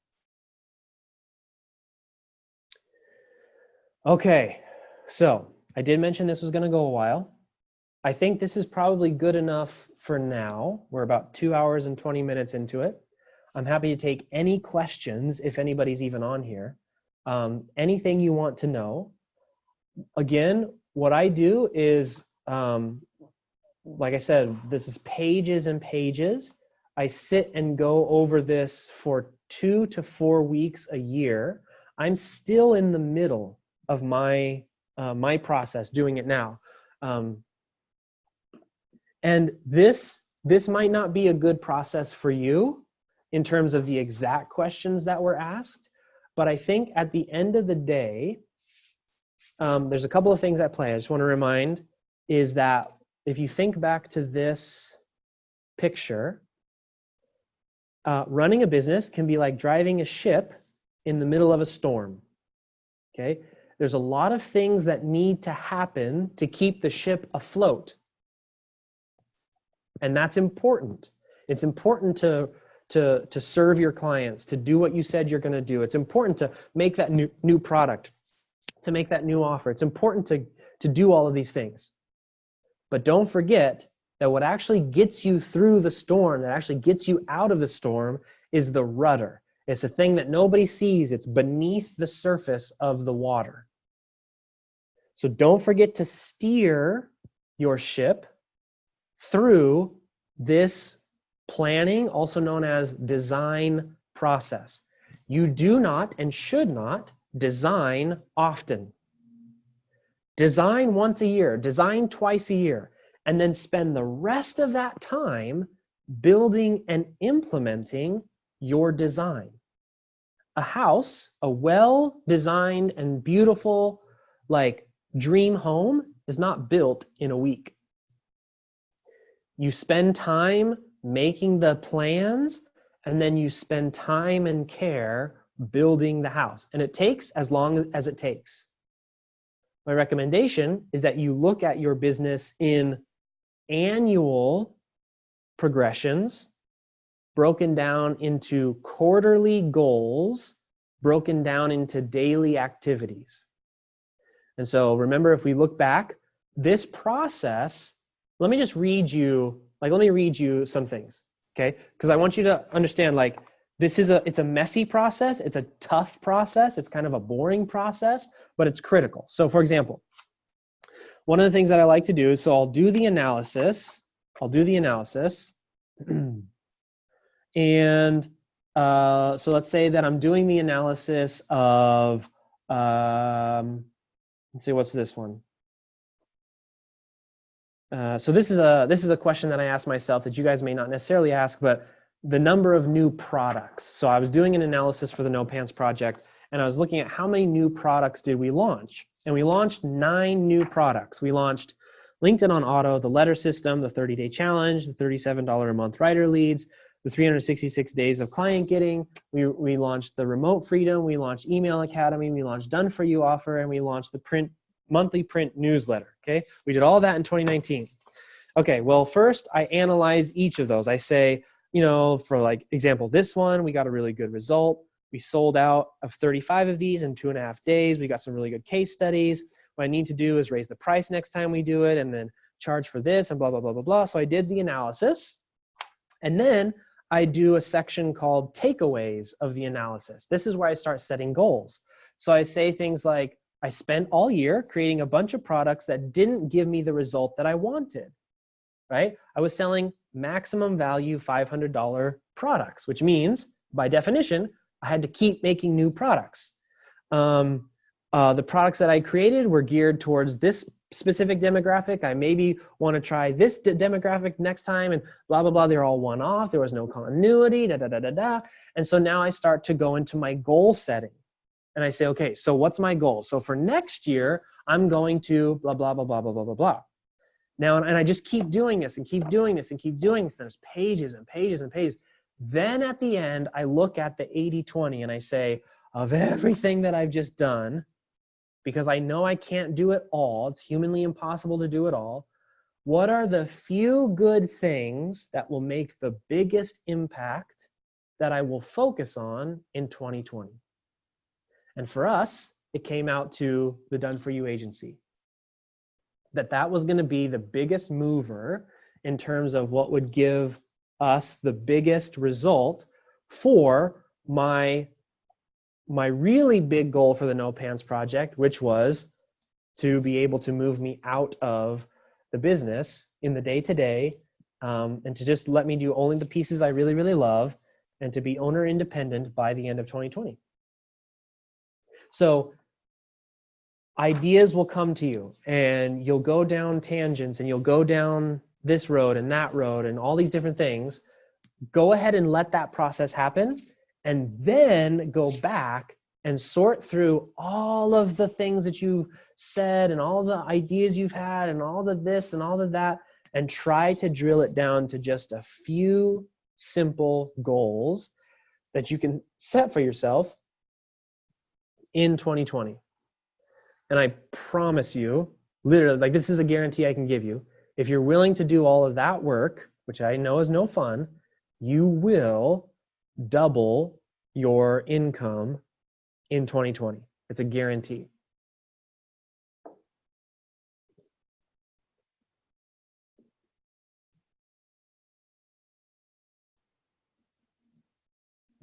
Okay, so I did mention this was going to go a while. I think this is probably good enough for now. We're about 2 hours and 20 minutes into it. I'm happy to take any questions if anybody's even on here. Anything you want to know. Again, what I do is, like I said, this is pages and pages. I sit and go over this for 2 to 4 weeks a year. I'm still in the middle of my process doing it now. And this might not be a good process for you in terms of the exact questions that were asked, but I think at the end of the day, there's a couple of things at play. I just want to remind is that if you think back to this picture, running a business can be like driving a ship in the middle of a storm. Okay, there's a lot of things that need to happen to keep the ship afloat, and that's important. It's important to serve your clients, to do what you said you're going to do. It's important to make that new product, to make that new offer. It's important to do all of these things. But don't forget that what actually gets you through the storm, that actually gets you out of the storm, is the rudder. It's a thing that nobody sees. It's beneath the surface of the water. So don't forget to steer your ship through this planning, also known as design process. You do not and should not design often. Design once a year, design twice a year, and then spend the rest of that time building and implementing your design. A house, a well-designed and beautiful, like dream home, is not built in a week. You spend time making the plans, and then you spend time and care building the house. And it takes as long as it takes. My recommendation is that you look at your business in annual progressions, broken down into quarterly goals, broken down into daily activities. And so remember, if we look back, this process, let me read you some things, okay? Because I want you to understand, like, it's a messy process, it's a tough process, it's kind of a boring process, but it's critical. So for example, one of the things that I like to do is, so I'll do the analysis, and so let's say that I'm doing the analysis of, let's see, what's this one? So this is a question that I ask myself that you guys may not necessarily ask, but the number of new products. So I was doing an analysis for the No Pants Project, and I was looking at how many new products did we launch. And we launched 9 new products. We launched LinkedIn on Auto, the letter system, the 30-day challenge, the $37 a month writer leads, the 366 days of client getting. We launched the remote freedom. We launched Email Academy. We launched Done For You offer, and we launched the monthly print newsletter. Okay, we did all that in 2019. Okay, well, first I analyze each of those. I say, for like example, this one, we got a really good result. We sold out of 35 of these in 2.5 days. We got some really good case studies. What I need to do is raise the price next time we do it, and then charge for this, and blah, blah, blah, blah, blah. So I did the analysis, and then I do a section called takeaways of the analysis. This is where I start setting goals. So I say things like, I spent all year creating a bunch of products that didn't give me the result that I wanted, right? I was selling maximum value $500 products, which means, by definition, I had to keep making new products. The products that I created were geared towards this specific demographic. I maybe want to try this demographic next time, and blah, blah, blah. They're all one-off. There was no continuity, da, da, da, da, da. And so now I start to go into my goal setting. And I say, okay, so what's my goal? So for next year, I'm going to blah, blah, blah, blah, blah, blah, blah, blah. Now, and I just keep doing this and keep doing this and keep doing this. There's pages and pages and pages. Then at the end, I look at the 80-20 and I say, of everything that I've just done, because I know I can't do it all, it's humanly impossible to do it all, what are the few good things that will make the biggest impact that I will focus on in 2020? And for us, it came out to the Done For You agency. That was going to be the biggest mover in terms of what would give us the biggest result for my really big goal for the No Pants Project, which was to be able to move me out of the business in the day-to-day, and to just let me do only the pieces I really, really love, and to be owner independent by the end of 2020. So ideas will come to you, and you'll go down tangents, and you'll go down this road and that road and all these different things. Go ahead and let that process happen, and then go back and sort through all of the things that you said and all the ideas you've had and all the this and all of that, and try to drill it down to just a few simple goals that you can set for yourself in 2020. And I promise you, literally, like this is a guarantee I can give you, if you're willing to do all of that work, which I know is no fun, you will double your income in 2020. It's a guarantee.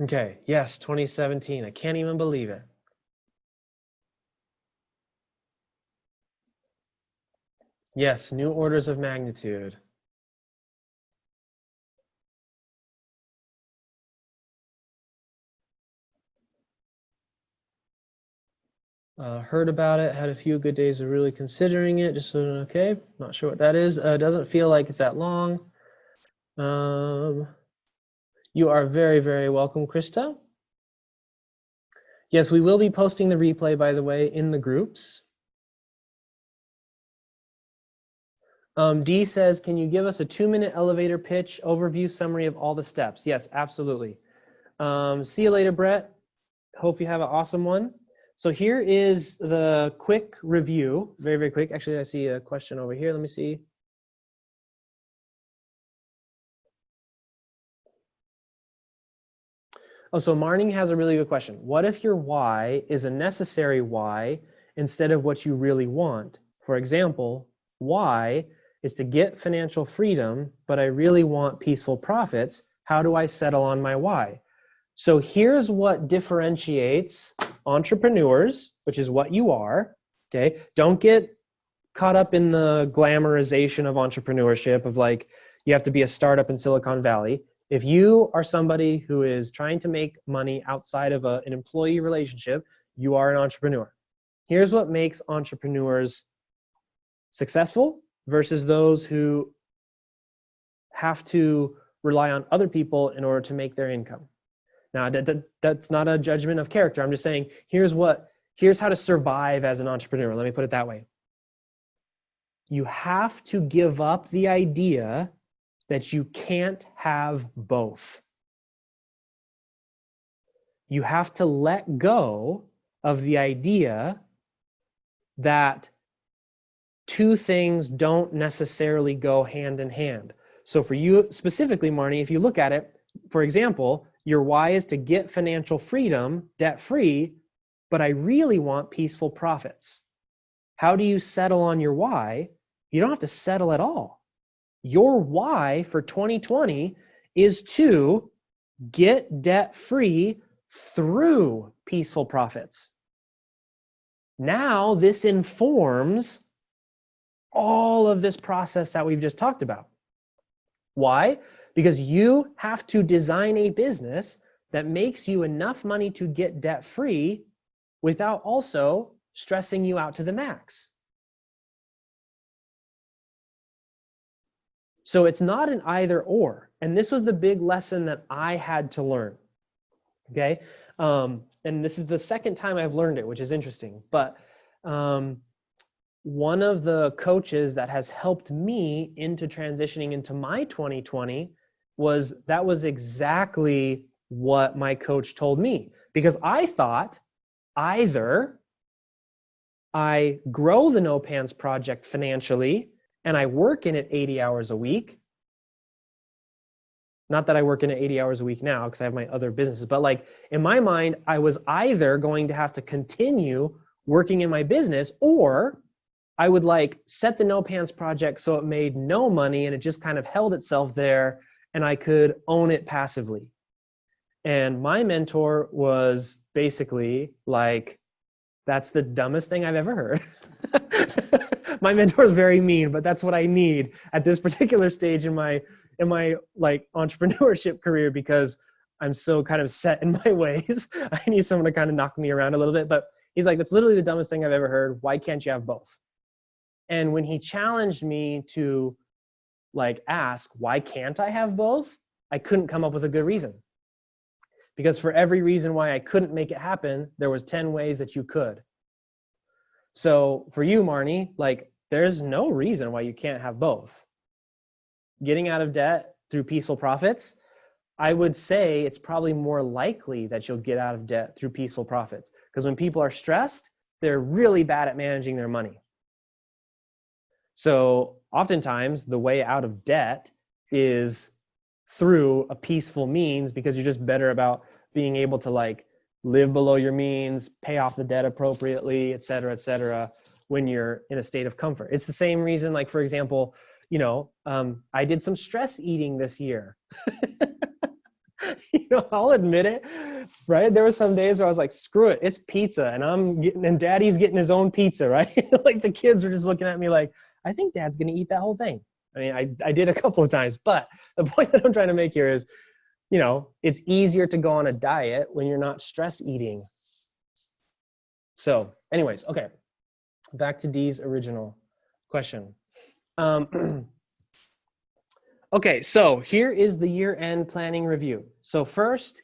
Okay, yes, 2017. I can't even believe it. Yes, new orders of magnitude. Heard about it, had a few good days of really considering it, just okay, not sure what that is. Doesn't feel like it's that long. You are very, very welcome, Krista. Yes, we will be posting the replay, by the way, in the groups. D says, can you give us a 2-minute elevator pitch overview summary of all the steps? Yes, absolutely. See you later, Brett. Hope you have an awesome one. So here is the quick review, very, very quick. Actually, I see a question over here. Let me see. Oh, so Marnie has a really good question. What if your why is a necessary why instead of what you really want? For example, why is to get financial freedom, but I really want peaceful profits. How do I settle on my why? So here's what differentiates entrepreneurs, which is what you are, okay? Don't get caught up in the glamorization of entrepreneurship of like, you have to be a startup in Silicon Valley. If you are somebody who is trying to make money outside of an employee relationship, you are an entrepreneur. Here's what makes entrepreneurs successful versus those who have to rely on other people in order to make their income. Now, that's not a judgment of character. I'm just saying, here's how to survive as an entrepreneur. Let me put it that way. You have to give up the idea that you can't have both. You have to let go of the idea that two things don't necessarily go hand in hand. So for you specifically, Marnie, if you look at it, for example, your why is to get financial freedom, debt-free, but I really want peaceful profits. How do you settle on your why? You don't have to settle at all. Your why for 2020 is to get debt-free through peaceful profits. Now this informs all of this process that we've just talked about. Why? Because you have to design a business that makes you enough money to get debt-free without also stressing you out to the max. So it's not an either or. And this was the big lesson that I had to learn. Okay. And this is the second time I've learned it, which is interesting. But one of the coaches that has helped me into transitioning into my 2020 was exactly what my coach told me. Because I thought either I grow the No Pants Project financially and I work in it 80 hours a week. Not that I work in it 80 hours a week now because I have my other businesses, but like in my mind, I was either going to have to continue working in my business or I would like set the No Pants Project so it made no money and it just kind of held itself there and I could own it passively. And my mentor was basically like, that's the dumbest thing I've ever heard. My mentor is very mean, but that's what I need at this particular stage in my like entrepreneurship career because I'm so kind of set in my ways. I need someone to kind of knock me around a little bit. But he's like, that's literally the dumbest thing I've ever heard. Why can't you have both? And when he challenged me to like ask, why can't I have both? I couldn't come up with a good reason. Because for every reason why I couldn't make it happen, there was 10 ways that you could. So for you, Marnie, like there's no reason why you can't have both. getting out of debt through peaceful profits, I would say it's probably more likely that you'll get out of debt through peaceful profits. Because when people are stressed, they're really bad at managing their money. So oftentimes the way out of debt is through a peaceful means, because you're just better about being able to like live below your means, pay off the debt appropriately, et cetera, when you're in a state of comfort. It's the same reason, like, for example, you know, I did some stress eating this year. You know, I'll admit it, right? There were some days where I was like, screw it, it's pizza, and daddy's getting his own pizza, right? Like the kids were just looking at me like, I think dad's gonna eat that whole thing. I mean, I did a couple of times, but the point that I'm trying to make here is, you know, it's easier to go on a diet when you're not stress eating. So anyways, okay, back to Dee's original question. Okay, so here is the year-end planning review. So first,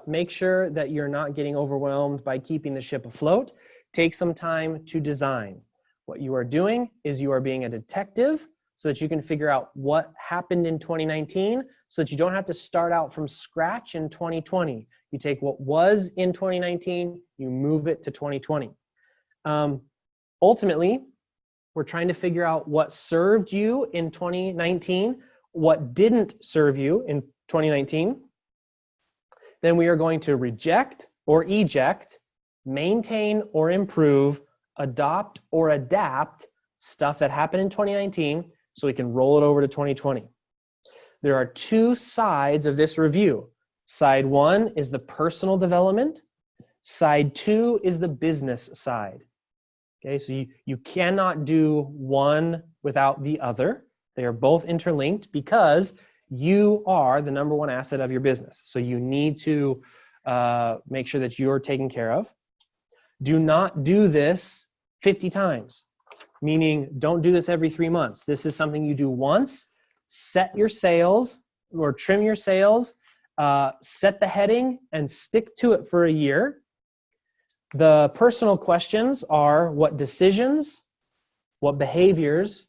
make sure that you're not getting overwhelmed by keeping the ship afloat. Take some time to design. What you are doing is you are being a detective so that you can figure out what happened in 2019 so that you don't have to start out from scratch in 2020. You take what was in 2019, you move it to 2020. Ultimately, we're trying to figure out what served you in 2019, what didn't serve you in 2019. Then we are going to reject or eject, maintain or improve, adopt or adapt stuff that happened in 2019 so we can roll it over to 2020. There are two sides of this review. Side one is the personal development. Side two is the business side. Okay, so you cannot do one without the other. They are both interlinked because you are the number one asset of your business. So you need to make sure that you're taken care of. Do not do this 50 times, meaning don't do this every 3 months. This is something you do once. Set your sails or trim your sails, set the heading and stick to it for a year. The personal questions are what decisions, what behaviors,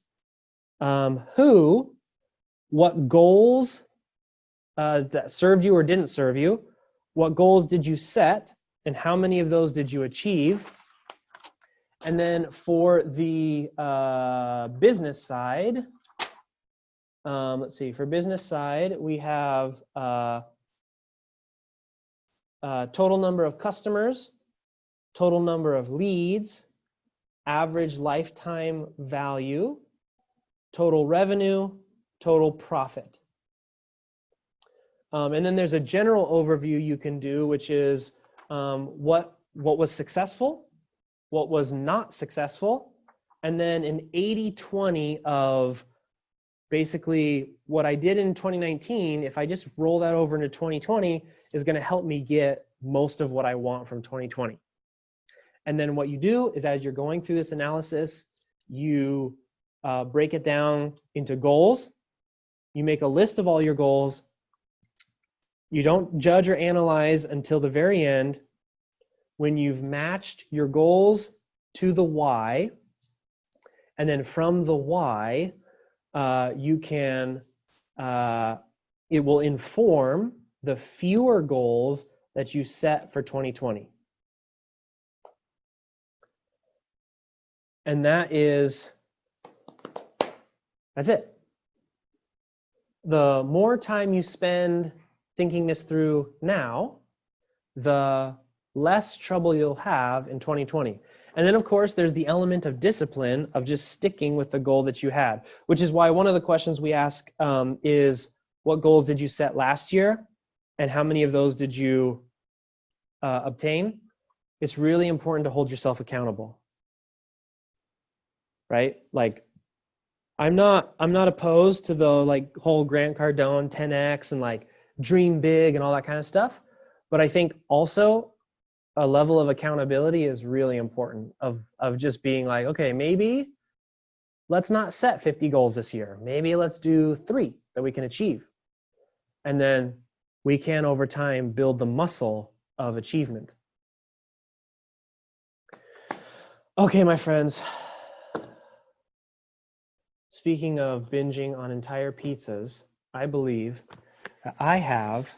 who, what goals that served you or didn't serve you, what goals did you set, and how many of those did you achieve? And then for the business side, let's see, for business side, we have total number of customers, total number of leads, average lifetime value, total revenue, total profit. And then there's a general overview you can do, which is what was successful, what was not successful, and then an 80-20 of basically what I did in 2019, if I just roll that over into 2020, is going to help me get most of what I want from 2020. And then what you do is as you're going through this analysis, you break it down into goals. You make a list of all your goals. You don't judge or analyze until the very end. When you've matched your goals to the why, and then from the why, you can, it will inform the fewer goals that you set for 2020. And that's it. The more time you spend thinking this through now, the less trouble you'll have in 2020. And then of course, there's the element of discipline of just sticking with the goal that you had, which is why one of the questions we ask is, what goals did you set last year? And how many of those did you obtain? It's really important to hold yourself accountable, right? Like, I'm not opposed to the like whole Grant Cardone 10X and like dream big and all that kind of stuff. But I think also a level of accountability is really important of just being like, okay, maybe let's not set 50 goals this year. Maybe let's do 3 that we can achieve. And then we can over time build the muscle of achievement. Okay, my friends. speaking of binging on entire pizzas, I believe that I have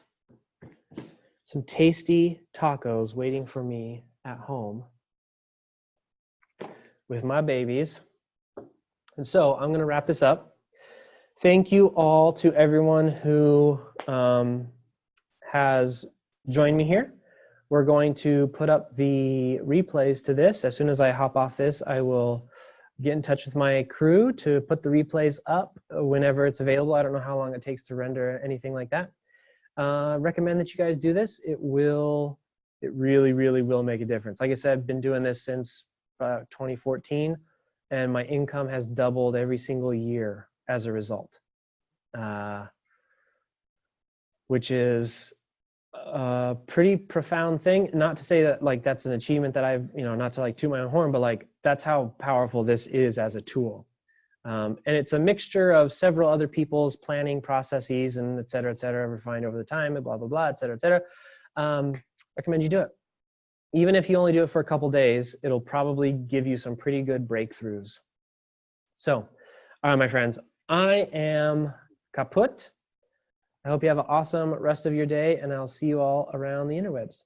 some tasty tacos waiting for me at home with my babies. And so I'm going to wrap this up. Thank you all to everyone who has joined me here. We're going to put up the replays to this. As soon as I hop off this, I will get in touch with my crew to put the replays up whenever it's available. I don't know how long it takes to render anything like that. Recommend that you guys do this. It really, really will make a difference. Like I said, I've been doing this since 2014, and my income has doubled every single year as a result, which is a pretty profound thing. Not to say that like that's an achievement that I've, not to like toot my own horn, but like that's how powerful this is as a tool. And it's a mixture of several other people's planning processes and et cetera, refined over the time and blah, blah, blah, et cetera. Recommend you do it. Even if you only do it for a couple days, it'll probably give you some pretty good breakthroughs. So, all right, my friends, I am kaput. I hope you have an awesome rest of your day, and I'll see you all around the interwebs.